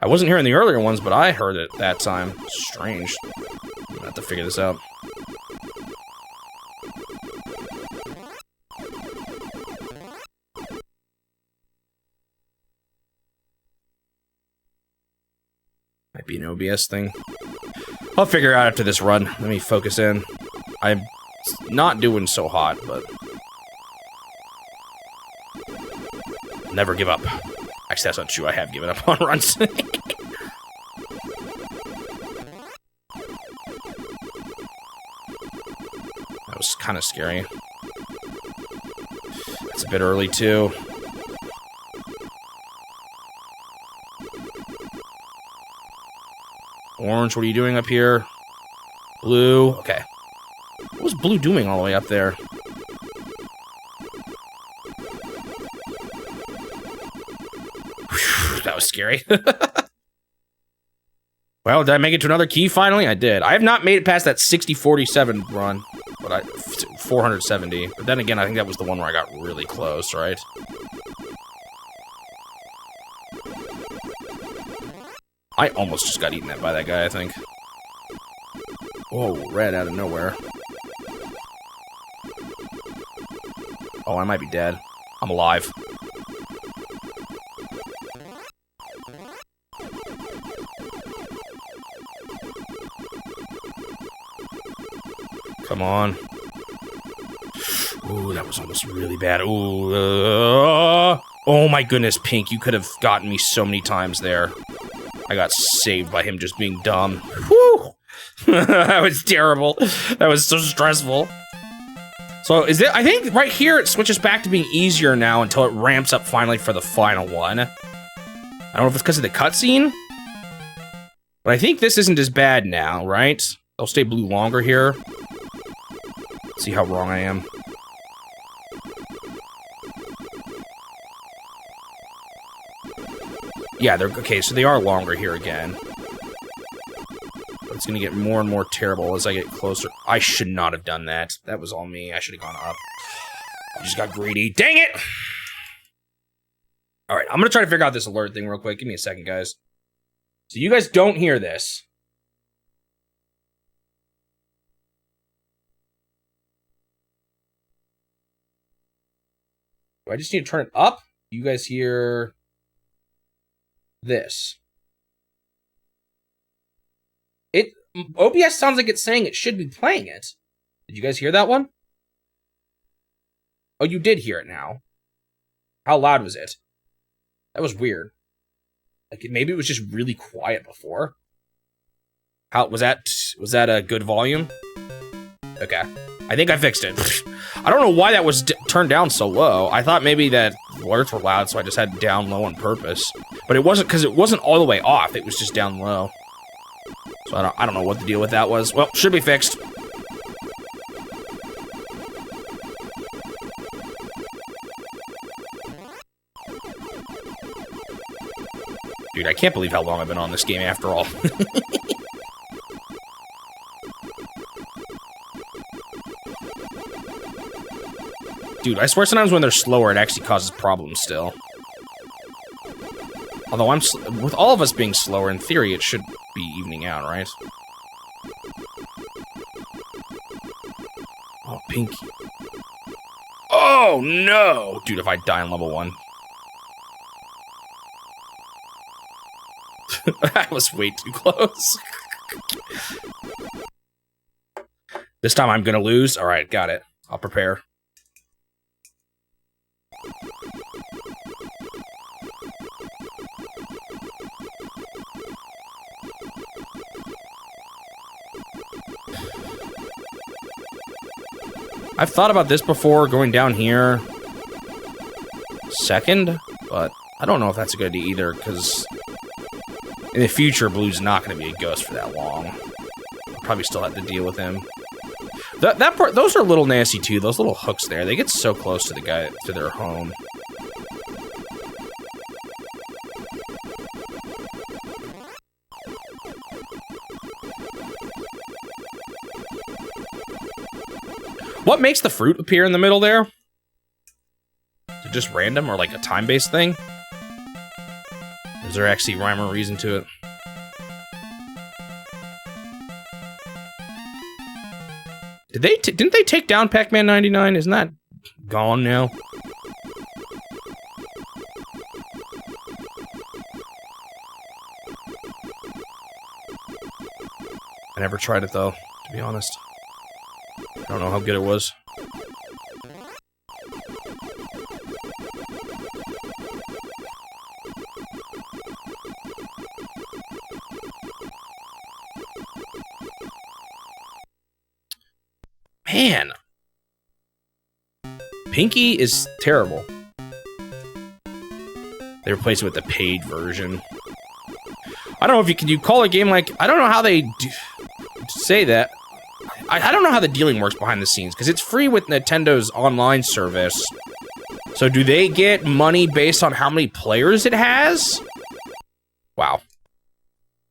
I wasn't hearing the earlier ones, but I heard it that time. Strange. I'm gonna have to figure this out. Might be an OBS thing. I'll figure it out after this run. Let me focus in. I'm not doing so hot, but... never give up. Actually, that's not true. I have given up on runs. That was kind of scary. It's a bit early, too. Orange, what are you doing up here? Blue, okay. What was blue doing all the way up there? Whew, that was scary. Well, did I make it to another key finally? I did. I have not made it past that 60-47 run, but 470. But then again, I think that was the one where I got really close, right? I almost just got eaten by that guy, I think. Whoa, red out of nowhere. Oh, I might be dead. I'm alive. Come on. Ooh, that was almost really bad. Ooh. Oh my goodness, Pink, you could have gotten me so many times there. I got saved by him just being dumb. Whew! That was terrible. That was so stressful. So is it? I think right here it switches back to being easier now until it ramps up finally for the final one. I don't know if it's because of the cutscene, but I think this isn't as bad now, right? I'll stay blue longer here. Let's see how wrong I am. Yeah, they're okay, so they are longer here again. But it's gonna get more and more terrible as I get closer. I should not have done that. That was all me. I should have gone up. I just got greedy. Dang it! Alright, I'm gonna try to figure out this alert thing real quick. Give me a second, guys. So you guys don't hear this. Do I just need to turn it up? You guys hear... this. OBS sounds like it's saying it should be playing it. Did you guys hear that one? Oh, you did hear it now. How loud was it? That was weird. Like, maybe it was just really quiet before. How was that? Was that a good volume? Okay. I think I fixed it. I don't know why that was turned down so low. I thought maybe that alerts were loud, so I just had it down low on purpose. But it wasn't, because it wasn't all the way off. It was just down low. So I don't know what the deal with that was. Well, should be fixed. Dude, I can't believe how long I've been on this game after all. Dude, I swear sometimes when they're slower, it actually causes problems still. Although with all of us being slower, in theory, it should be evening out, right? Oh, Pinky. Oh, no! Dude, if I die on level 1. That was way too close. This time I'm gonna lose? Alright, got it. I'll prepare. I've thought about this before, going down here second, but I don't know if that's a good idea either, because in the future, Blue's not going to be a ghost for that long. I'll probably still have to deal with him. That part, those are a little nasty too, those little hooks there. They get so close to the guy, to their home. What makes the fruit appear in the middle there? Is it just random or like a time-based thing? Is there actually rhyme or reason to it? Didn't they take down Pac-Man 99? Isn't that gone now? I never tried it though, to be honest. I don't know how good it was. Man. Pinky is terrible. They replaced it with the paid version. I don't know if can you call a game like... I don't know how they say that. I don't know how the dealing works behind the scenes, because it's free with Nintendo's online service. So do they get money based on how many players it has? Wow.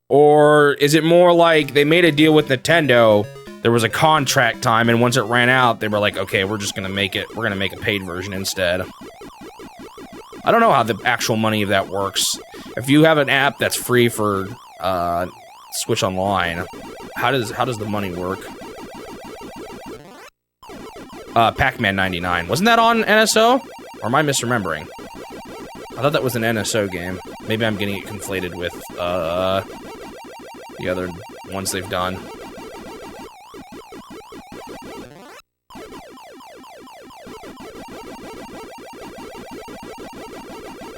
Or is it more like they made a deal with Nintendo, there was a contract time, and once it ran out, they were like, okay, we're just gonna make it, we're gonna make a paid version instead. I don't know how the actual money of that works. If you have an app that's free for Switch Online, how does the money work? Pac-Man 99. Wasn't that on NSO? Or am I misremembering? I thought that was an NSO game. Maybe I'm getting it conflated with, the other ones they've done.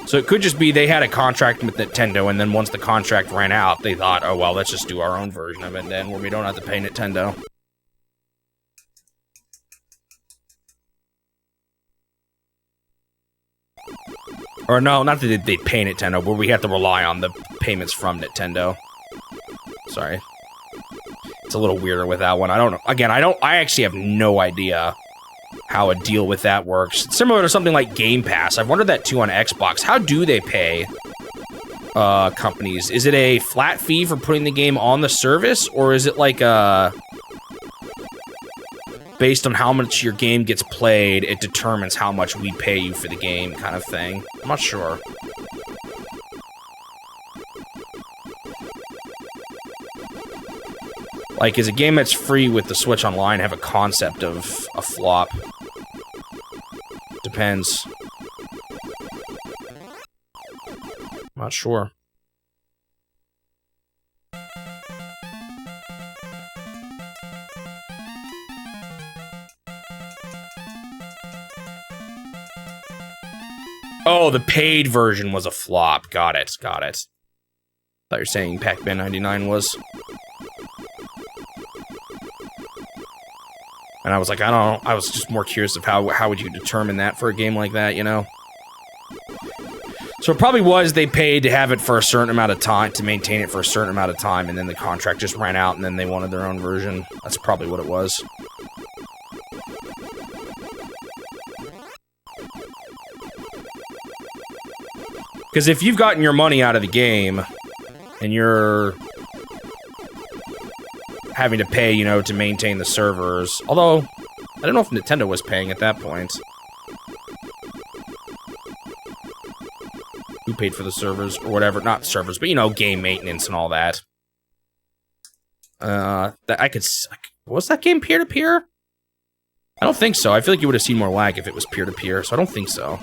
So it could just be they had a contract with Nintendo, and then once the contract ran out, they thought, oh, well, let's just do our own version of it then, where we don't have to pay Nintendo. Or no, not that they pay Nintendo, but we have to rely on the payments from Nintendo. Sorry. It's a little weirder with that one. I don't know. Again, I actually have no idea how a deal with that works. It's similar to something like Game Pass. I've wondered that too on Xbox. How do they pay companies? Is it a flat fee for putting the game on the service, or is it like a... based on how much your game gets played, it determines how much we pay you for the game kind of thing? I'm not sure. Like, is a game that's free with the Switch Online have a concept of a flop? Depends. Not sure. Oh, the paid version was a flop. Got it, got it. Thought you were saying Pac-Man 99 was. And I was like, I was just more curious of how would you determine that for a game like that, you know? So it probably was they paid to have it for a certain amount of time, to maintain it for a certain amount of time, and then the contract just ran out, and then they wanted their own version. That's probably what it was. Because if you've gotten your money out of the game, and you're having to pay, you know, to maintain the servers, although, I don't know if Nintendo was paying at that point. Who paid for the servers, or whatever, not servers, but, you know, game maintenance and all that. Was that game peer-to-peer? I don't think so. I feel like you would have seen more lag if it was peer-to-peer, so I don't think so.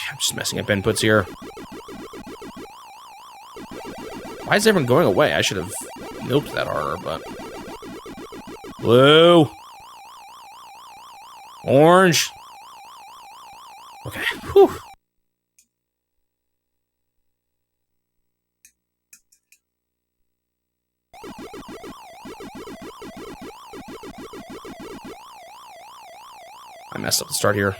I'm just messing up inputs here. Why is everyone going away? I should have milked that harder, but... Blue! Orange! Okay, whew. I messed up the start here.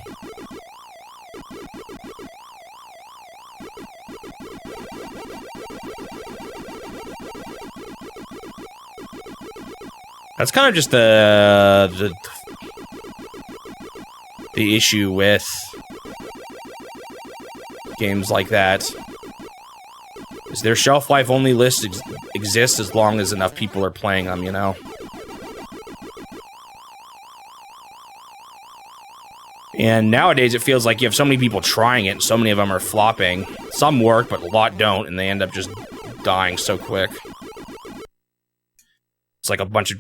That's kind of just the issue with games like that. Is their shelf life only list exists as long as enough people are playing them, you know? And nowadays it feels like you have so many people trying it, and so many of them are flopping. Some work, but a lot don't, and they end up just dying so quick. It's like a bunch of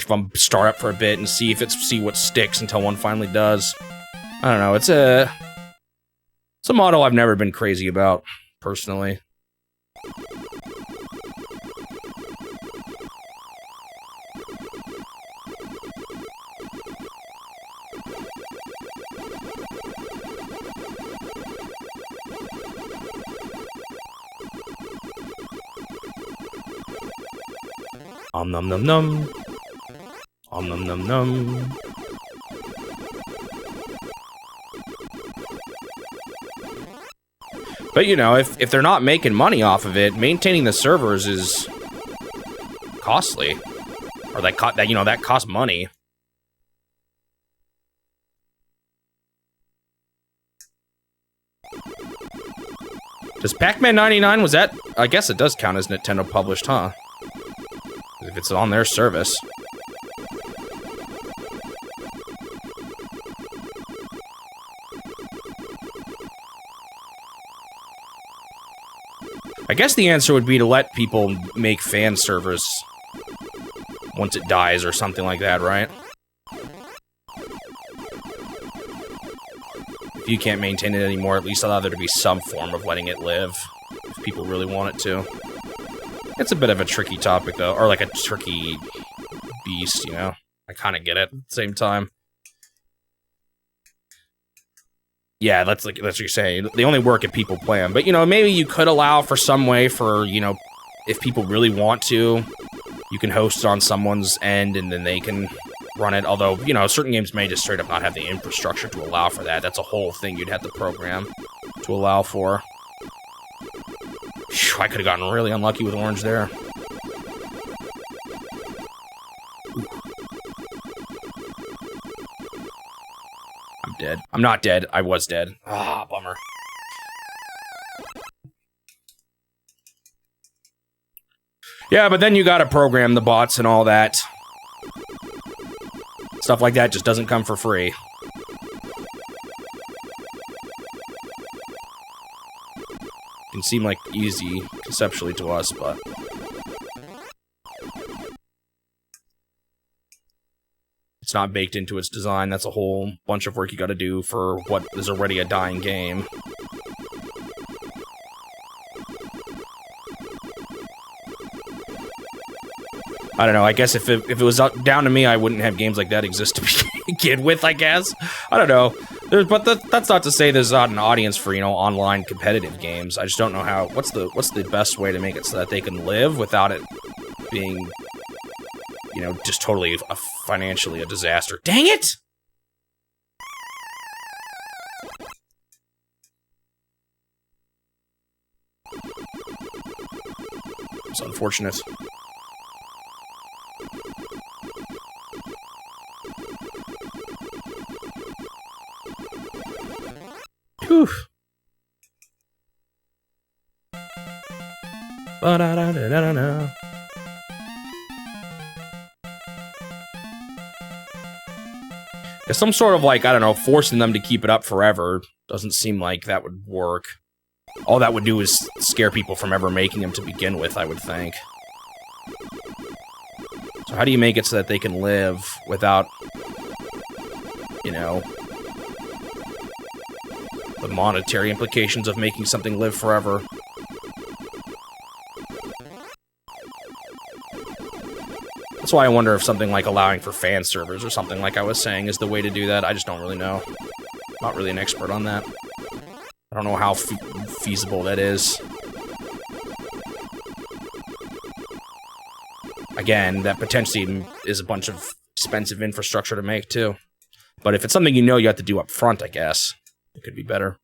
them start up for a bit and see what sticks until one finally does. I don't know, it's a model I've never been crazy about, personally. Nom nom nom. Nom nom nom. But you know, if they're not making money off of it, maintaining the servers is costly, or that costs money. Does Pac-Man 99, was that? I guess it does count as Nintendo published, huh? If it's on their service. I guess the answer would be to let people make fan servers once it dies or something like that, right? If you can't maintain it anymore, at least allow there to be some form of letting it live, if people really want it to. It's a bit of a tricky topic, though, or like a tricky beast, you know? I kind of get it at the same time. Yeah, that's what you're saying. They only work if people play them. But, you know, maybe you could allow for some way for, you know, if people really want to, you can host it on someone's end and then they can run it. Although, you know, certain games may just straight up not have the infrastructure to allow for that. That's a whole thing you'd have to program to allow for. Phew, I could have gotten really unlucky with orange there. Ooh. I'm dead. I'm not dead. I was dead. Ah, bummer. Yeah, but then you gotta program the bots and all that. Stuff like that just doesn't come for free. Can seem like easy conceptually to us, but It's not baked into its design. That's a whole bunch of work you gotta do for what is already a dying game. I don't know, I guess if it was down to me, I wouldn't have games like that exist to begin with, I guess. I don't know. But that's not to say there's not an audience for, you know, online competitive games. I just don't know how, what's the best way to make it so that they can live without it being, you know, just totally financially a disaster. Dang it! It's unfortunate. Whew. Ba-da-da-da-da-da. There's some sort of, like, I don't know, forcing them to keep it up forever doesn't seem like that would work. All that would do is scare people from ever making them to begin with, I would think. So how do you make it so that they can live without, you know, the monetary implications of making something live forever? That's why I wonder if something like allowing for fan servers or something like I was saying is the way to do that. I just don't really know. Not really an expert on that. I don't know how feasible that is. Again, that potentially is a bunch of expensive infrastructure to make, too. But if it's something you know you have to do up front, I guess, it could be better.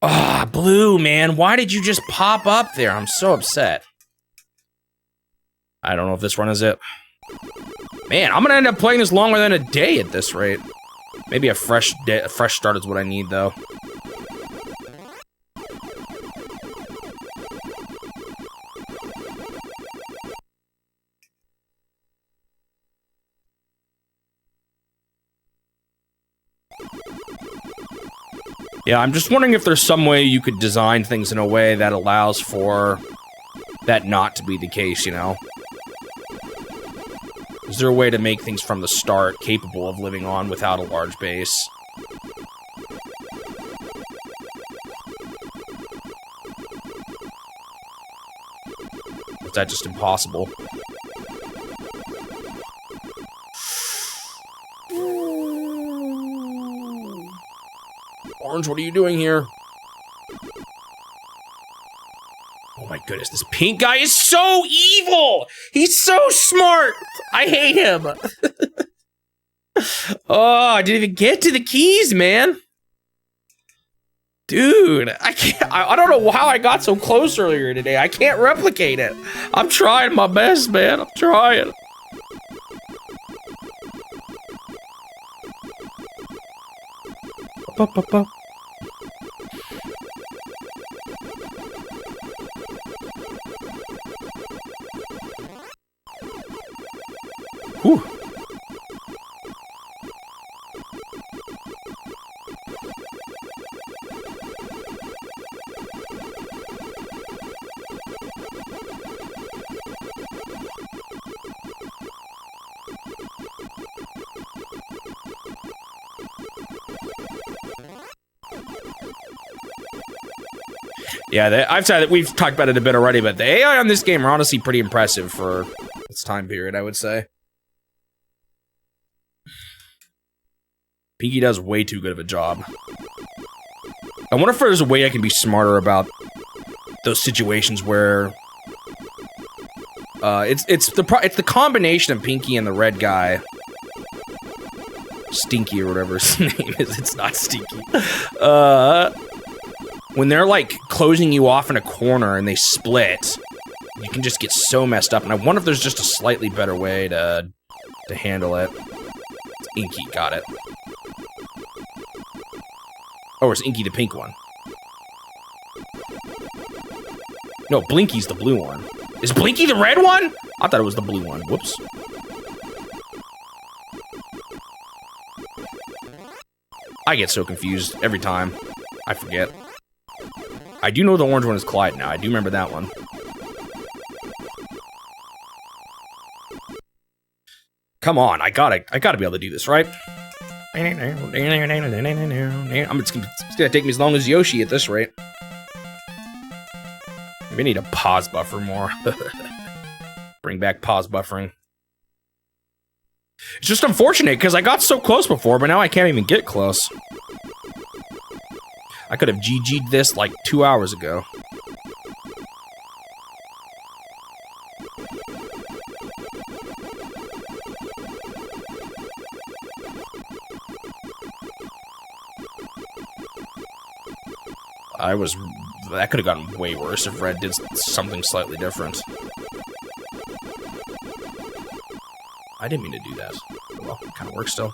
Ah, Blue, man, why did you just pop up there? I'm so upset. I don't know if this run is it. Man, I'm gonna end up playing this longer than a day at this rate. Maybe a fresh start is what I need, though. Yeah, I'm just wondering if there's some way you could design things in a way that allows for that not to be the case, you know? Is there a way to make things from the start capable of living on without a large base? Is that just impossible? Orange, what are you doing here? Oh my goodness, this pink guy is so evil! He's so smart! I hate him! Oh, I didn't even get to the keys, man! Dude, I don't know how I got so close earlier today. I can't replicate it. I'm trying my best, man. I'm trying. Ba-ba-ba. Whew. Yeah, I've said that we've talked about it a bit already, but the AI on this game are honestly pretty impressive for its time period, I would say. Pinky does way too good of a job. I wonder if there's a way I can be smarter about those situations where it's the combination of Pinky and the red guy, Stinky or whatever his name is. It's not Stinky. When they're like closing you off in a corner and they split, you can just get so messed up. And I wonder if there's just a slightly better way to handle it. It's Inky, got it. Oh, it's Inky the pink one. No, Blinky's the blue one. Is Blinky the red one? I thought it was the blue one. Whoops. I get so confused every time. I forget. I do know the orange one is Clyde now. I do remember that one. Come on, I gotta be able to do this, right? It's gonna take me as long as Yoshi at this rate. Maybe I need to pause buffer more. Bring back pause buffering. It's just unfortunate, because I got so close before, but now I can't even get close. I could have GG'd this like 2 hours ago. That could have gotten way worse if Red did something slightly different. I didn't mean to do that. Well, it kind of works still.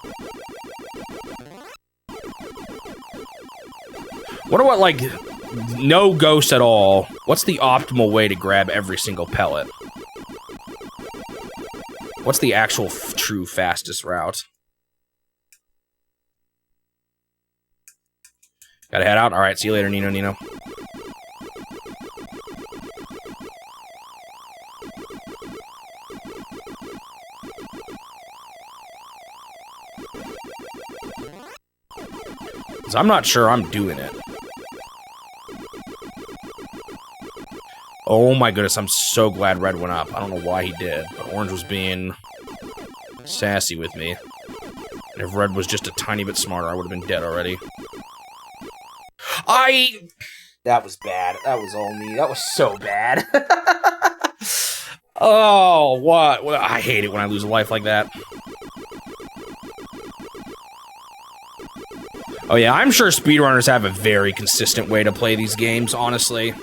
What about, like, no ghost at all? What's the optimal way to grab every single pellet? What's the actual true fastest route? Gotta head out? Alright, see you later, Nino. Because I'm not sure I'm doing it. Oh my goodness, I'm so glad Red went up. I don't know why he did, but Orange was being sassy with me. And if Red was just a tiny bit smarter, I would have been dead already. That was bad. That was all me. That was so bad. Oh, what? I hate it when I lose a life like that. Oh yeah, I'm sure speedrunners have a very consistent way to play these games, honestly.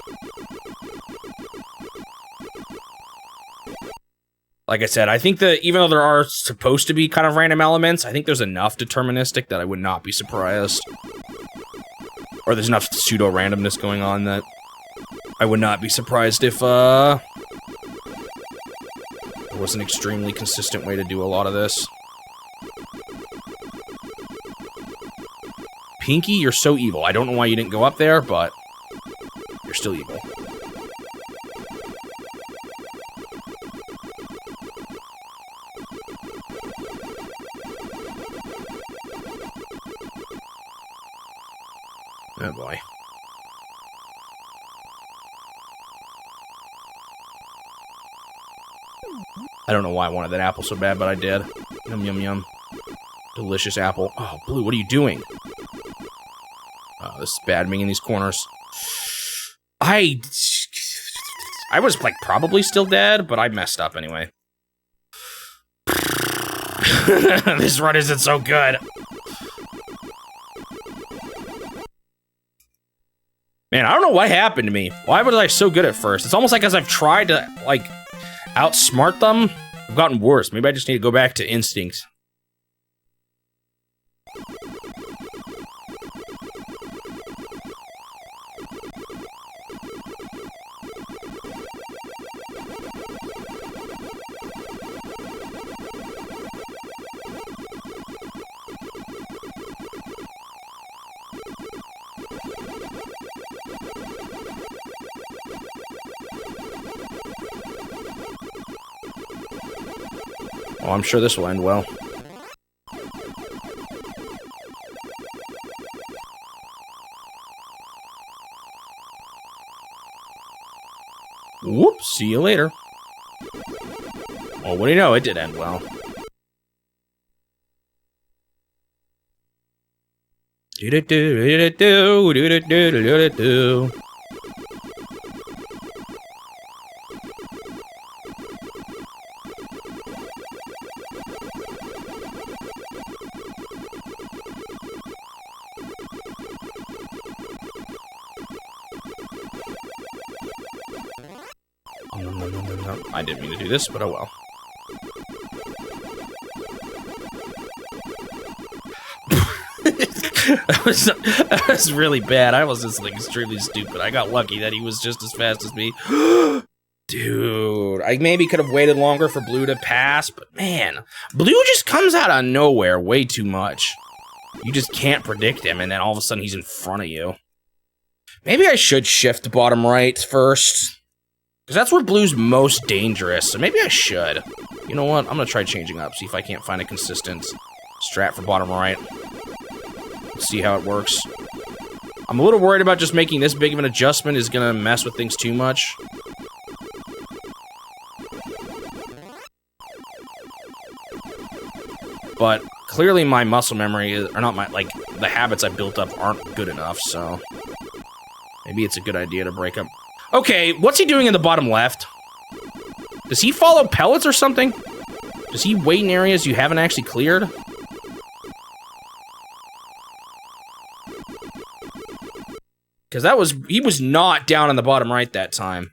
Like I said, I think that even though there are supposed to be kind of random elements, I think there's enough deterministic that I would not be surprised. Or there's enough pseudo-randomness going on that I would not be surprised if, there was an extremely consistent way to do a lot of this. Pinky, you're so evil. I don't know why you didn't go up there, but you're still evil. Oh boy. I don't know why I wanted that apple so bad, but I did. Yum, yum, yum. Delicious apple. Oh, Blue, what are you doing? Oh, this is bad being in these corners. I was, like, probably still dead, but I messed up anyway. This run isn't so good. Man, I don't know what happened to me. Why was I so good at first? It's almost like as I've tried to, like, outsmart them, I've gotten worse. Maybe I just need to go back to instinct. Oh, I'm sure this will end well. Whoops, see you later. Oh, what do you know? It did end well. Do-do-do-do-do-do-do-do-do-do. I didn't mean to do this, but oh well. That was really bad. I was just like extremely stupid. I got lucky that he was just as fast as me. Dude, I maybe could have waited longer for Blue to pass, but man, Blue just comes out of nowhere way too much. You just can't predict him, and then all of a sudden he's in front of you. Maybe I should shift to bottom right first, because that's where Blue's most dangerous, so maybe I should. You know what? I'm going to try changing up, see if I can't find a consistent strat for bottom right. Let's see how it works. I'm a little worried about just making this big of an adjustment is going to mess with things too much. But clearly my muscle memory, or not my, like, the habits I built up aren't good enough, so maybe it's a good idea to break up. Okay, what's he doing in the bottom left? Does he follow pellets or something? Does he wait in areas you haven't actually cleared? Because he was not down in the bottom right that time.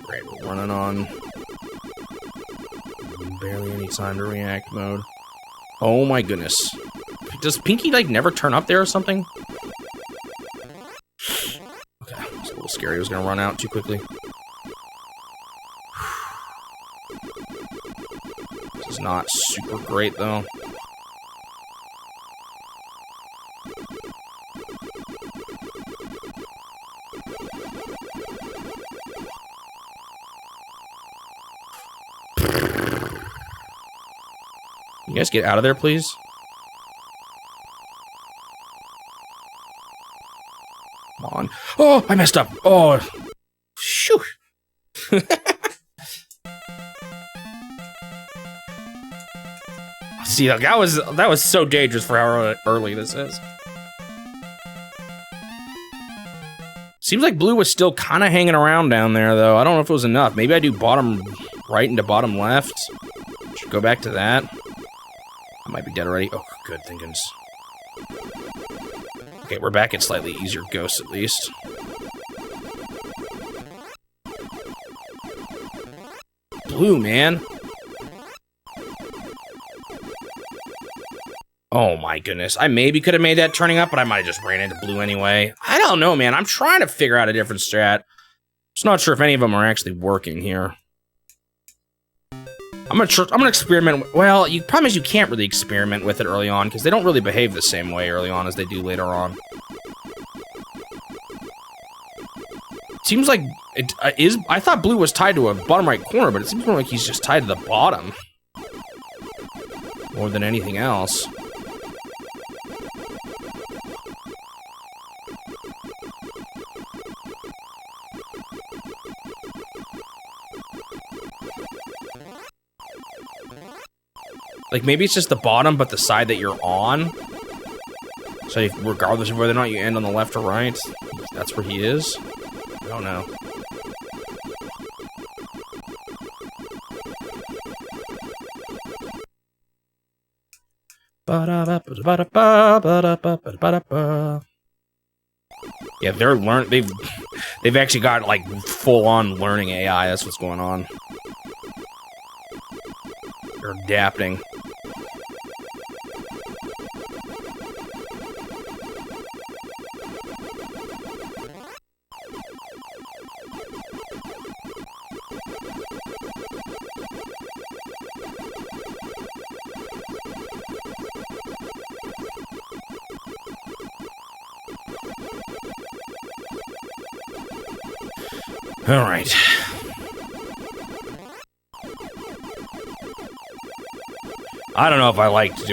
Great, we're running on barely any time to react mode. Oh my goodness. Does Pinky, like, never turn up there or something? Okay, it's a little scary. I was gonna run out too quickly. This is not super great, though. You guys get out of there, please? Come on. Oh, I messed up. Oh, shoo. See, that was so dangerous for how early this is. Seems like Blue was still kind of hanging around down there, though. I don't know if it was enough. Maybe I do bottom right into bottom left. Should go back to that. I might be dead already. Oh, good thinkings. Okay, we're back at slightly easier ghosts, at least. Blue, man. Oh my goodness. I maybe could have made that turning up, but I might have just ran into Blue anyway. I don't know, man. I'm trying to figure out a different strat. Just not sure if any of them are actually working here. I'm gonna experiment. Well, the problem is you can't really experiment with it early on because they don't really behave the same way early on as they do later on. Seems like it is. I thought Blue was tied to a bottom right corner, but it seems more like he's just tied to the bottom more than anything else. Like, maybe it's just the bottom, but the side that you're on. So, regardless of whether or not you end on the left or right, that's where he is. I don't know. Yeah, they've actually got, like, full-on learning AI. That's what's going on. They're adapting. All right. I don't know if I liked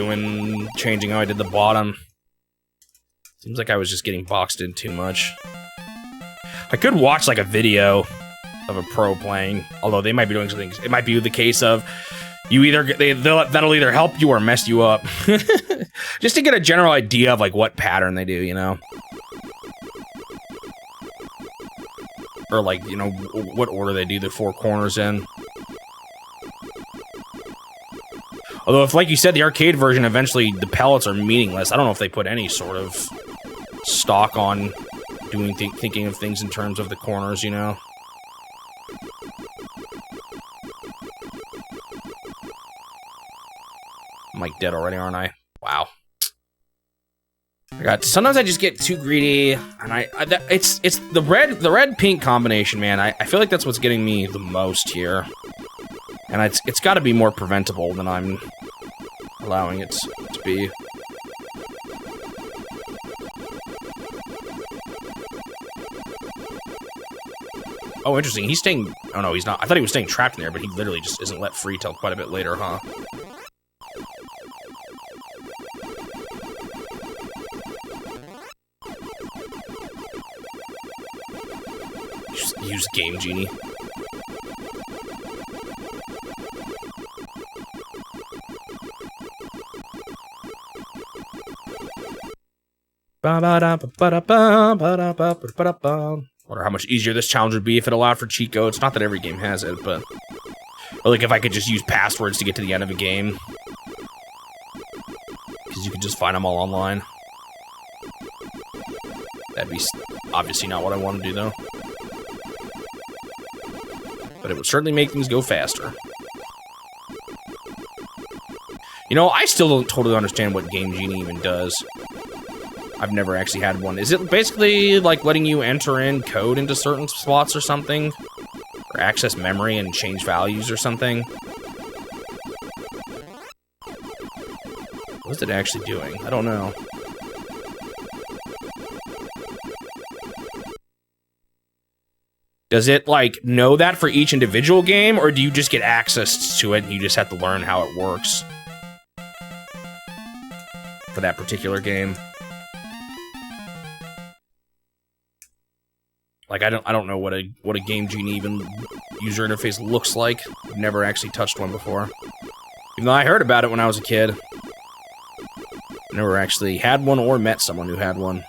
changing how I did the bottom. Seems like I was just getting boxed in too much. I could watch like a video of a pro playing, although they might be doing something. It might be the case of that'll either help you or mess you up. Just to get a general idea of like what pattern they do, you know. Or like, you know, what order they do the four corners in. Although, if, like you said, the arcade version, eventually the pellets are meaningless. I don't know if they put any sort of stock on thinking of things in terms of the corners, you know? I'm like dead already, aren't I? Wow. Sometimes I just get too greedy, and it's the red pink combination, man. I feel like that's what's getting me the most here, and it's got to be more preventable than I'm allowing it to be. Oh, interesting. He's staying. Oh no, he's not. I thought he was staying trapped in there, but he literally just isn't let free till quite a bit later, huh? Use Game Genie. Wonder how much easier this challenge would be if it allowed for cheat codes. Not that every game has it, but like if I could just use passwords to get to the end of a game. Because you could just find them all online. That'd be obviously not what I want to do, though. But it would certainly make things go faster. You know, I still don't totally understand what Game Genie even does. I've never actually had one. Is it basically like letting you enter in code into certain slots or something? Or access memory and change values or something? What is it actually doing? I don't know. Does it, like, know that for each individual game, or do you just get access to it and you just have to learn how it works for that particular game? Like, I don't know what a Game Genie even user interface looks like. I've never actually touched one before. Even though I heard about it when I was a kid. I never actually had one or met someone who had one.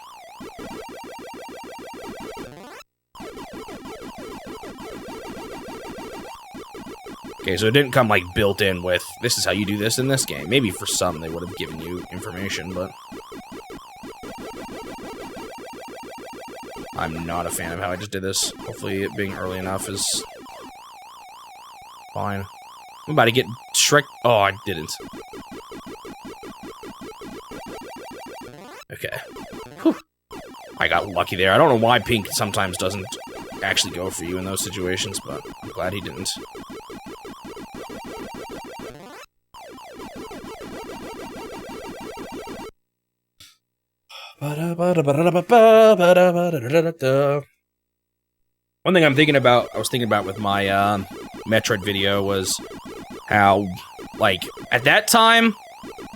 Okay, so it didn't come, like, built in with, this is how you do this in this game. Maybe for some they would have given you information, but I'm not a fan of how I just did this. Hopefully it being early enough is fine. I'm about to get Shrek. Oh, I didn't. Okay. Whew. I got lucky there. I don't know why Pink sometimes doesn't actually go for you in those situations, but I'm glad he didn't. One thing I was thinking about with my Metroid video was how, like, at that time,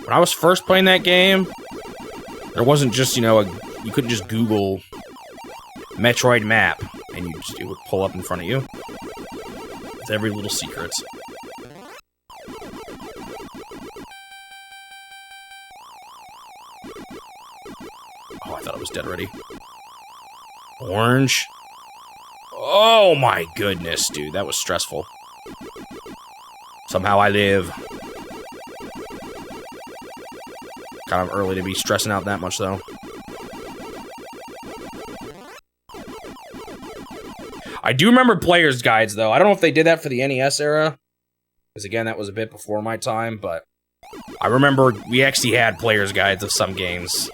when I was first playing that game, there wasn't just, you know, you couldn't just Google Metroid map, and it would pull up in front of you with every little secret. Oh, I thought it was dead already. Orange. Oh my goodness, dude, that was stressful. Somehow I live. Kind of early to be stressing out that much, though. I do remember player's guides, though. I don't know if they did that for the NES era. Because, again, that was a bit before my time, but I remember we actually had player's guides of some games.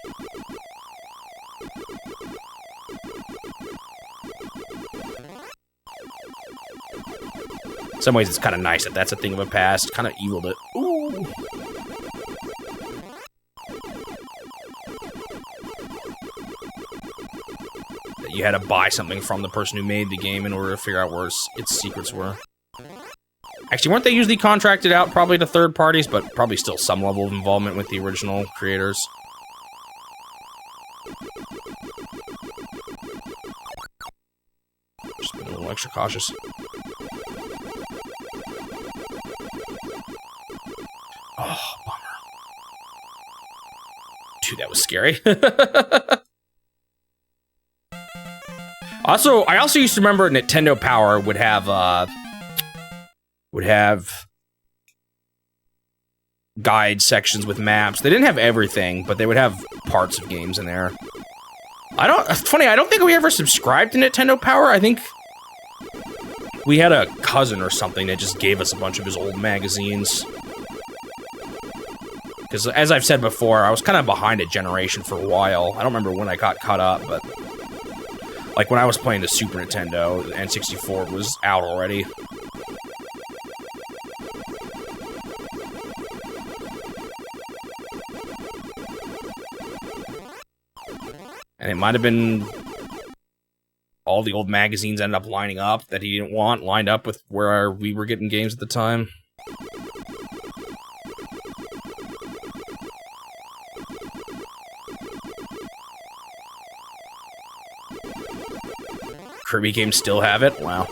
In some ways, it's kind of nice that that's a thing of a past. Kind of evil to... Ooh. That you had to buy something from the person who made the game in order to figure out where its secrets were. Actually, weren't they usually contracted out probably to third parties, but probably still some level of involvement with the original creators? Just being a little extra cautious. Oh, bummer. Dude, that was scary. I also used to remember Nintendo Power would have guide sections with maps. They didn't have everything, but they would have parts of games in there. It's funny, I don't think we ever subscribed to Nintendo Power. I think we had a cousin or something that just gave us a bunch of his old magazines. Because, as I've said before, I was kind of behind a generation for a while. I don't remember when I got caught up, but... Like, when I was playing the Super Nintendo, the N64 was out already. And it might have been... all the old magazines ended up lining up that he didn't want, lined up with where we were getting games at the time. Kirby games still have it? Wow.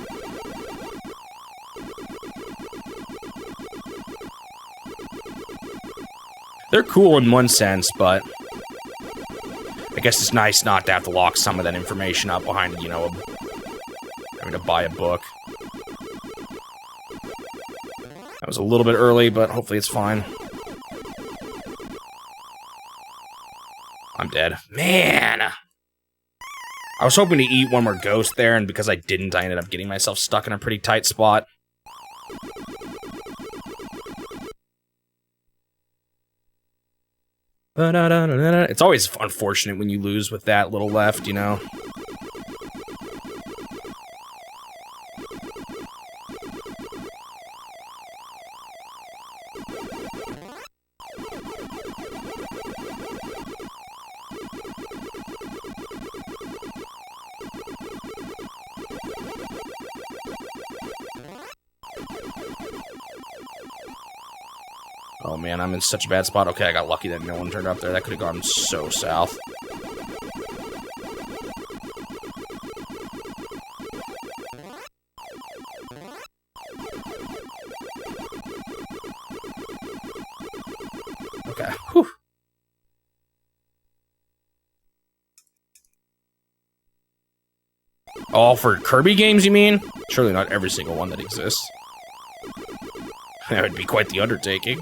They're cool in one sense, but I guess it's nice not to have to lock some of that information up behind, you know, having to buy a book. That was a little bit early, but hopefully it's fine. I'm dead. Man! I was hoping to eat one more ghost there, and because I didn't, I ended up getting myself stuck in a pretty tight spot. It's always unfortunate when you lose with that little left, you know? Oh man, I'm in such a bad spot. Okay, I got lucky that no one turned up there. That could have gone so south. Okay, whew. All for Kirby games, you mean? Surely not every single one that exists. That would be quite the undertaking.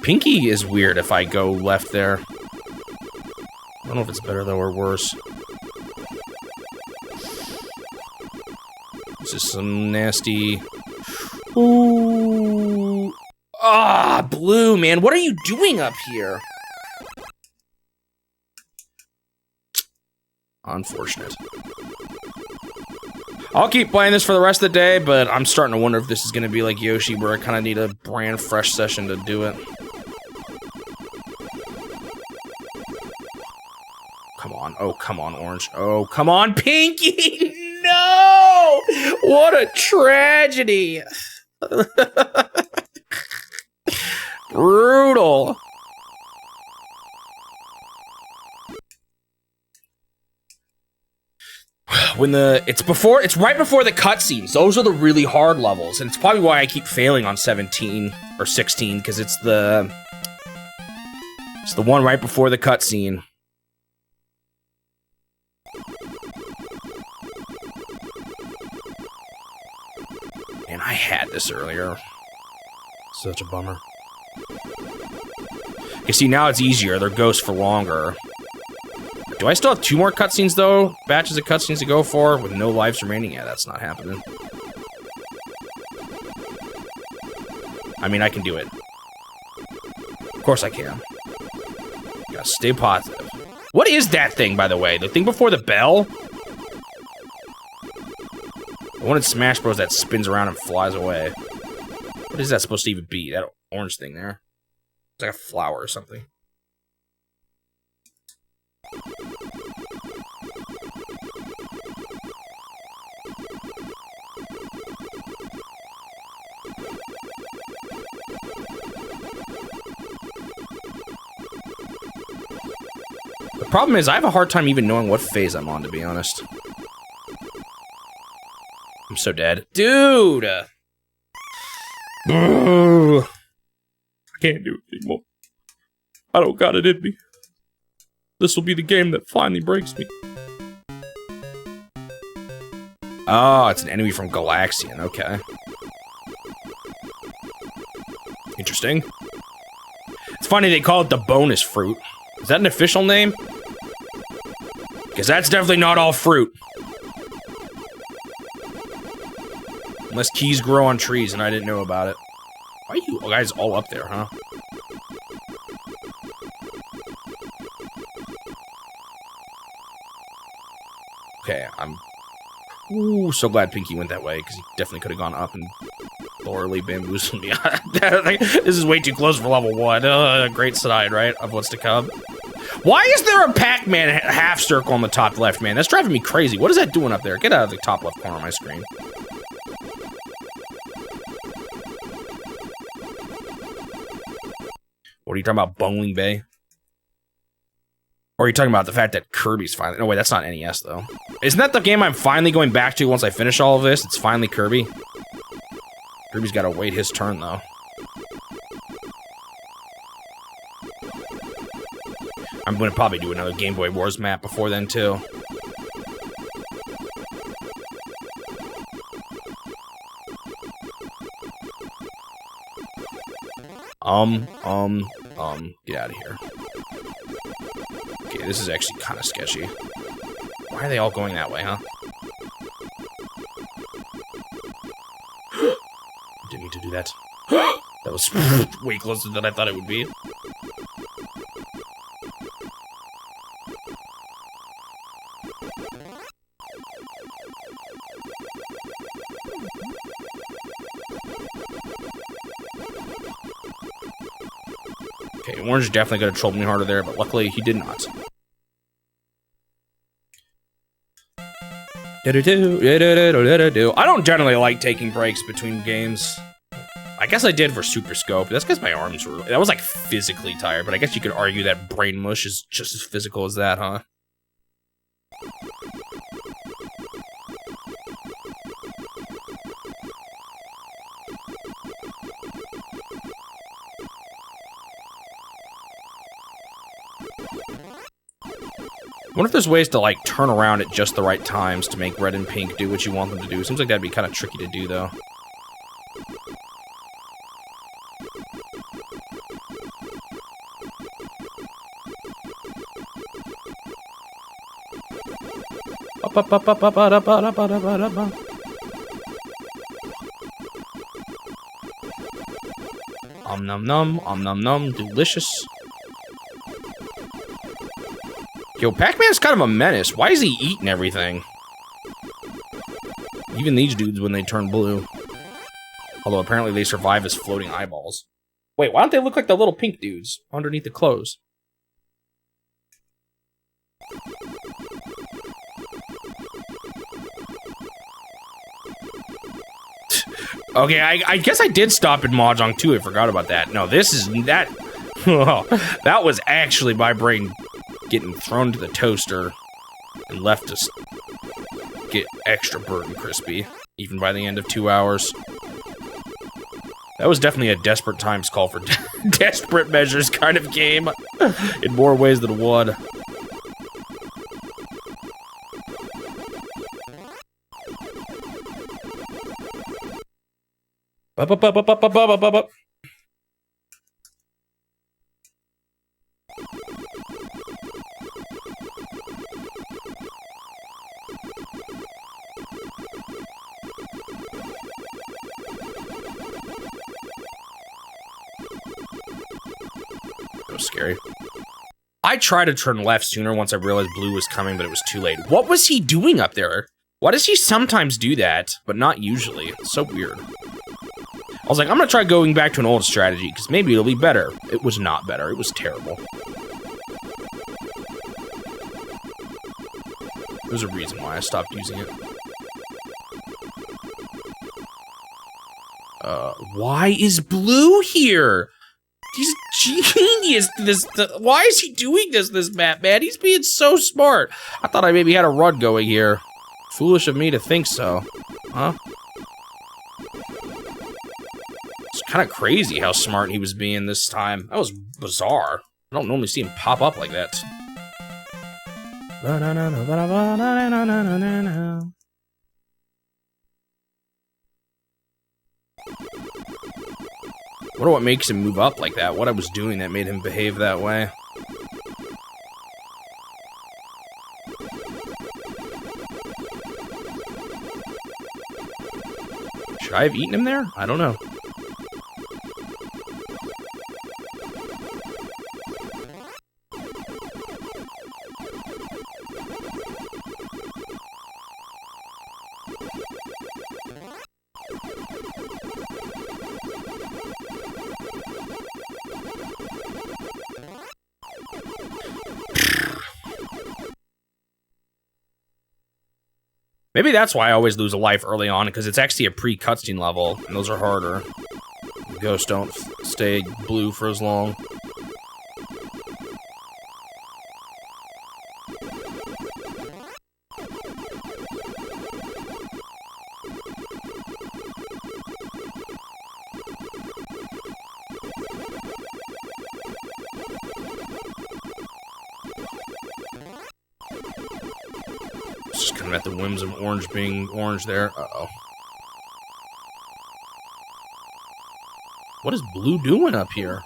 Pinky is weird if I go left there. I don't know if it's better, though, or worse. This is some nasty... Ooh... Ah, Blue, man. What are you doing up here? Unfortunate. I'll keep playing this for the rest of the day, but I'm starting to wonder if this is going to be like Yoshi, where I kind of need a brand fresh session to do it. Come on. Oh, come on, Orange. Oh, come on, Pinky! No! What a tragedy! Brutal. When it's right before the cutscenes. Those are the really hard levels, and it's probably why I keep failing on 17 or 16, because it's the one right before the cutscene. Man, I had this earlier. Such a bummer. You see, now it's easier. They're ghosts for longer. Do I still have 2 more cutscenes, though? Batches of cutscenes to go for, with no lives remaining? Yeah, that's not happening. I mean, I can do it. Of course I can. Gotta stay positive. What is that thing, by the way? The thing before the bell? The one in Smash Bros. That spins around and flies away. What is that supposed to even be? That orange thing there? It's like a flower or something. The problem is, I have a hard time even knowing what phase I'm on, to be honest. I'm so dead. Dude! I can't do it anymore. I don't got it in me. This will be the game that finally breaks me. Oh, it's an enemy from Galaxian, okay. Interesting. It's funny they call it the bonus fruit. Is that an official name? Because that's definitely not all fruit. Unless keys grow on trees and I didn't know about it. Why are you guys all up there, huh? Okay, I'm... Ooh, so glad Pinky went that way, because he definitely could have gone up and thoroughly bamboozled me. This is way too close for level 1. Great sign, right, of what's to come. Why is there a Pac-Man half circle on the top left, man? That's driving me crazy. What is that doing up there? Get out of the top left corner of my screen. What are you talking about, Bowling Bay? Or are you talking about the fact that Kirby's finally... No, wait, that's not NES, though. Isn't that the game I'm finally going back to once I finish all of this? It's finally Kirby. Kirby's got to wait his turn, though. I'm going to probably do another Game Boy Wars map before then, too. Get out of here. Okay, this is actually kind of sketchy. Why are they all going that way, huh? Didn't mean to do that. That was way closer than I thought it would be. Okay, Orange definitely could have trolled me harder there, but luckily he did not. I don't generally like taking breaks between games. I guess I did for Super Scope. That's because my arms were... That was like physically tired, but I guess you could argue that Brain Mush is just as physical as that, huh? I wonder if there's ways to, like, turn around at just the right times to make red and pink do what you want them to do. Seems like that'd be kind of tricky to do, though. Nom nom nom, delicious. Yo, Pac-Man's kind of a menace. Why is he eating everything? Even these dudes when they turn blue. Although apparently they survive as floating eyeballs. Wait, why don't they look like the little pink dudes underneath the clothes? Okay, I guess I did stop in Mahjong too. I forgot about that. No, this is... That... that was actually my brain getting thrown to the toaster and left to get extra burnt and crispy, even by the end of 2 hours. That was definitely a desperate times call for desperate measures kind of game, in more ways than one. Scary. I tried to turn left sooner once I realized blue was coming, but it was too late. What was he doing up there? Why does he sometimes do that, but not usually? It's so weird. I was like, I'm gonna try going back to an old strategy, because maybe it'll be better. It was not better. It was terrible. There's a reason why I stopped using it. Why is blue here? He's genius. Why is he doing this map, man? He's being so smart. I thought I maybe had a run going here. Foolish of me to think so. Huh? It's kind of crazy how smart he was being this time. That was bizarre. I don't normally see him pop up like that. I wonder what makes him move up like that. What I was doing that made him behave that way. I have eaten him there? I don't know. Maybe that's why I always lose a life early on, because it's actually a pre-cutscene level, and those are harder. Ghosts don't stay blue for as long. Just kind of at the whims of orange being orange there. Uh-oh. What is blue doing up here?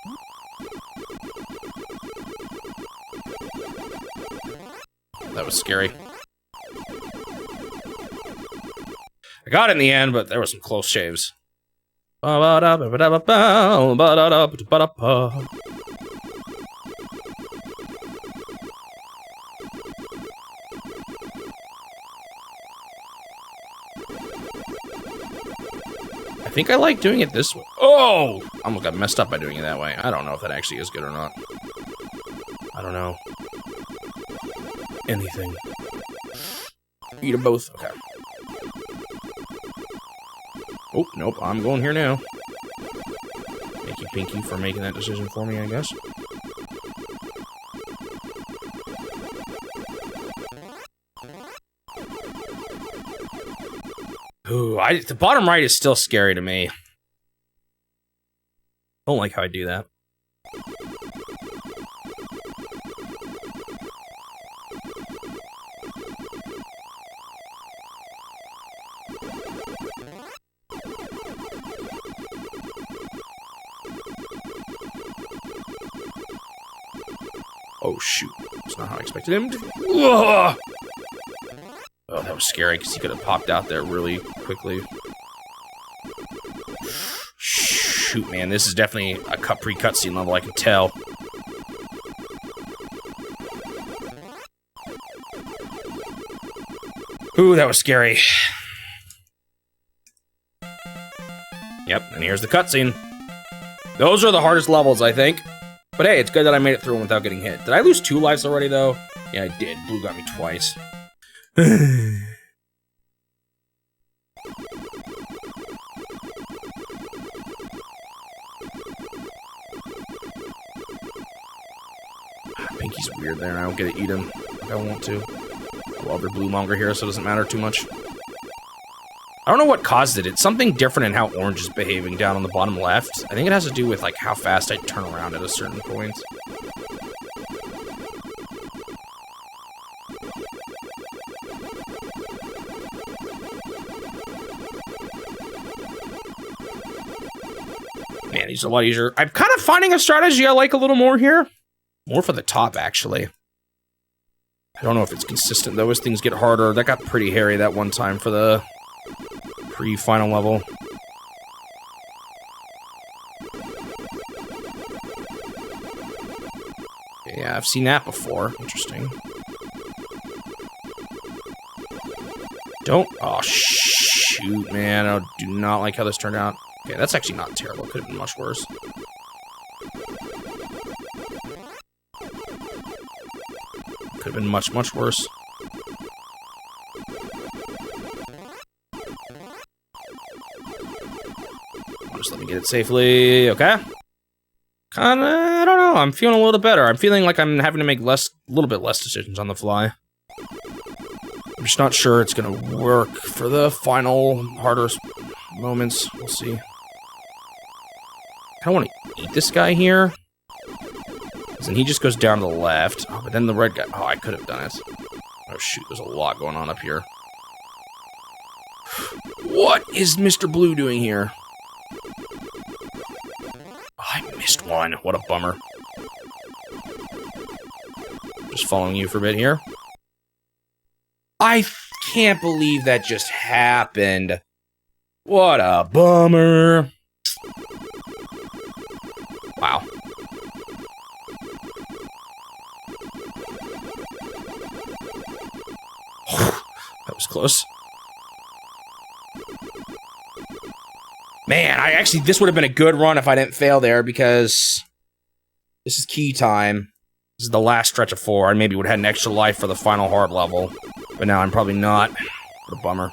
That was scary. I got it in the end, but there were some close shaves. I think I like doing it this way. Oh! I almost got messed up by doing it that way. I don't know if that actually is good or not. I don't know. Anything. Eat them both. Okay. Oh, nope. I'm going here now. Thank you, Pinky, for making that decision for me, I guess. Ooh, the bottom right is still scary to me. Don't like how I do that. Oh, shoot. That's not how I expected him to... Ugh! Oh, that was scary, because he could have popped out there really quickly. Shoot, man, this is definitely a pre-cutscene level, I can tell. Ooh, that was scary. Yep, and here's the cutscene. Those are the hardest levels, I think. But hey, it's good that I made it through without getting hit. Did I lose 2 lives already, though? Yeah, I did. Blue got me twice. Pinky's weird there. I don't get to eat him like I want to. I love their blue longer here, so it doesn't matter too much. I don't know what caused it. It's something different in how orange is behaving down on the bottom left. I think it has to do with like how fast I turn around at a certain point. Man, these are a lot easier. I'm kind of finding a strategy I like a little more here. More for the top, actually. I don't know if it's consistent, though, as things get harder. That got pretty hairy that one time for the pre-final level. Yeah, I've seen that before. Interesting. Don't... Oh, shoot, man. I do not like how this turned out. Okay, that's actually not terrible. It could have been much worse. Could have been much, much worse. Just let me get it safely. Okay. Kinda, I don't know. I'm feeling a little better. I'm feeling like I'm having to make a little bit less decisions on the fly. I'm just not sure it's gonna work for the final, harder moments. We'll see. I don't want to eat this guy here. And he just goes down to the left. Oh, but then the red guy... Oh, I could have done it. Oh, shoot. There's a lot going on up here. What is Mr. Blue doing here? Oh, I missed one. What a bummer. Just following you for a bit here. I can't believe that just happened. What a bummer. Wow. That was close. Man, this would have been a good run if I didn't fail there, because this is key time. This is the last stretch of 4. I maybe would have had an extra life for the final hard level, but now I'm probably not. What a bummer.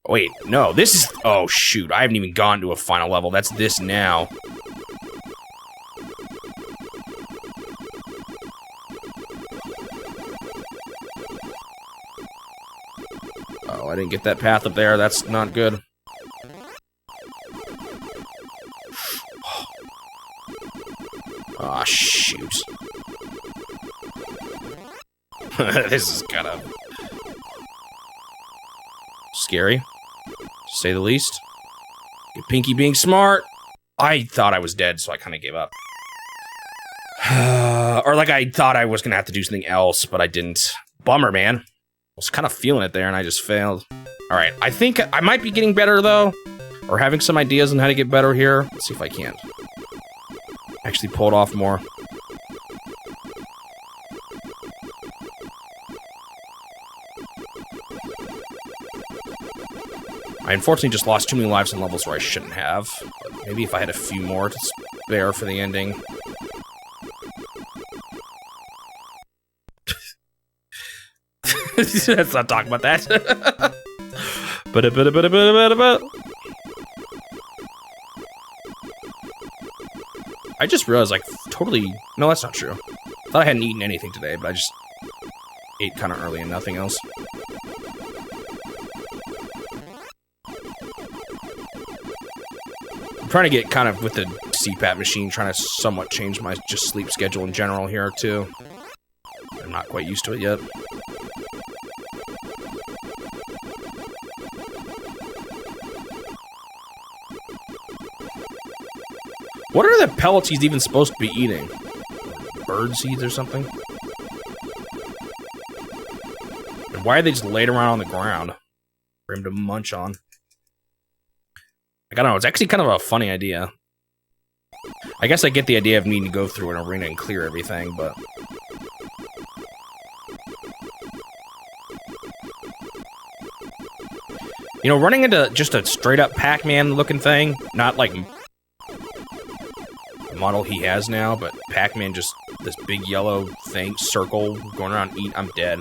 Wait, no, this is... Oh, shoot, I haven't even gone to a final level. That's this now. Oh, I didn't get that path up there. That's not good. Ah, oh, shoot. This is kind of... scary, to say the least. Get Pinky being smart. I thought I was dead, so I kind of gave up. Or like I thought I was going to have to do something else, but I didn't. Bummer, man. I was kind of feeling it there, and I just failed. All right, I think I might be getting better, though. Or having some ideas on how to get better here. Let's see if I can't actually pull it off more. I unfortunately just lost too many lives in levels where I shouldn't have. But maybe if I had a few more to spare for the ending. Let's not talk about that. I just realized, like, totally... No, that's not true. I thought I hadn't eaten anything today, but I just ate kind of early and nothing else. I'm trying to get kind of with the CPAP machine, trying to somewhat change my just sleep schedule in general here, too. I'm not quite used to it yet. What are the pellets he's even supposed to be eating? Bird seeds or something? And why are they just laid around on the ground for him to munch on? Like, I don't know, it's actually kind of a funny idea. I guess I get the idea of needing to go through an arena and clear everything, but... You know, running into just a straight-up Pac-Man looking thing, not like the model he has now, but Pac-Man just this big yellow thing, circle, going around I'm dead.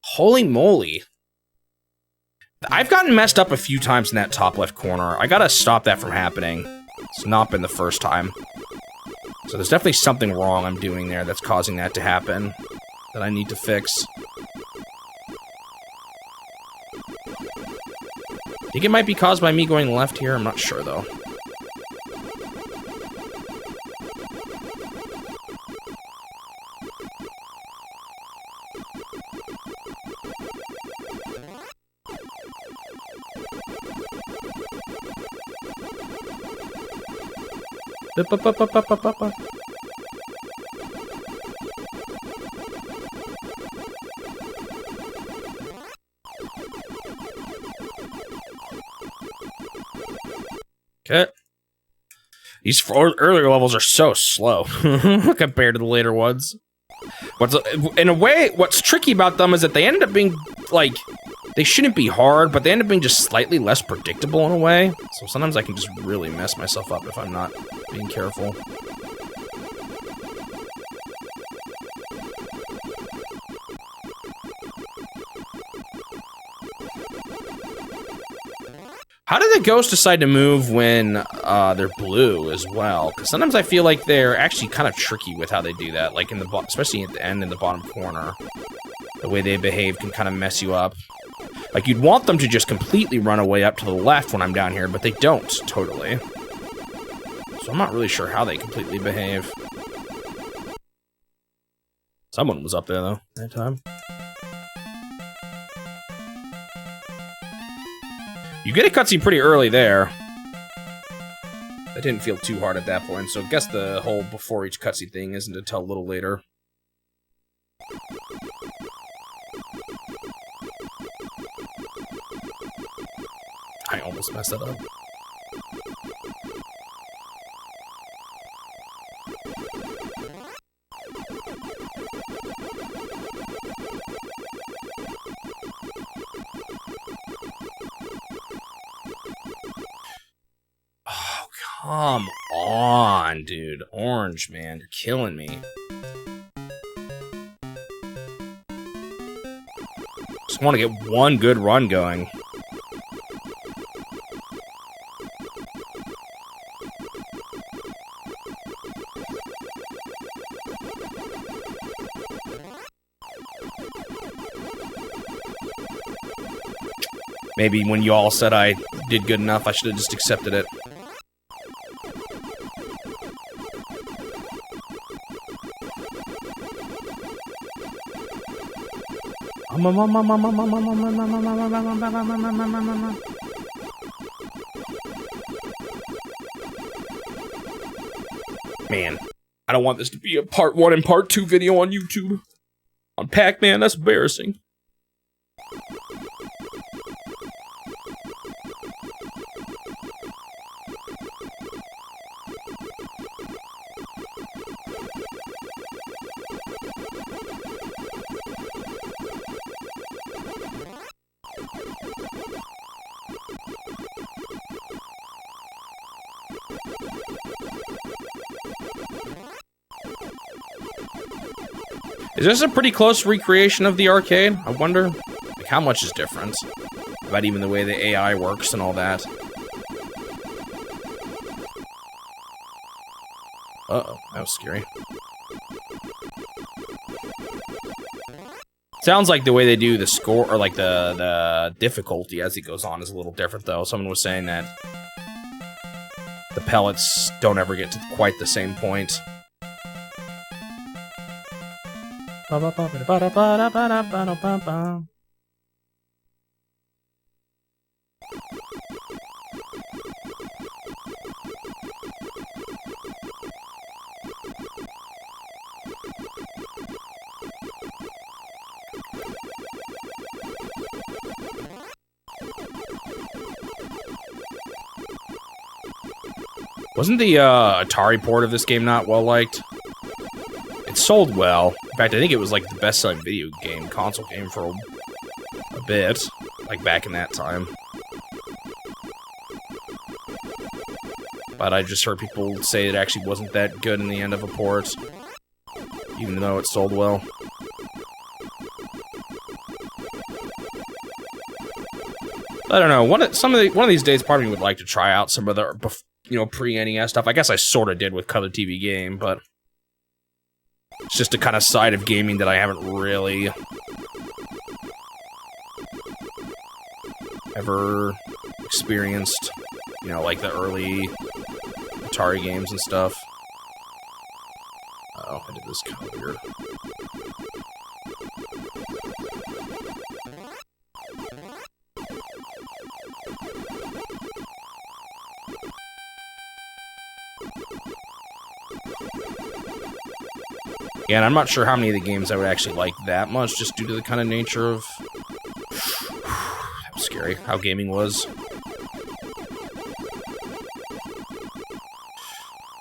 Holy moly. I've gotten messed up a few times in that top left corner. I gotta stop that from happening. It's not been the first time. So there's definitely something wrong I'm doing there that's causing that to happen, that I need to fix. I think it might be caused by me going left here, I'm not sure though. Okay. These earlier levels are so slow compared to the later ones. In a way, what's tricky about them is that they end up being, like, they shouldn't be hard, but they end up being just slightly less predictable in a way. So sometimes I can just really mess myself up if I'm not being careful. How do the ghosts decide to move when they're blue as well? Because sometimes I feel like they're actually kind of tricky with how they do that. Like in the especially at the end in the bottom corner, the way they behave can kind of mess you up. Like you'd want them to just completely run away up to the left when I'm down here, but they don't totally. So I'm not really sure how they completely behave. Someone was up there though that time. You get a cutscene pretty early there. That didn't feel too hard at that point, so I guess the whole before each cutscene thing isn't until a little later. I almost messed that up. Oh, come on, dude. Orange, man. You're killing me. Just want to get one good run going. Maybe when you all said I did good enough, I should have just accepted it. Man, I don't want this to be a part 1 and part 2 video on YouTube. On Pac-Man, that's embarrassing. Is this a pretty close recreation of the arcade? I wonder, like, how much is different? About even the way the AI works and all that. Uh-oh, that was scary. Sounds like the way they do the score, or like the difficulty as it goes on is a little different, though. Someone was saying that the pellets don't ever get to quite the same point. Wasn't the Atari port of this game not well liked? It sold well. In fact, I think it was like the best-selling video game, console game for a bit, like back in that time. But I just heard people say it actually wasn't that good in the end of a port, even though it sold well. I don't know. One of these days, part of me would like to try out some of the, you know, pre-NES stuff. I guess I sort of did with Color TV Game, but it's just a kind of side of gaming that I haven't really ever experienced. You know, like the early Atari games and stuff. Oh, I did this kind of weird. Yeah, and I'm not sure how many of the games I would actually like that much, just due to the kind of nature of... That was scary, how gaming was.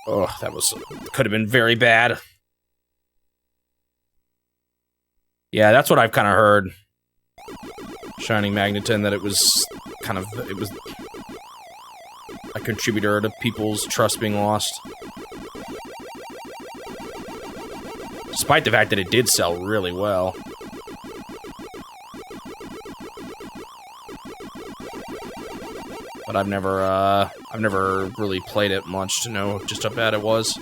Oh, that was... could have been very bad. Yeah, that's what I've kind of heard. Shining Magneton, that it was kind of... it was a contributor to people's trust being lost. Despite the fact that it did sell really well. But I've never really played it much to know just how bad it was.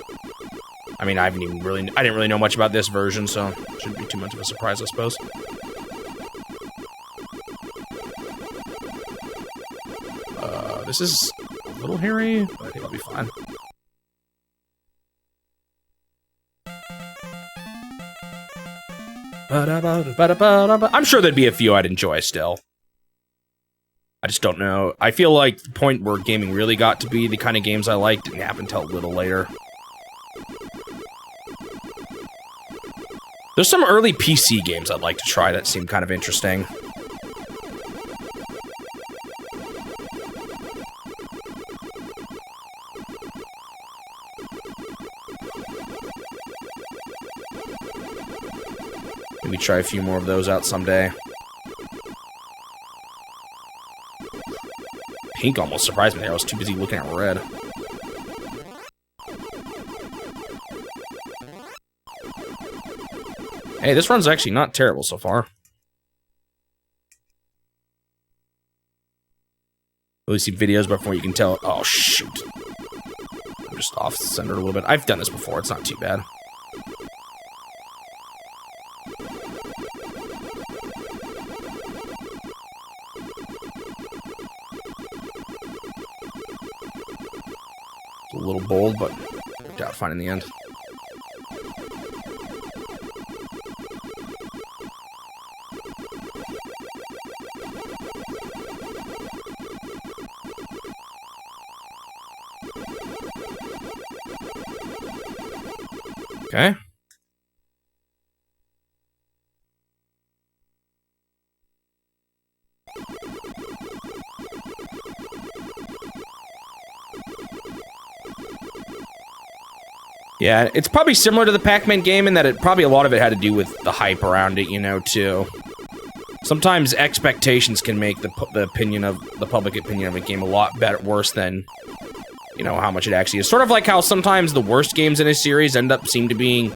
I mean, I didn't really know much about this version, so it shouldn't be too much of a surprise, I suppose. This is a little hairy, but I think I'll be fine. I'm sure there'd be a few I'd enjoy still. I just don't know. I feel like the point where gaming really got to be the kind of games I liked didn't happen until a little later. There's some early PC games I'd like to try that seem kind of interesting. maybe try a few more of those out someday. Pink almost surprised me there. I was too busy looking at red. Hey, this run's actually not terrible so far. At least see videos before you can tell. Oh, shoot. I'm just off-centered a little bit. I've done this before. It's not too bad. It's a little bold, but worked out fine in the end. Okay. Yeah, it's probably similar to the Pac-Man game in that a lot of it had to do with the hype around it, you know, too. Sometimes expectations can make the public opinion of a game a lot worse than, you know, how much it actually is. Sort of like how sometimes the worst games in a series seem to being,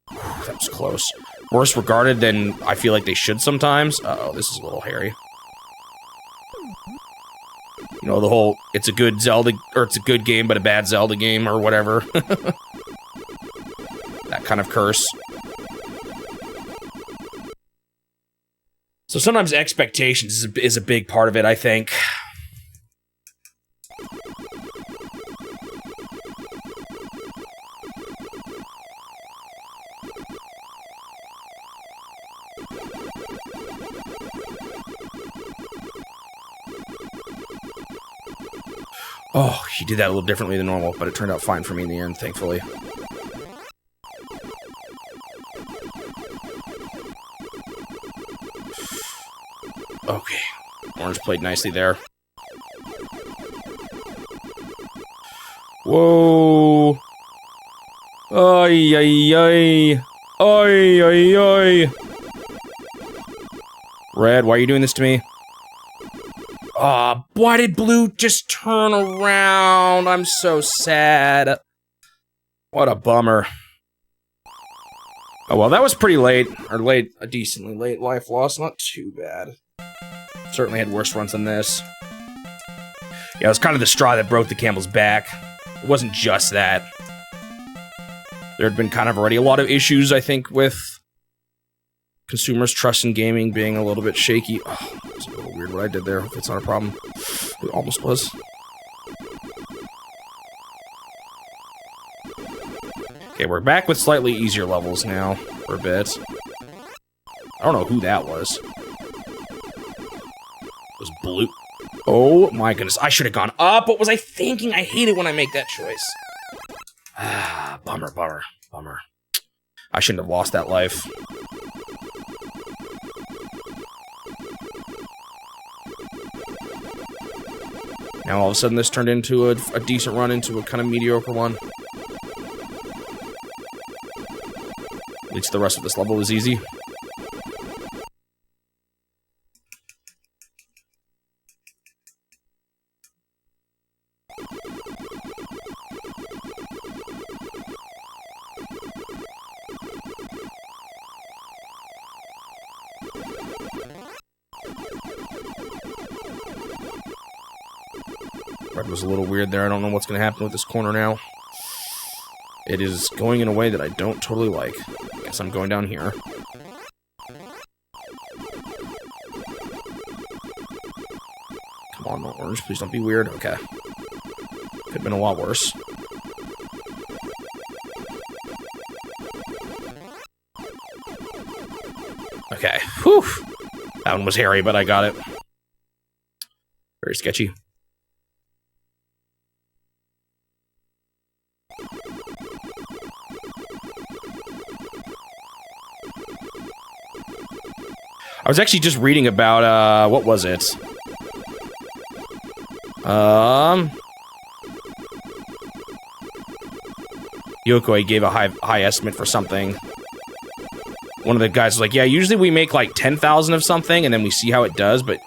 that was close, worse regarded than I feel like they should sometimes. Uh-oh, this is a little hairy. You know, the whole, it's a good Zelda, or it's a good game, but a bad Zelda game, or whatever. That kind of curse. So sometimes expectations is a big part of it, I think. Oh, he did that a little differently than normal, but it turned out fine for me in the end, thankfully. Okay. Orange played nicely there. Whoa. Ay, ay, ay. Ay, ay, ay. Red, why are you doing this to me? Why did blue just turn around? I'm so sad. What a bummer. Oh, well, that was pretty late. Or late, a decently late life loss. Not too bad. Certainly had worse runs than this. Yeah, it was kind of the straw that broke the camel's back. It wasn't just that. There had been kind of already a lot of issues, I think, with consumers' trust in gaming being a little bit shaky. Oh, it was a little weird what I did there. Hope it's not a problem. It almost was. Okay, we're back with slightly easier levels now for a bit. I don't know who that was. It was blue. Oh my goodness, I should have gone up. What was I thinking? I hate it when I make that choice. Ah, bummer, bummer, bummer. I shouldn't have lost that life. Now all of a sudden this turned into a decent run into a kind of mediocre one. At least the rest of this level was easy. Red was a little weird there. I don't know what's going to happen with this corner now. It is going in a way that I don't totally like. I guess I'm going down here. Come on, orange. Please don't be weird. Okay. Could have been a lot worse. Okay. Whew. That one was hairy, but I got it. Very sketchy. I was actually just reading about, what was it? Yokoi gave a high estimate for something. one of the guys was like, yeah, usually we make like 10,000 of something and then we see how it does, but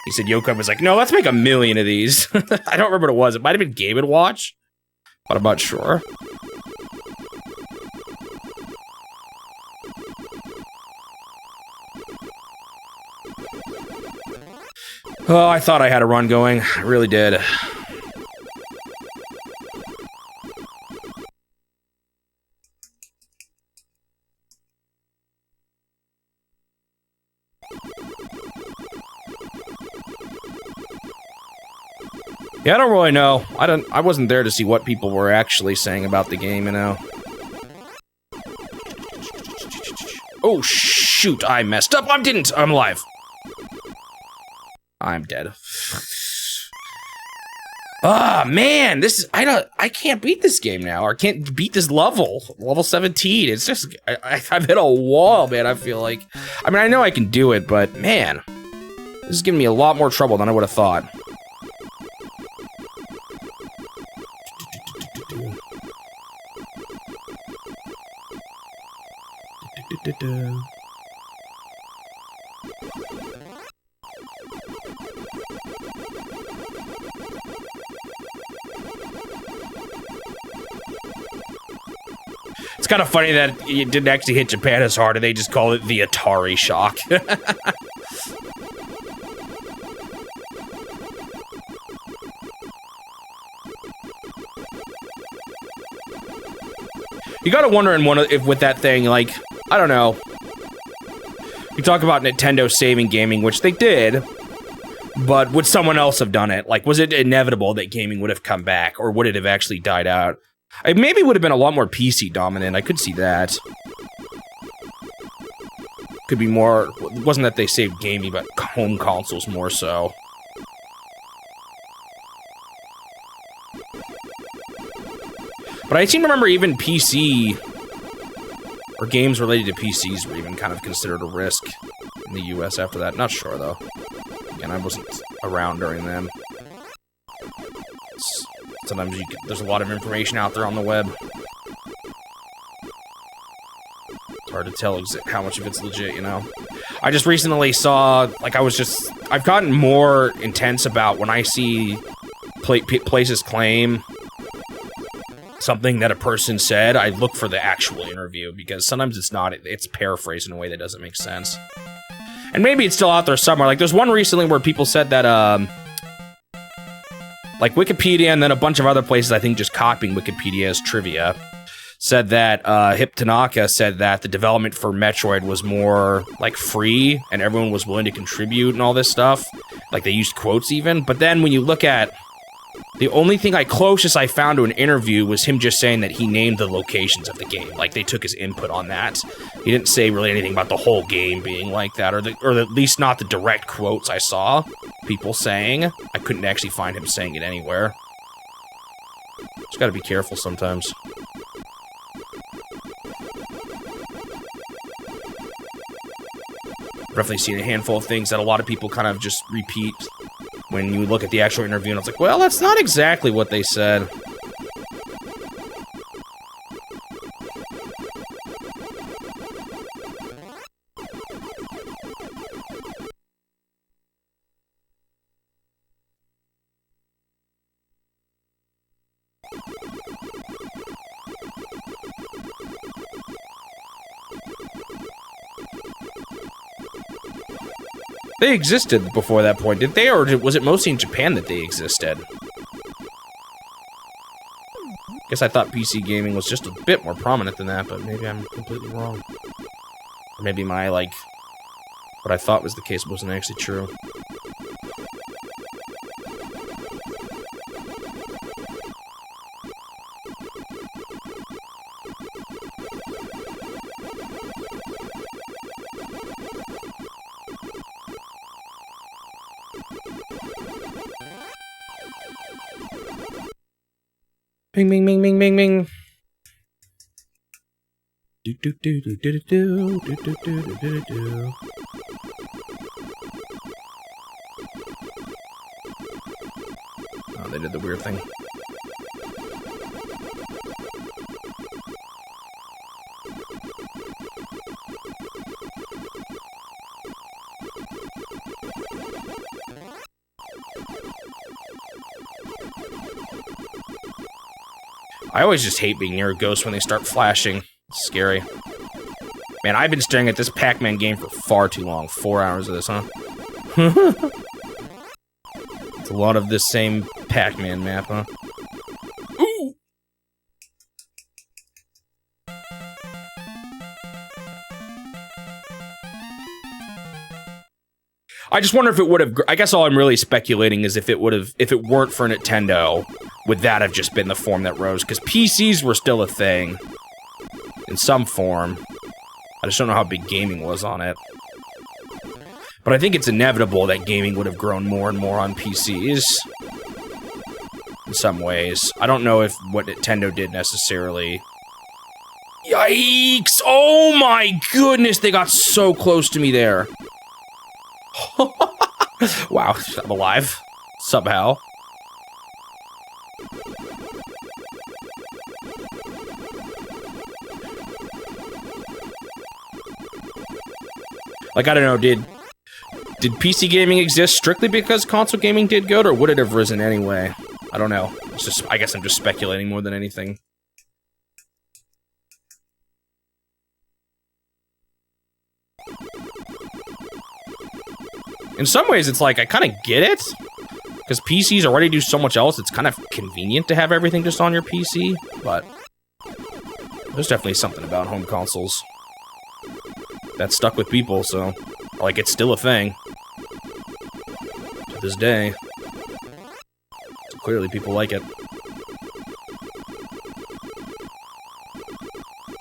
he said Yoko was like, no, let's make 1 million of these. I don't remember what it was. It might have been Game & Watch, but I'm not sure. Oh, I thought I had a run going. I really did. Yeah, I don't really know. I wasn't there to see what people were actually saying about the game, you know. Oh, shoot, I messed up. I'm alive. I'm dead. Ah, man, I can't beat this game now, or can't beat this level 17. It's just, I've hit a wall, man, I feel like. I mean, I know I can do it, but man, this is giving me a lot more trouble than I would have thought. It's kind of funny that it didn't actually hit Japan as hard, and they just called it the Atari shock. You gotta wonder if with that thing, like, I don't know. You talk about Nintendo saving gaming, which they did, but would someone else have done it? Like, was it inevitable that gaming would have come back, or would it have actually died out? It maybe would have been a lot more PC dominant. I could see that. Could be more. It wasn't that they saved gaming, but home consoles more so. But I seem to remember even PC, or games related to PCs were even kind of considered a risk in the US after that. Not sure, though. Again, I wasn't around during them. Sometimes there's a lot of information out there on the web. It's hard to tell how much of it's legit, you know? I just recently saw, like, I've gotten more intense about when I see places claim something that a person said, I look for the actual interview, because sometimes it's paraphrased in a way that doesn't make sense. And maybe it's still out there somewhere. Like, there's one recently where people said that, like Wikipedia and then a bunch of other places, I think just copying Wikipedia as trivia, said that Hip Tanaka said that the development for Metroid was more, like, free, and everyone was willing to contribute and all this stuff. Like, they used quotes even. But then when you look at the only thing closest I found to an interview was him just saying that he named the locations of the game. Like, they took his input on that. He didn't say really anything about the whole game being like that, or at least not the direct quotes I saw people saying. I couldn't actually find him saying it anywhere. Just gotta be careful sometimes. Definitely seen a handful of things that a lot of people kind of just repeat when you look at the actual interview, and it's like, well, that's not exactly what they said. They existed before that point, did they? Or was it mostly in Japan that they existed? Guess I thought PC gaming was just a bit more prominent than that, but maybe I'm completely wrong. Or maybe my, like, what I thought was the case wasn't actually true. Bing, bing, bing, bing, bing, bing. Do, do, do, do, do, do, do, do, do, do, do, do. Oh, they did the weird thing. I always just hate being near a ghost when they start flashing. It's scary. Man, I've been staring at this Pac-Man game for far too long. 4 hours of this, huh? It's a lot of this same Pac-Man map, huh? Ooh! I just wonder if it would have... I guess all I'm really speculating is if it would have... If it weren't for Nintendo, would that have just been the form that rose? Because PCs were still a thing. In some form. I just don't know how big gaming was on it. But I think it's inevitable that gaming would have grown more and more on PCs. In some ways. I don't know if what Nintendo did necessarily... Yikes! Oh my goodness, they got so close to me there. Wow, I'm alive. Somehow. Like, I don't know, did PC gaming exist strictly because console gaming did good, or would it have risen anyway? I don't know. It's just, I guess I'm just speculating more than anything. In some ways, it's like, I kind of get it. Because PCs already do so much else, it's kind of convenient to have everything just on your PC. But there's definitely something about home consoles that stuck with people, so... Like, it's still a thing. To this day. So clearly, people like it.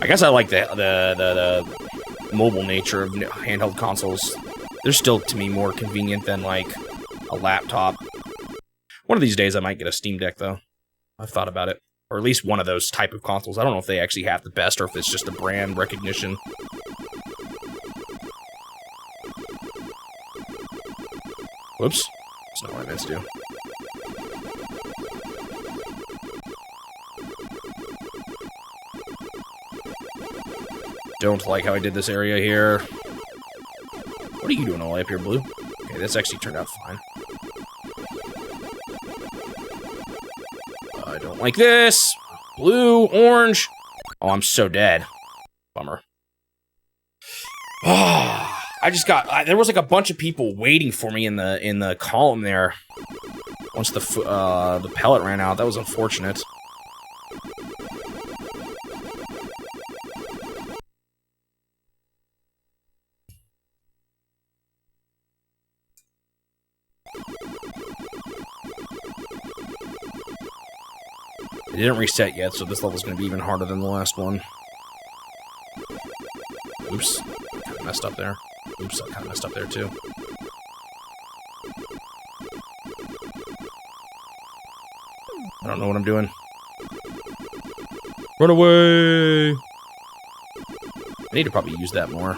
I guess I like the mobile nature of handheld consoles. They're still, to me, more convenient than, like, a laptop. One of these days, I might get a Steam Deck, though. I've thought about it. Or at least one of those type of consoles. I don't know if they actually have the best, or if it's just a brand recognition. Whoops. That's not what I meant to do. Don't like how I did this area here. What are you doing all the way up here, Blue? Okay, this actually turned out fine. I don't like this. Blue, orange. Oh, I'm so dead. Bummer. I just got... there was like a bunch of people waiting for me in the column there. Once the pellet ran out, that was unfortunate. It didn't reset yet, so this level's gonna be even harder than the last one. Oops. Kinda messed up there. Oops, I kinda messed up there too. I don't know what I'm doing. Run away! I need to probably use that more.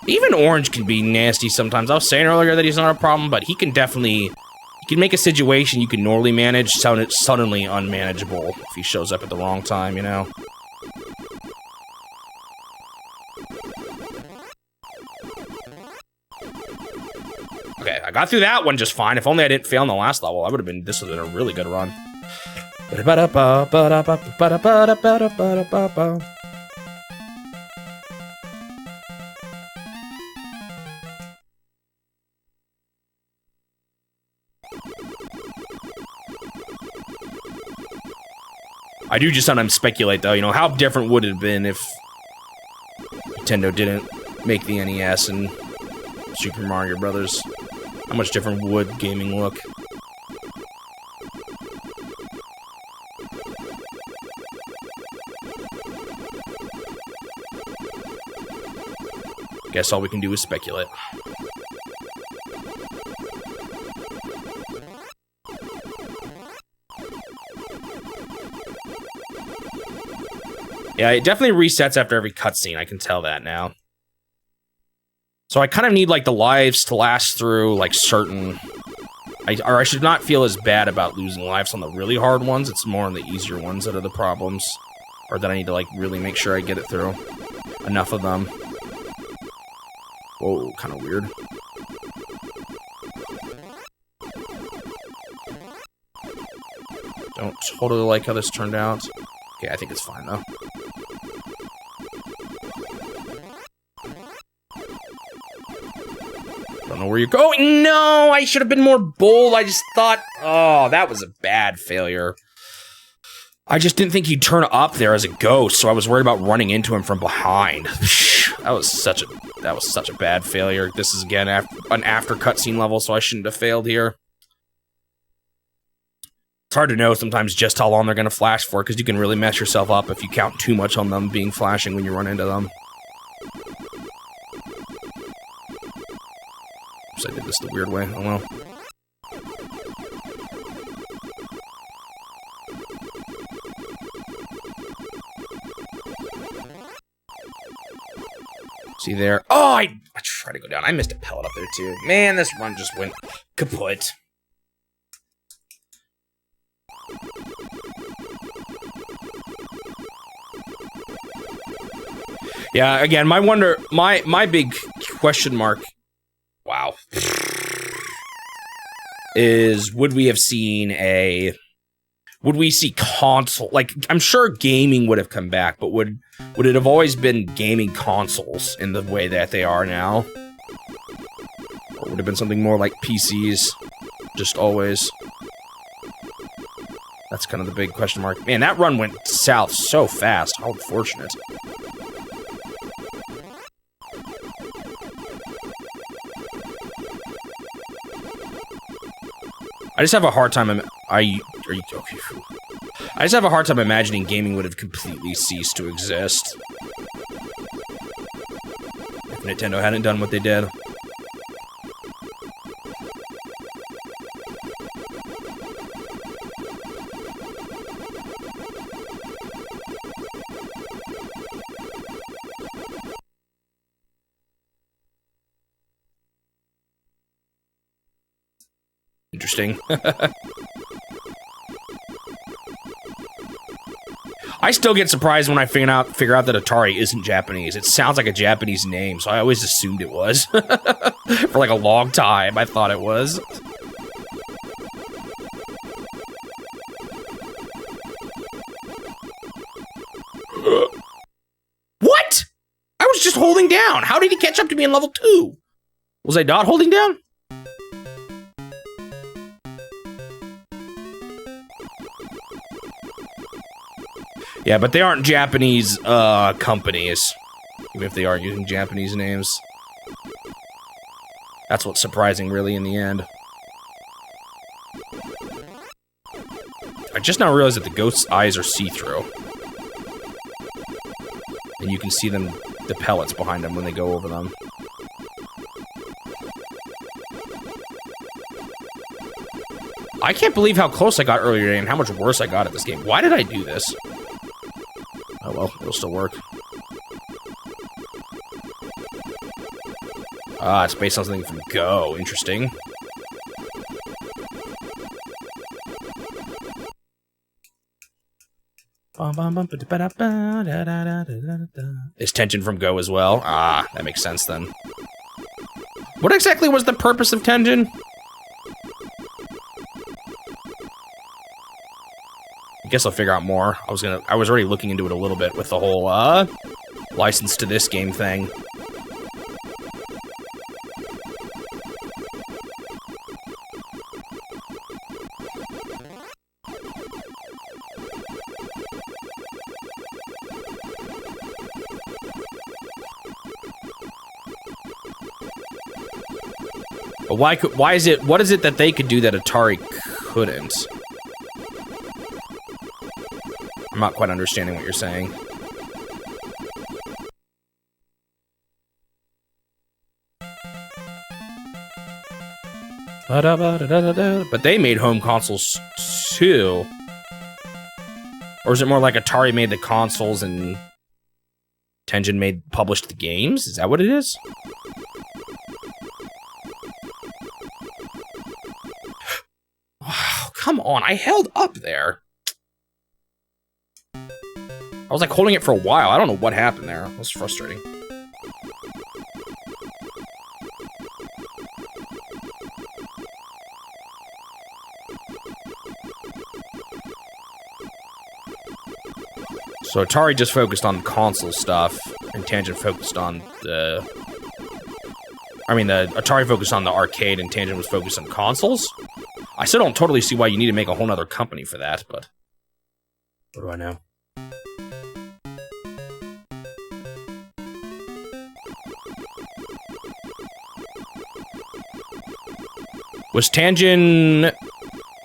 Even orange can be nasty sometimes. I was saying earlier that he's not a problem, but he can definitely... He can make a situation you can normally manage sound suddenly unmanageable if he shows up at the wrong time, you know? Okay, I got through that one just fine. If only I didn't fail in the last level, I would have been... This would have been a really good run. I do just sometimes speculate, though, you know, how different would it have been if Nintendo didn't make the NES and Super Mario Brothers? How much different would gaming look? Guess all we can do is speculate. Yeah, it definitely resets after every cutscene, I can tell that now. So I kind of need, like, the lives to last through, like, certain... I should not feel as bad about losing lives on the really hard ones, it's more on the easier ones that are the problems. Or that I need to, like, really make sure I get it through. enough of them. Whoa, kind of weird. Don't totally like how this turned out. Okay, I think it's fine, though. Don't know where you're going. No, I should have been more bold. I just thought, oh, that was a bad failure. I just didn't think he'd turn up there as a ghost, so I was worried about running into him from behind. That was such a bad failure. This is again an after cutscene level, so I shouldn't have failed here. It's hard to know sometimes just how long they're gonna flash for, because you can really mess yourself up if you count too much on them being flashing when you run into them. Oops, I did this the weird way. Oh well. See there? Oh, I tried to go down. I missed a pellet up there too. Man, this run just went kaput. Yeah, again, my big question mark, wow, is would we see console, like, I'm sure gaming would have come back, but would it have always been gaming consoles in the way that they are now? Or would it have been something more like PCs, just always? That's kind of the big question mark. Man, that run went south so fast. How unfortunate. I just have a hard time. I just have a hard time imagining gaming would have completely ceased to exist if Nintendo hadn't done what they did. Interesting. I still get surprised when I figure out that Atari isn't Japanese. It sounds like a Japanese name, so I always assumed it was. For like a long time, I thought it was. What? I was just holding down. How did he catch up to me in level 2? Was I not holding down? Yeah, but they aren't Japanese, companies. Even if they are using Japanese names. That's what's surprising, really, in the end. I just now realized that the ghost's eyes are see-through. And you can see them, the pellets behind them when they go over them. I can't believe how close I got earlier and how much worse I got at this game. Why did I do this? Oh well, it'll still work. Ah, it's based on something from Go. Interesting. Is Tension from Go as well? Ah, that makes sense then. What exactly was the purpose of Tension? I guess I'll figure out more. I was already looking into it a little bit with the whole, license to this game thing. But what is it that they could do that Atari couldn't? I'm not quite understanding what you're saying. But they made home consoles too. Or is it more like Atari made the consoles and Tengen published the games? Is that what it is? Wow, come on, I held up there. I was like holding it for a while. I don't know what happened there. It was frustrating. So Atari just focused on console stuff, and Tangent focused on the... I mean, the Atari focused on the arcade, and Tangent was focused on consoles? I still don't totally see why you need to make a whole other company for that, but... What do I know? Was Tangent...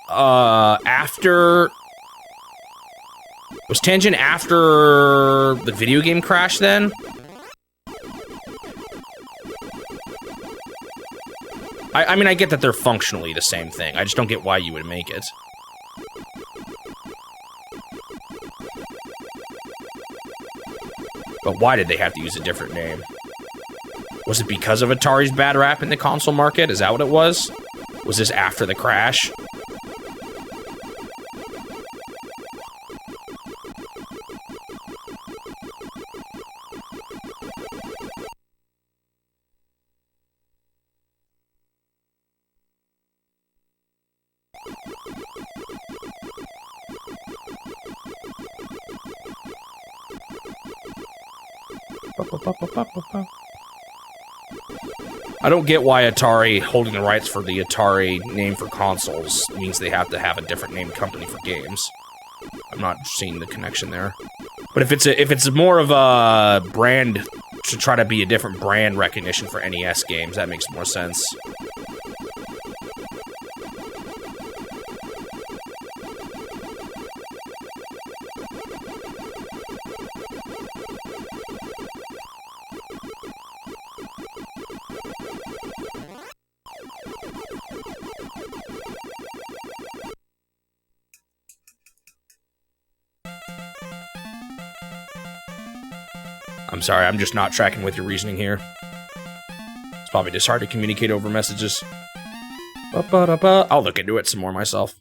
after... Was Tangent after the video game crash then? I mean, I get that they're functionally the same thing. I just don't get why you would make it. But why did they have to use a different name? Was it because of Atari's bad rap in the console market? Is that what it was? Was this after the crash? I don't get why Atari holding the rights for the Atari name for consoles means they have to have a different named company for games. I'm not seeing the connection there. But if it's more of a brand to try to be a different brand recognition for NES games, that makes more sense. I'm sorry, I'm just not tracking with your reasoning here. It's probably just hard to communicate over messages. I'll look into it some more myself.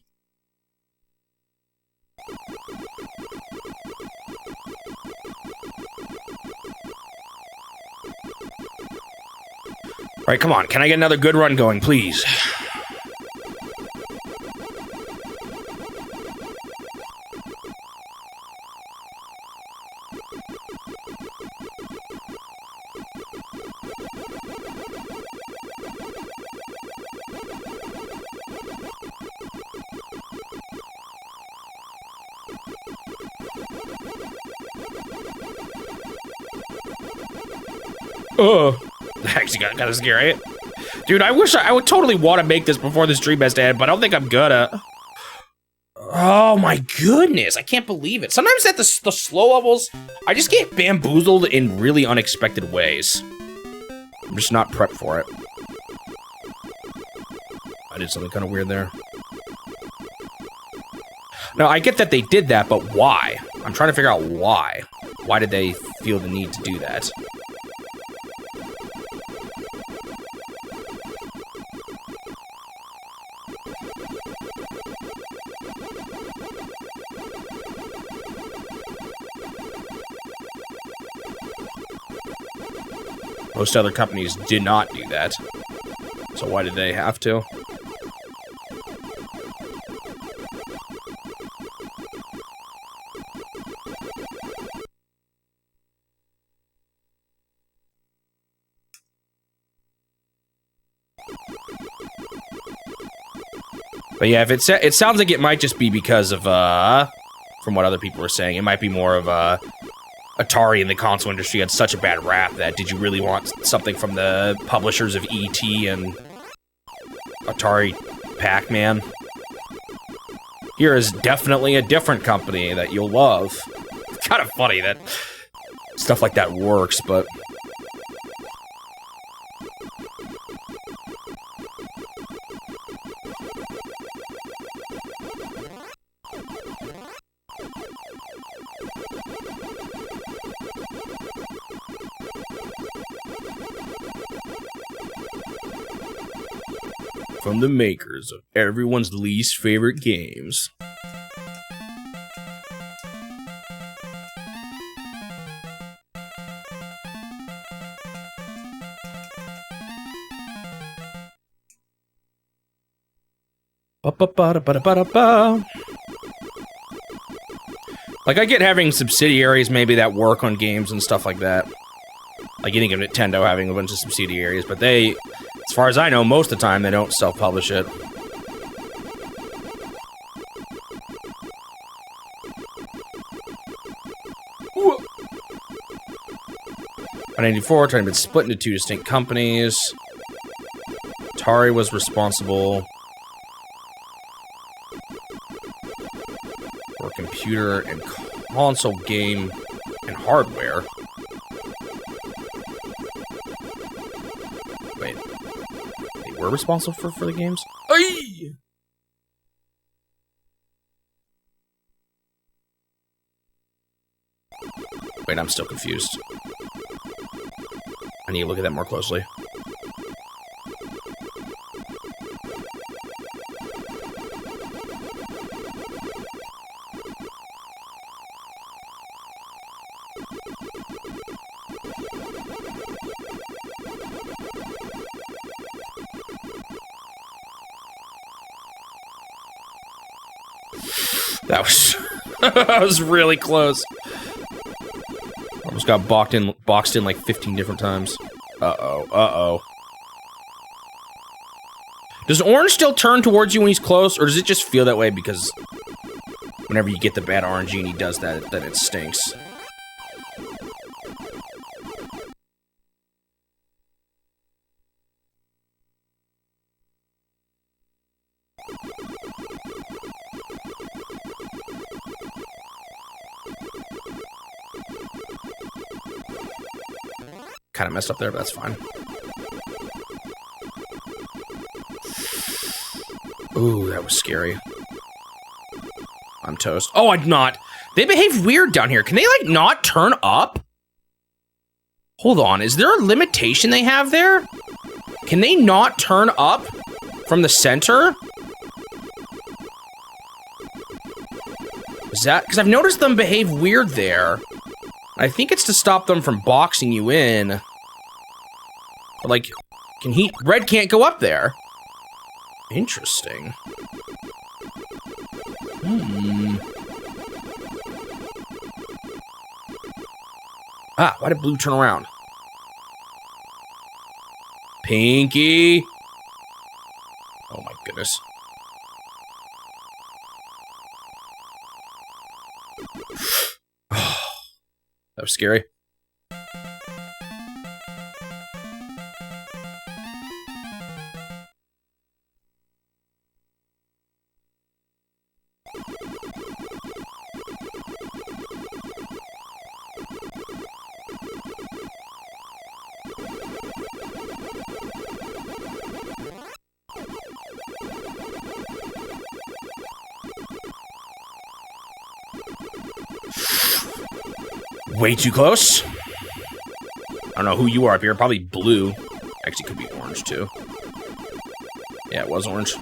Alright, come on. Can I get another good run going, please? Oh, actually got kind of scary. Dude, I wish I would totally want to make this before the stream has to end, but I don't think I'm gonna. Oh my goodness, I can't believe it. Sometimes at the slow levels, I just get bamboozled in really unexpected ways. I'm just not prepped for it. I did something kind of weird there. No, I get that they did that, but why? I'm trying to figure out why. Why did they feel the need to do that? Most other companies did not do that. So why did they have to? But yeah, if it sounds like it might just be because of, from what other people were saying, it might be more of, Atari and the console industry had such a bad rap that did you really want something from the publishers of E.T. and Atari Pac-Man? Here is definitely a different company that you'll love. It's kind of funny that stuff like that works, but... From the makers of everyone's least favorite games. Ba-ba-ba-da-ba-da-ba-da-ba. Like, I get having subsidiaries maybe that work on games and stuff like that. Like, you think of Nintendo having a bunch of subsidiaries, but they, as far as I know, most of the time, they don't self-publish it. By 94, trying to be split into 2 distinct companies. Atari was responsible for computer and console game and hardware. Wait, they were responsible for the games? Aye! Wait, I'm still confused. I need to look at that more closely. That was that was really close. Almost got boxed in like 15 different times. Uh-oh. Does orange still turn towards you when he's close, or does it just feel that way because whenever you get the bad RNG and he does that, then it stinks? Kind of messed up there, but that's fine. Ooh, that was scary. I'm toast. Oh, I'm not. They behave weird down here. Can they, like, not turn up? Hold on. Is there a limitation they have there? Can they not turn up from the center? Is that... Because I've noticed them behave weird there. I think it's to stop them from boxing you in. But, like, can he... Red can't go up there. Interesting. Ah, why did blue turn around? Pinky! Oh my goodness. That was scary. Way too close. I don't know who you are up here. Probably blue. Actually, could be orange, too. Yeah, it was orange.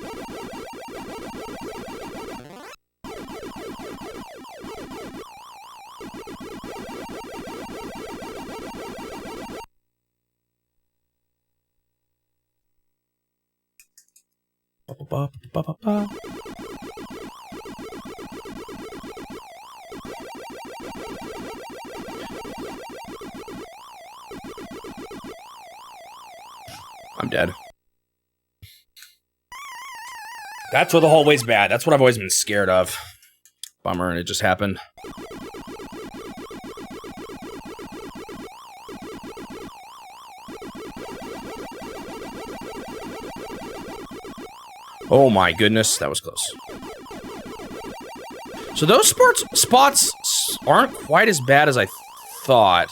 I'm dead. That's where the hallway's bad. That's what I've always been scared of. Bummer, and it just happened. Oh my goodness, that was close. So those spots aren't quite as bad as I thought.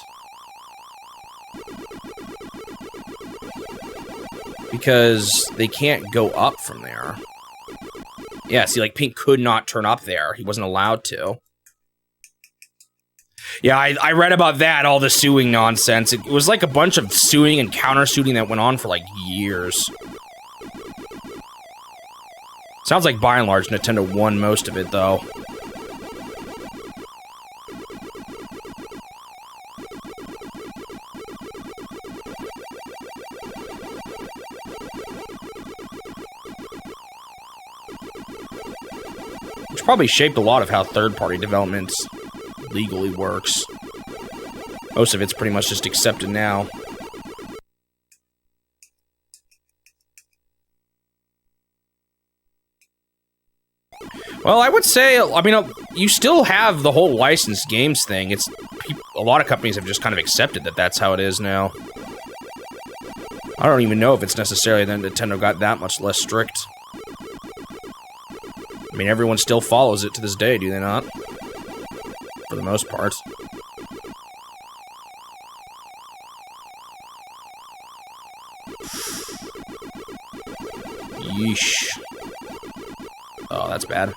Because they can't go up from there. Yeah, see, like, Pink could not turn up there. He wasn't allowed to. Yeah, I read about that, all the suing nonsense. It was like a bunch of suing and counter-suing that went on for, like, years. Sounds like, by and large, Nintendo won most of it, though. probably shaped a lot of how third-party development legally works. Most of it's pretty much just accepted now. Well, I would say, I mean, you still have the whole licensed games thing. It's a lot of companies have just kind of accepted that that's how it is now. I don't even know if it's necessarily that Nintendo got that much less strict. I mean, everyone still follows it to this day, do they not? For the most part. Yeesh. Oh, that's bad.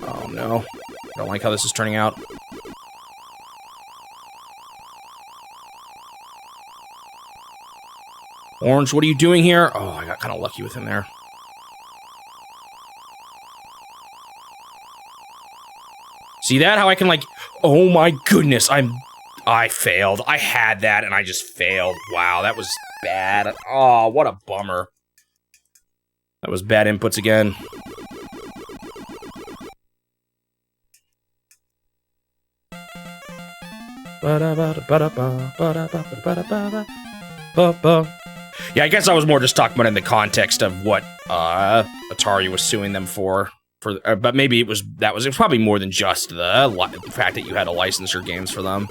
Oh, no. I don't like how this is turning out. Orange, what are you doing here? Oh, I got kind of lucky with him there. See that? How I can, like... Oh my goodness, I failed. I had that, and I just failed. Wow, that was bad. Oh, what a bummer. That was bad inputs again. Yeah, I guess I was more just talking about in the context of what Atari was suing them for, but maybe it was probably more than just the fact that you had to license your games for them.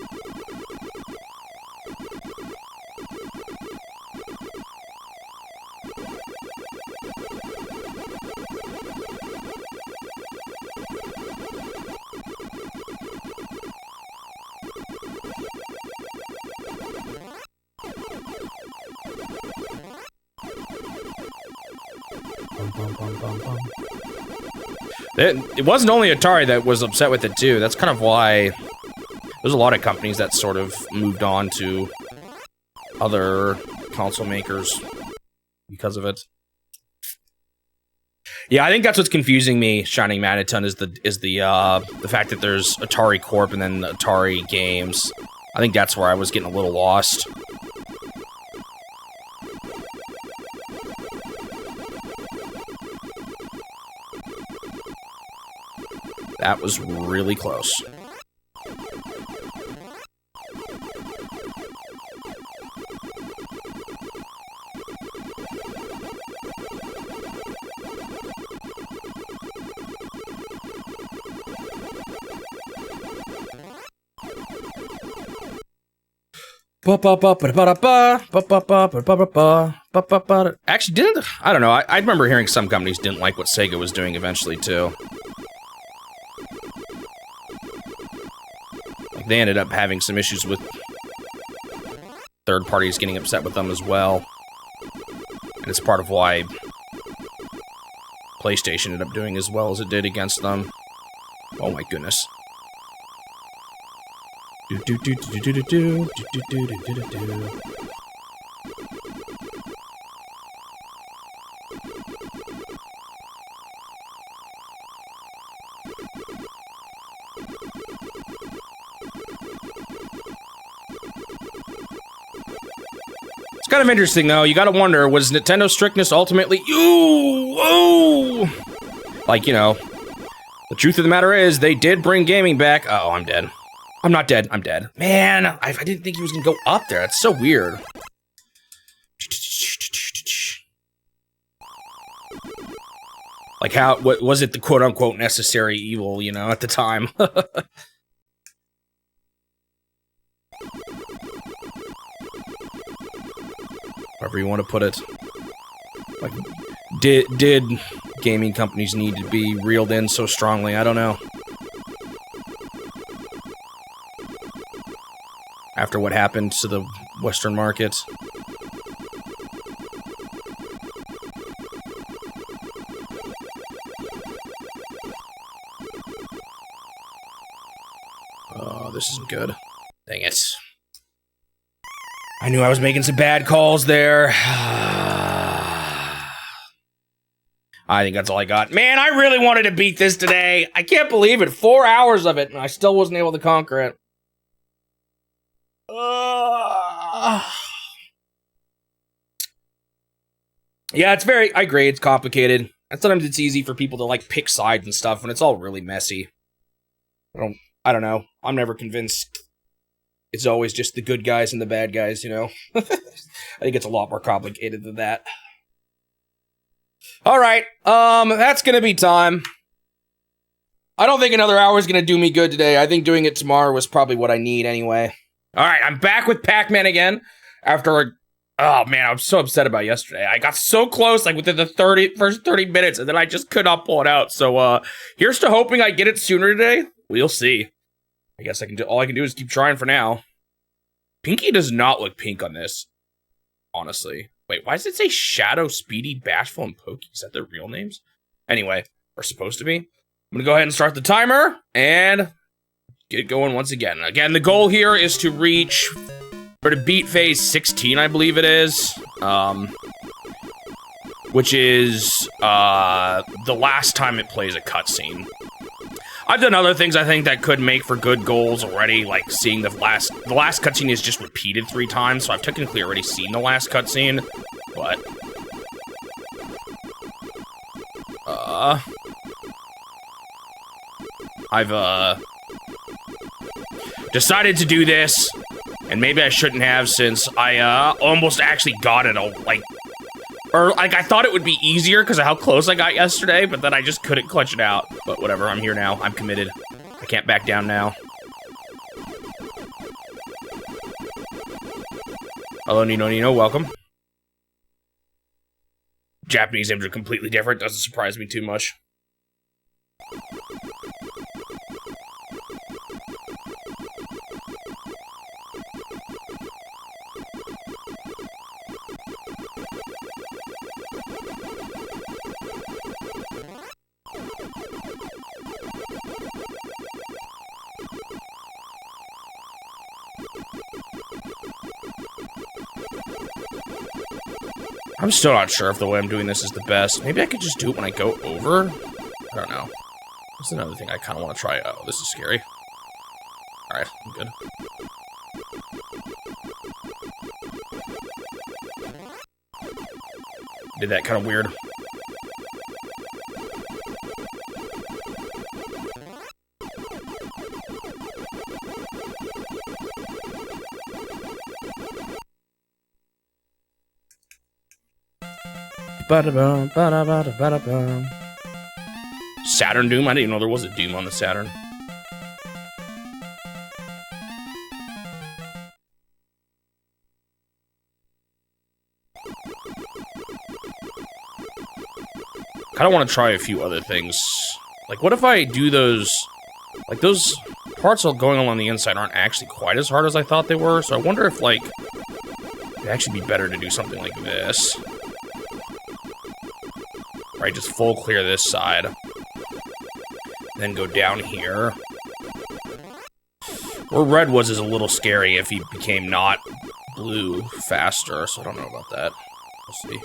It wasn't only Atari that was upset with it, too. That's kind of why there's a lot of companies that sort of moved on to other console makers because of it. Yeah, I think that's what's confusing me, Shining Maniton, is the fact that there's Atari Corp and then Atari Games. I think that's where I was getting a little lost. That was really close. Actually, I don't know. I remember hearing some companies didn't like what Sega was doing eventually, too. They ended up having some issues with third parties getting upset with them as well. And it's part of why PlayStation ended up doing as well as it did against them. Oh my goodness. It's kind of interesting, though. You gotta wonder, was Nintendo's strictness ultimately... Like, you know, the truth of the matter is, they did bring gaming back. Uh-oh, I'm dead. I'm not dead. I'm dead. Man, I didn't think he was gonna go up there. That's so weird. Like, how... What was it the quote-unquote necessary evil, you know, at the time? However you want to put it. Like, did gaming companies need to be reeled in so strongly? I don't know. After what happened to the Western market. Oh, this isn't good. Dang it. I knew I was making some bad calls there. I think that's all I got. Man, I really wanted to beat this today. I can't believe it. 4 hours of it, and I still wasn't able to conquer it. Yeah, I agree, it's complicated. And sometimes it's easy for people to, like, pick sides and stuff when it's all really messy. I don't know. I'm never convinced it's always just the good guys and the bad guys, you know? I think it's a lot more complicated than that. Alright, that's gonna be time. I don't think another hour is gonna do me good today. I think doing it tomorrow was probably what I need anyway. Alright, I'm back with Pac-Man again. After oh man, I'm so upset about yesterday. I got so close, like within the first 30 minutes, and then I just could not pull it out. So, here's to hoping I get it sooner today. We'll see. I guess all I can do is keep trying for now. Pinky does not look pink on this, honestly. Wait, why does it say Shadow, Speedy, Bashful, and Pokey? Is that their real names? Anyway, or supposed to be. I'm gonna go ahead and start the timer, and get it going once again. Again, the goal here is to reach, or to beat phase 16, I believe it is. Which is, the last time it plays a cutscene. I've done other things I think that could make for good goals already, like seeing the last cutscene is just repeated 3 times, so I've technically already seen the last cutscene, but I've decided to do this, and maybe I shouldn't have since I almost actually got it, I thought it would be easier because of how close I got yesterday, but then I just couldn't clutch it out. But whatever, I'm here now. I'm committed. I can't back down now. Hello, Nino, welcome. Japanese names are completely different. Doesn't surprise me too much. I'm still not sure if the way I'm doing this is the best. Maybe I could just do it when I go over? I don't know. That's another thing I kind of want to try. Oh, this is scary. Alright, I'm good. Did that kind of weird. Saturn Doom? I didn't even know there was a Doom on the Saturn. Kinda want to try a few other things. Like, what if I do those... Like, those parts going along the inside aren't actually quite as hard as I thought they were, so I wonder if, like... It'd actually be better to do something like this. Right, just full clear this side. Then go down here. Where red was is a little scary if he became not blue faster, so I don't know about that. We'll see.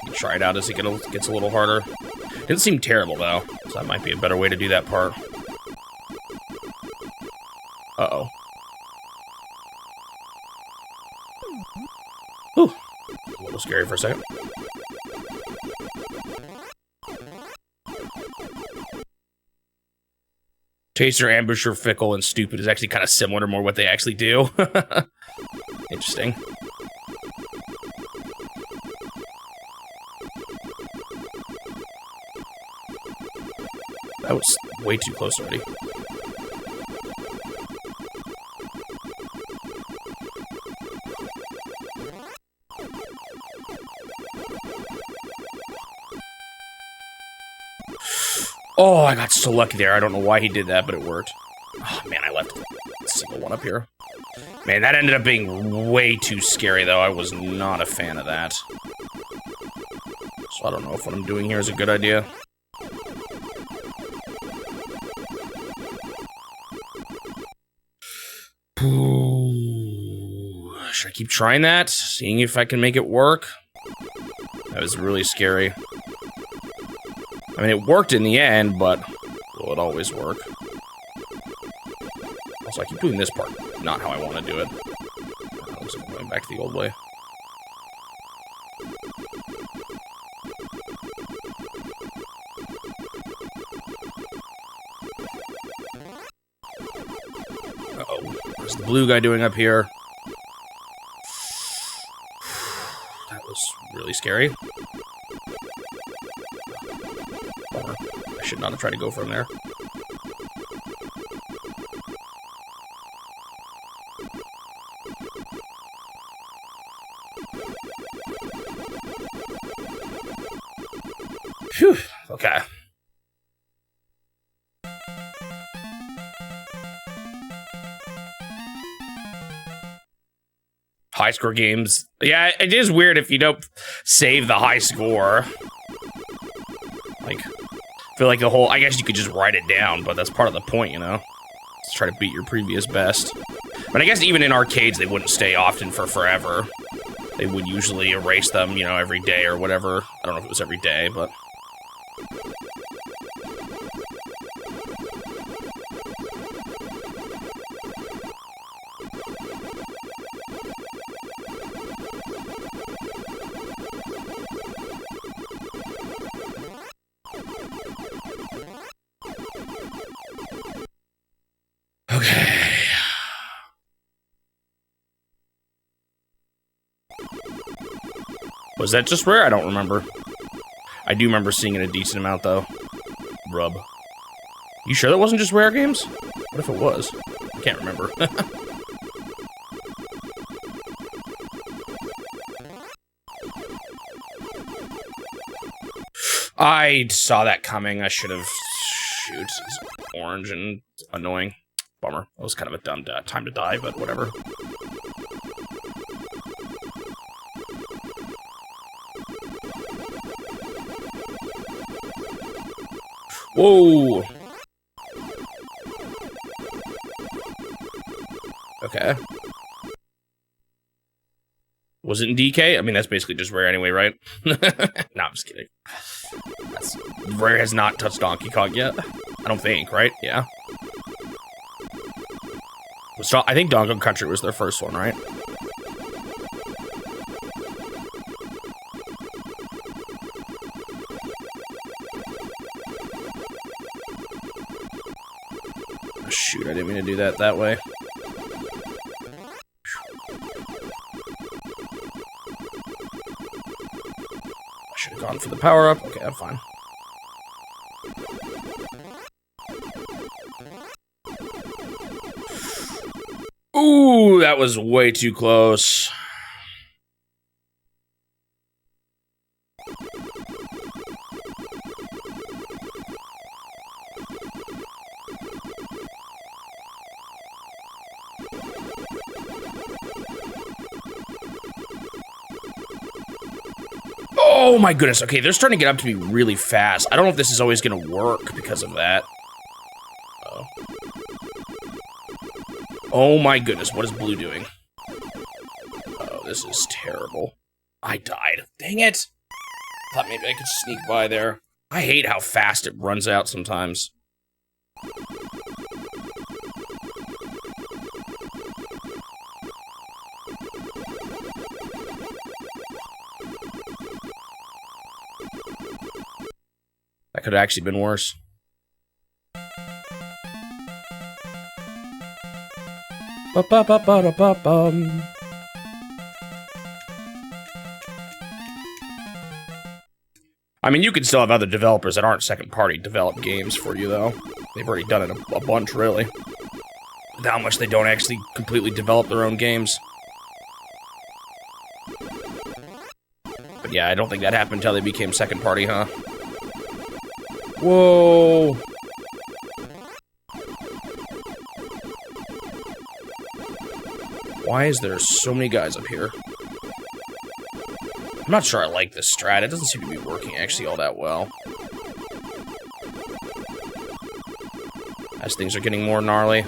You try it out as it gets a little harder. Didn't seem terrible, though, so that might be a better way to do that part. Uh-oh. Whew. A little scary for a second. Chaser, Ambusher, Fickle, and Stupid is actually kind of similar to more what they actually do. Interesting. That was way too close already. Oh, I got so lucky there. I don't know why he did that, but it worked. Oh, man, I left a single one up here. Man, that ended up being way too scary, though. I was not a fan of that. So I don't know if what I'm doing here is a good idea. Ooh. Should I keep trying that? Seeing if I can make it work? That was really scary. I mean, it worked in the end, but will it always work? Also, I keep doing this part, not how I want to do it. Looks like I'm going back the old way. What's the blue guy doing up here? That was really scary. Bummer. I should not have tried to go from there. Phew. Okay. High score games. Yeah, it is weird if you don't save the high score. Like, I feel like the whole, I guess you could just write it down, but that's part of the point, you know? Let's try to beat your previous best. But I guess even in arcades, they wouldn't stay often for forever. They would usually erase them, you know, every day or whatever. I don't know if it was every day, but... Okay. Was that just rare? I don't remember. I do remember seeing it a decent amount, though. Rub. You sure that wasn't just rare games? What if it was? I can't remember. I saw that coming. I should have... Shoot. It's orange and annoying. Bummer. That was kind of a dumb time to die, but whatever. Whoa! Okay. Was it in DK? I mean, that's basically just rare anyway, right? No, I'm just kidding. Rare has not touched Donkey Kong yet. I don't think, right? Yeah. I think Donkey Kong Country was their first one, right? Oh, shoot, I didn't mean to do that way. I should have gone for the power-up. Okay, I'm fine. Ooh, that was way too close. Oh my goodness. Okay, they're starting to get up to me really fast. I don't know if this is always going to work because of that. Uh-oh. Oh my goodness, what is blue doing? Oh, this is terrible. I died. Dang it! Thought maybe I could sneak by there. I hate how fast it runs out sometimes. That could have actually been worse. Ba-ba-ba-ba-da-ba-bum. I mean, you can still have other developers that aren't second-party develop games for you, though. They've already done it a bunch, really. How much they don't actually completely develop their own games. But yeah, I don't think that happened until they became second-party, huh? Whoa! Why is there so many guys up here? I'm not sure I like this strat. It doesn't seem to be working actually all that well. As things are getting more gnarly.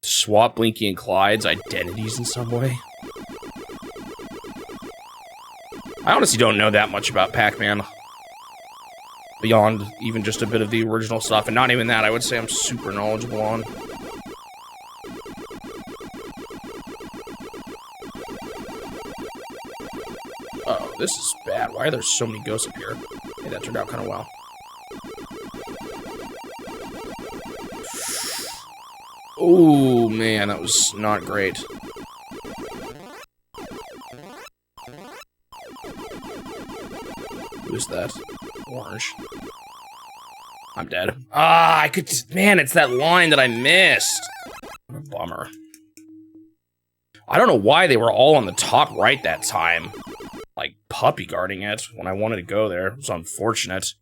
Swap Blinky and Clyde's identities in some way? I honestly don't know that much about Pac-Man. Beyond even just a bit of the original stuff, and not even that, I would say I'm super knowledgeable on. Uh-oh, this is bad. Why are there so many ghosts up here? Hey, that turned out kind of well. Oh, man, that was not great. Who's that? Orange. I'm dead. Ah, I could... Man, it's that line that I missed. What a bummer. I don't know why they were all on the top right that time. Like, puppy guarding it when I wanted to go there. It was unfortunate.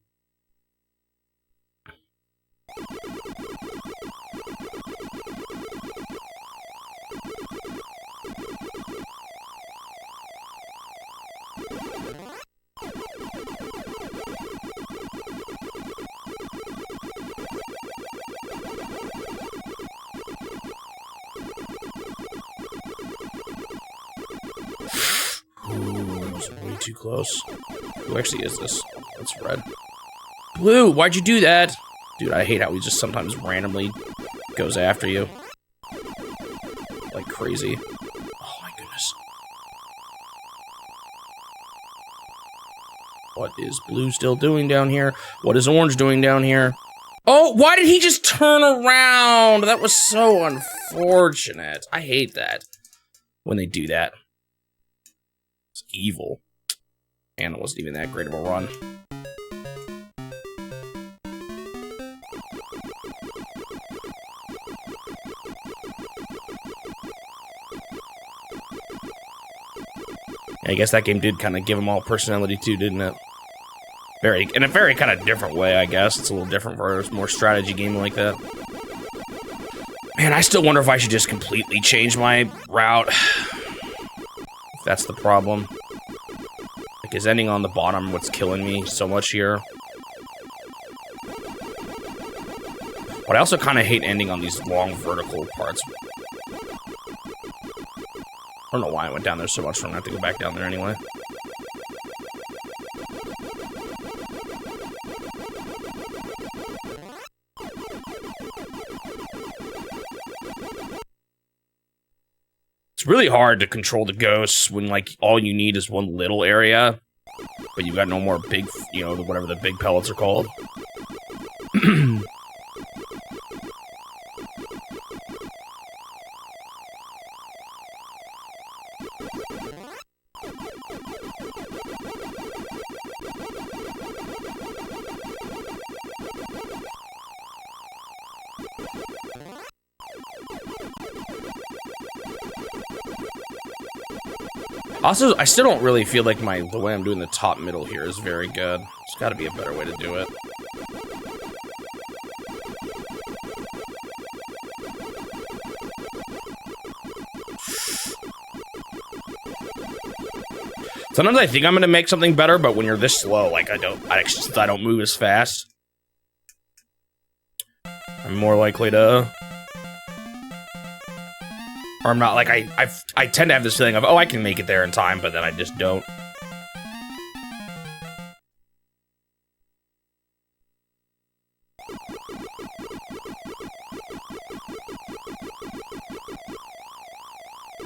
Way too close. Who actually is this? That's red. Blue, why'd you do that? Dude, I hate how he just sometimes randomly goes after you. Like crazy. Oh my goodness. What is blue still doing down here? What is orange doing down here? Oh, why did he just turn around? That was so unfortunate. I hate that when they do that. It's evil. And it wasn't even that great of a run. I guess that game did kind of give them all personality too, didn't it? In a very kind of different way, I guess. It's a little different for a more strategy game like that. Man, I still wonder if I should just completely change my route. If that's the problem. Like, is ending on the bottom what's killing me so much here? But I also kind of hate ending on these long vertical parts. I don't know why I went down there so much, so I'm gonna have to go back down there anyway. It's really hard to control the ghosts when, like, all you need is one little area, but you've got no more big, you know, whatever the big pellets are called. Also, I still don't really feel like the way I'm doing the top middle here is very good. There's got to be a better way to do it. Sometimes I think I'm gonna make something better, but when you're this slow, like I don't move as fast. I'm more likely to. Or I'm not, like, I tend to have this feeling of, oh, I can make it there in time, but then I just don't.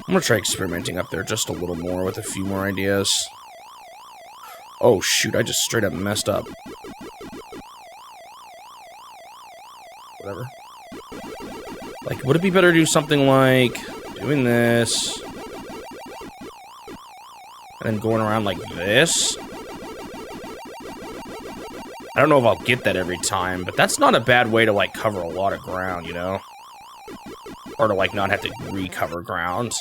I'm gonna try experimenting up there just a little more with a few more ideas. Oh, shoot, I just straight up messed up. Whatever. Like, would it be better to do something like doing this and then going around like this? I don't know if I'll get that every time, but that's not a bad way to, like, cover a lot of ground, you know? Or to, like, not have to recover ground.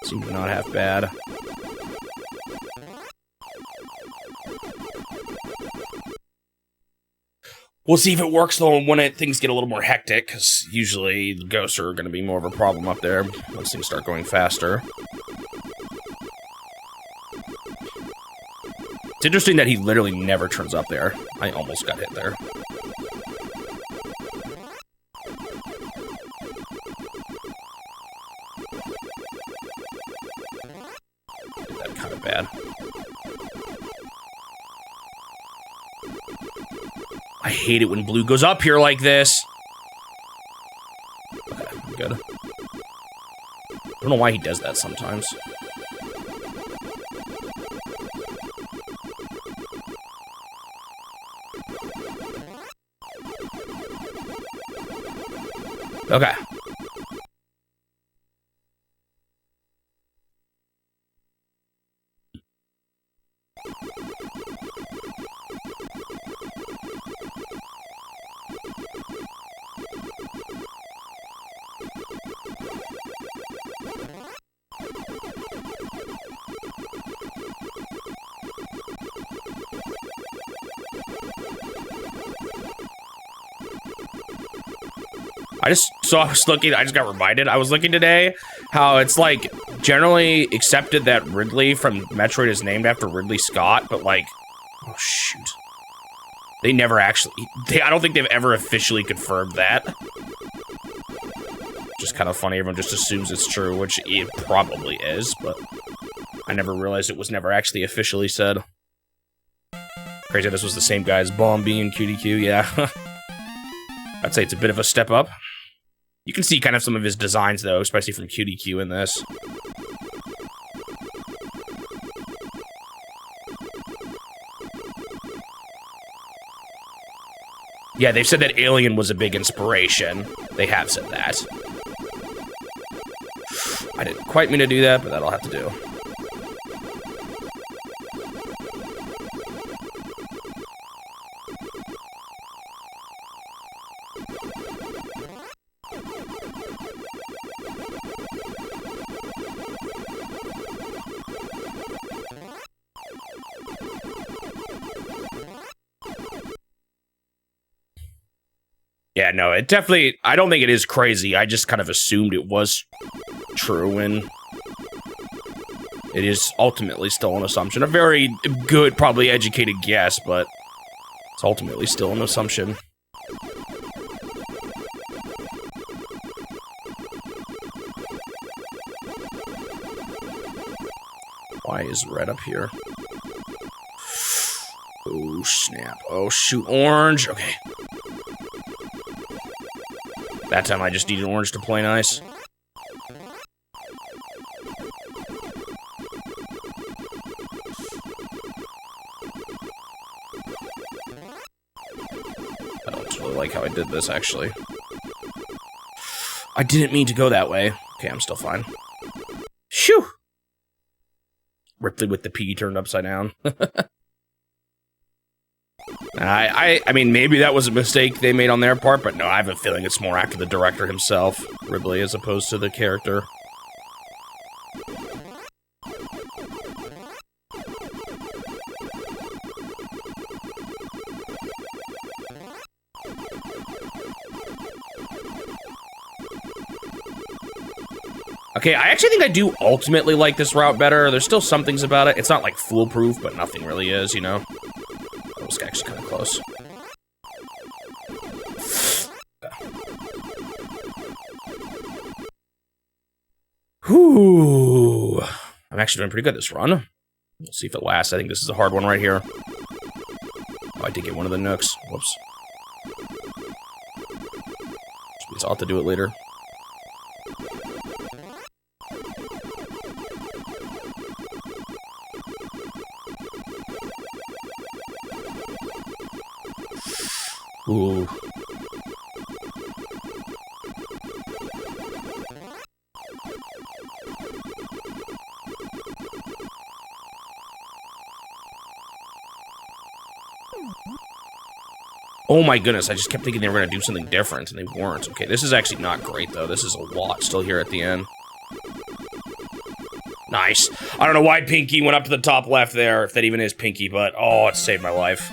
Seems not half bad. We'll see if it works, though, when things get a little more hectic, because usually the ghosts are going to be more of a problem up there once things start going faster. It's interesting that he literally never turns up there. I almost got hit there. Did that kind of bad. I hate it when blue goes up here like this. Okay, I'm good. I don't know why he does that sometimes. Okay. I just got reminded, I was looking today how it's like generally accepted that Ridley from Metroid is named after Ridley Scott, but like, oh shoot. They never actually, I don't think they've ever officially confirmed that. Just kind of funny, everyone just assumes it's true, which it probably is, but I never realized it was never actually officially said. Crazy this was the same guy as Bombi and QDQ, yeah. I'd say it's a bit of a step up. You can see kind of some of his designs, though, especially from QDQ in this. Yeah, they've said that Alien was a big inspiration. They have said that. I didn't quite mean to do that, but that'll have to do. Yeah, no, it definitely, I don't think it is crazy. I just kind of assumed it was true, and it is ultimately still an assumption. A very good, probably educated guess, but it's ultimately still an assumption. Why is red up here? Oh, snap. Oh, shoot, orange. Okay. That time I just needed orange to play nice. I don't really like how I did this, actually. I didn't mean to go that way. Okay, I'm still fine. Shoo! Ripley with the P turned upside down. I mean, maybe that was a mistake they made on their part, but no, I have a feeling it's more after the director himself, Ridley, as opposed to the character. Okay, I actually think I do ultimately like this route better. There's still some things about it. It's not, like, foolproof, but nothing really is, you know? That was actually kind of close. Whew. I'm actually doing pretty good this run. We'll see if it lasts. I think this is a hard one right here. Oh, I did get one of the nooks. Whoops. Which means I'll have to do it later. Ooh. Oh my goodness, I just kept thinking they were going to do something different, and they weren't. Okay, this is actually not great, though. This is a lot still here at the end. Nice. I don't know why Pinky went up to the top left there, if that even is Pinky, but oh, it saved my life.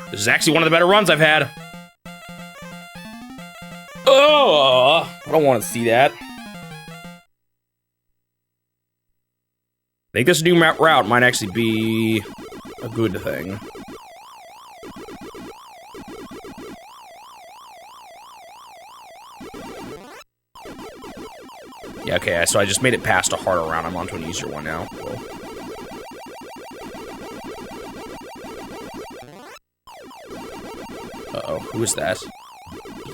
This is actually one of the better runs I've had. Oh, I don't want to see that. I think this new route might actually be a good thing. Yeah, okay, so I just made it past a harder round. I'm onto an easier one now. Cool. Uh-oh, who is that?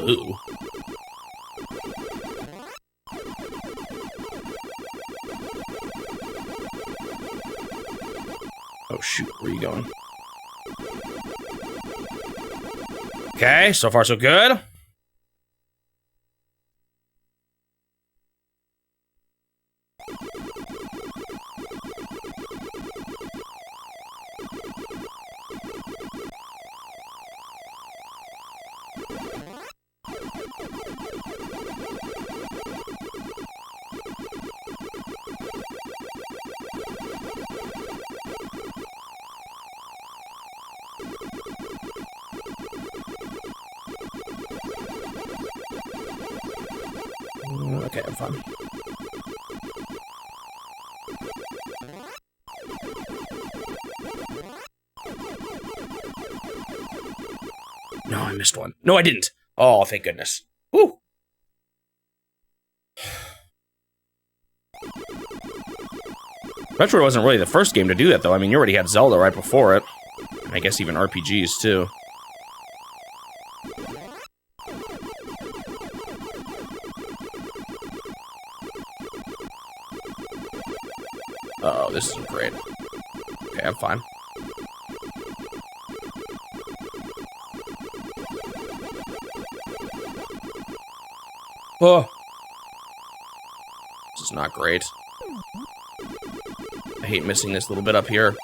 Ooh. Oh, shoot, where are you going? Okay, so far so good. Okay, I'm fine. No, I missed one. No, I didn't. Oh, thank goodness. Woo! Metroid wasn't really the first game to do that, though. I mean, you already had Zelda right before it. And I guess even RPGs, too. Uh-oh, this isn't great. Okay, I'm fine. Oh. This is not great. I hate missing this little bit up here.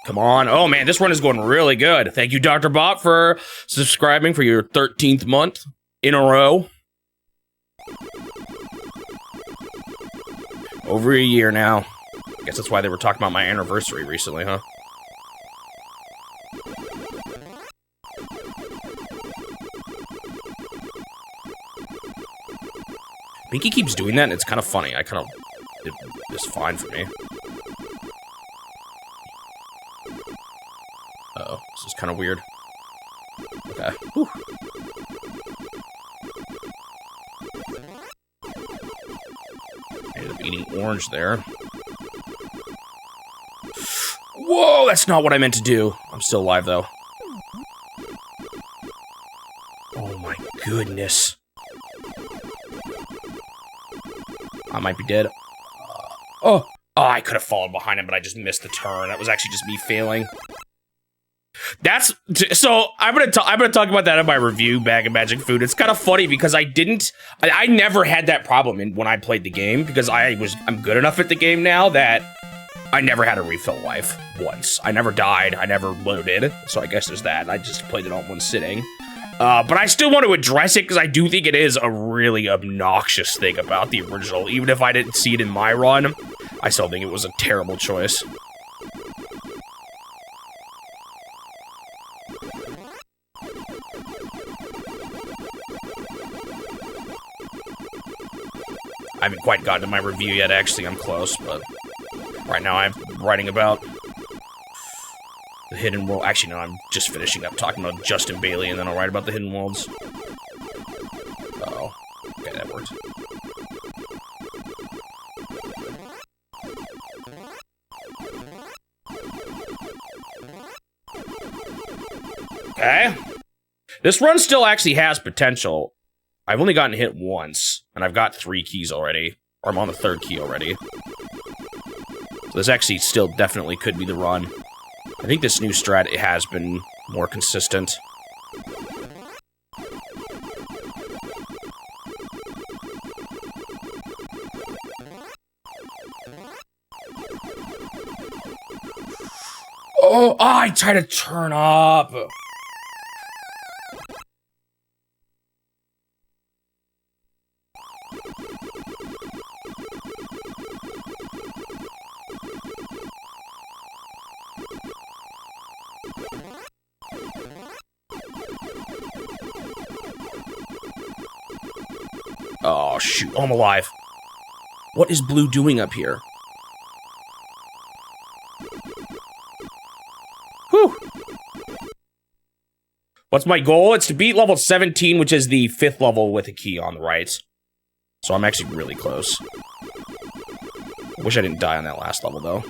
Come on. Oh, man, this run is going really good. Thank you, Dr. Bot, for subscribing for your 13th month in a row. Over a year now. I guess that's why they were talking about my anniversary recently, huh? Pinky keeps doing that, and it's kind of funny. It's fine for me. Uh-oh, this is kind of weird. Okay. Whew. I ended up eating orange there. Whoa, that's not what I meant to do. I'm still alive, though. Oh my goodness. I might be dead. Oh, I could have fallen behind him, but I just missed the turn. That was actually just me failing. That's so. I'm gonna talk about that in my review, Bag of Magic Food. It's kind of funny because I never had that problem when I played the game because I'm good enough at the game now that I never had a refill life once. I never died. I never loaded. So I guess there's that. I just played it all in one sitting. But I still want to address it because I do think it is a really obnoxious thing about the original. Even if I didn't see it in my run, I still think it was a terrible choice. I haven't quite gotten to my review yet, actually. I'm close, but right now I'm writing about the Hidden World. Actually, no, I'm just finishing up talking about Justin Bailey, and then I'll write about the Hidden Worlds. Uh-oh. Okay, that worked. Okay. This run still actually has potential. I've only gotten hit once, and I've got 3 keys already. Or I'm on the 3rd key already. So this actually still definitely could be the run. I think this new strat has been more consistent. Oh, I tried to turn up. Oh, shoot. Oh, I'm alive. What is Blue doing up here? Whew. What's my goal? It's to beat level 17, which is the 5th level with a key on the right. So I'm actually really close. I wish I didn't die on that last level, though.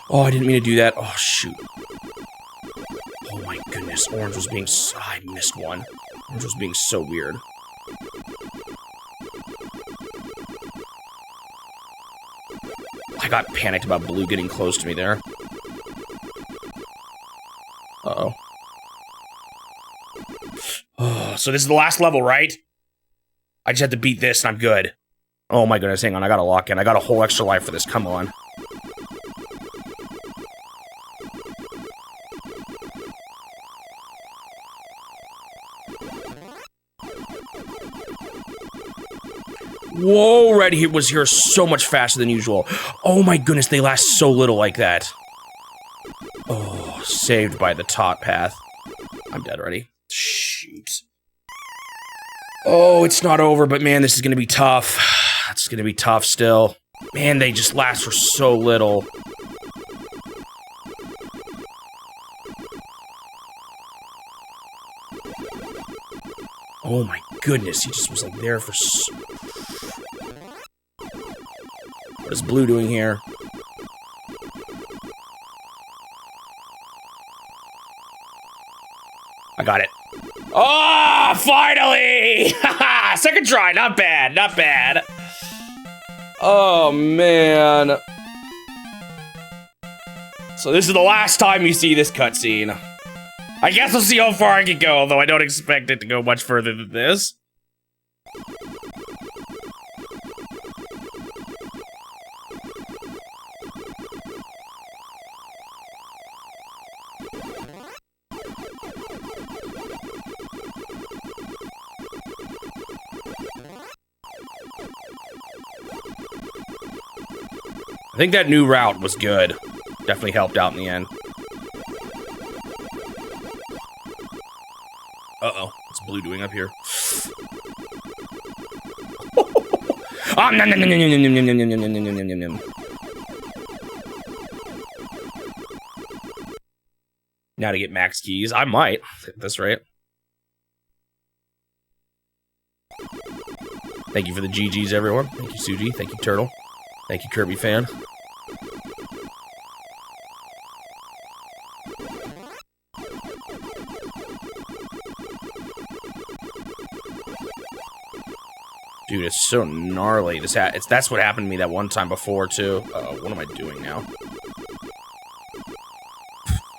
Oh, I didn't mean to do that. Oh, shoot. Oh my goodness, Orange was being so... I missed one. Orange was being so weird. I got panicked about Blue getting close to me there. Uh-oh. Oh, so this is the last level, right? I just have to beat this and I'm good. Oh my goodness, hang on, I gotta lock in. I got a whole extra life for this, come on. Whoa, red was here so much faster than usual. Oh my goodness, they last so little like that. Oh, saved by the top path. I'm dead already. Shoot. Oh, it's not over, but man, this is gonna be tough. It's gonna be tough still. Man, they just last for so little. Oh my goodness, he just was like there for so... What is blue doing here? I got it. Oh, finally! Second try, not bad, not bad. Oh, man. So this is the last time you see this cutscene. I guess we'll see how far I can go, although I don't expect it to go much further than this. I think that new route was good. Definitely helped out in the end. Uh-oh. What's blue doing up here? Oh, nom, nom, nom, nom, nom, nom, nom, nom, nom, nom, nom, nom, nom. Now to get max keys. I might. At this rate. Thank you for the GGs, everyone. Thank you, Suji. Thank you, Turtle. Thank you, Kirby fan. Dude, it's so gnarly. That's what happened to me that one time before, too. What am I doing now?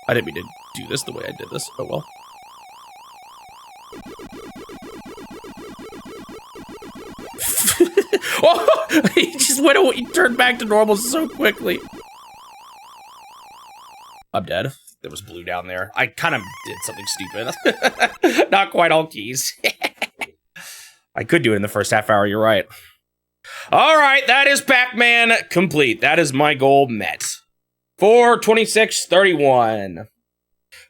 I didn't mean to do this the way I did this. Oh, well. Oh! He just went away. He turned back to normal so quickly. I'm dead. There was blue down there. I kind of did something stupid. Not quite all keys. I could do it in the first half hour, you're right. Alright, that is Pac-Man complete. That is my goal met. 4:26:31.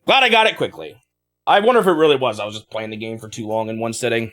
Glad I got it quickly. I wonder if it really was. I was just playing the game for too long in one sitting.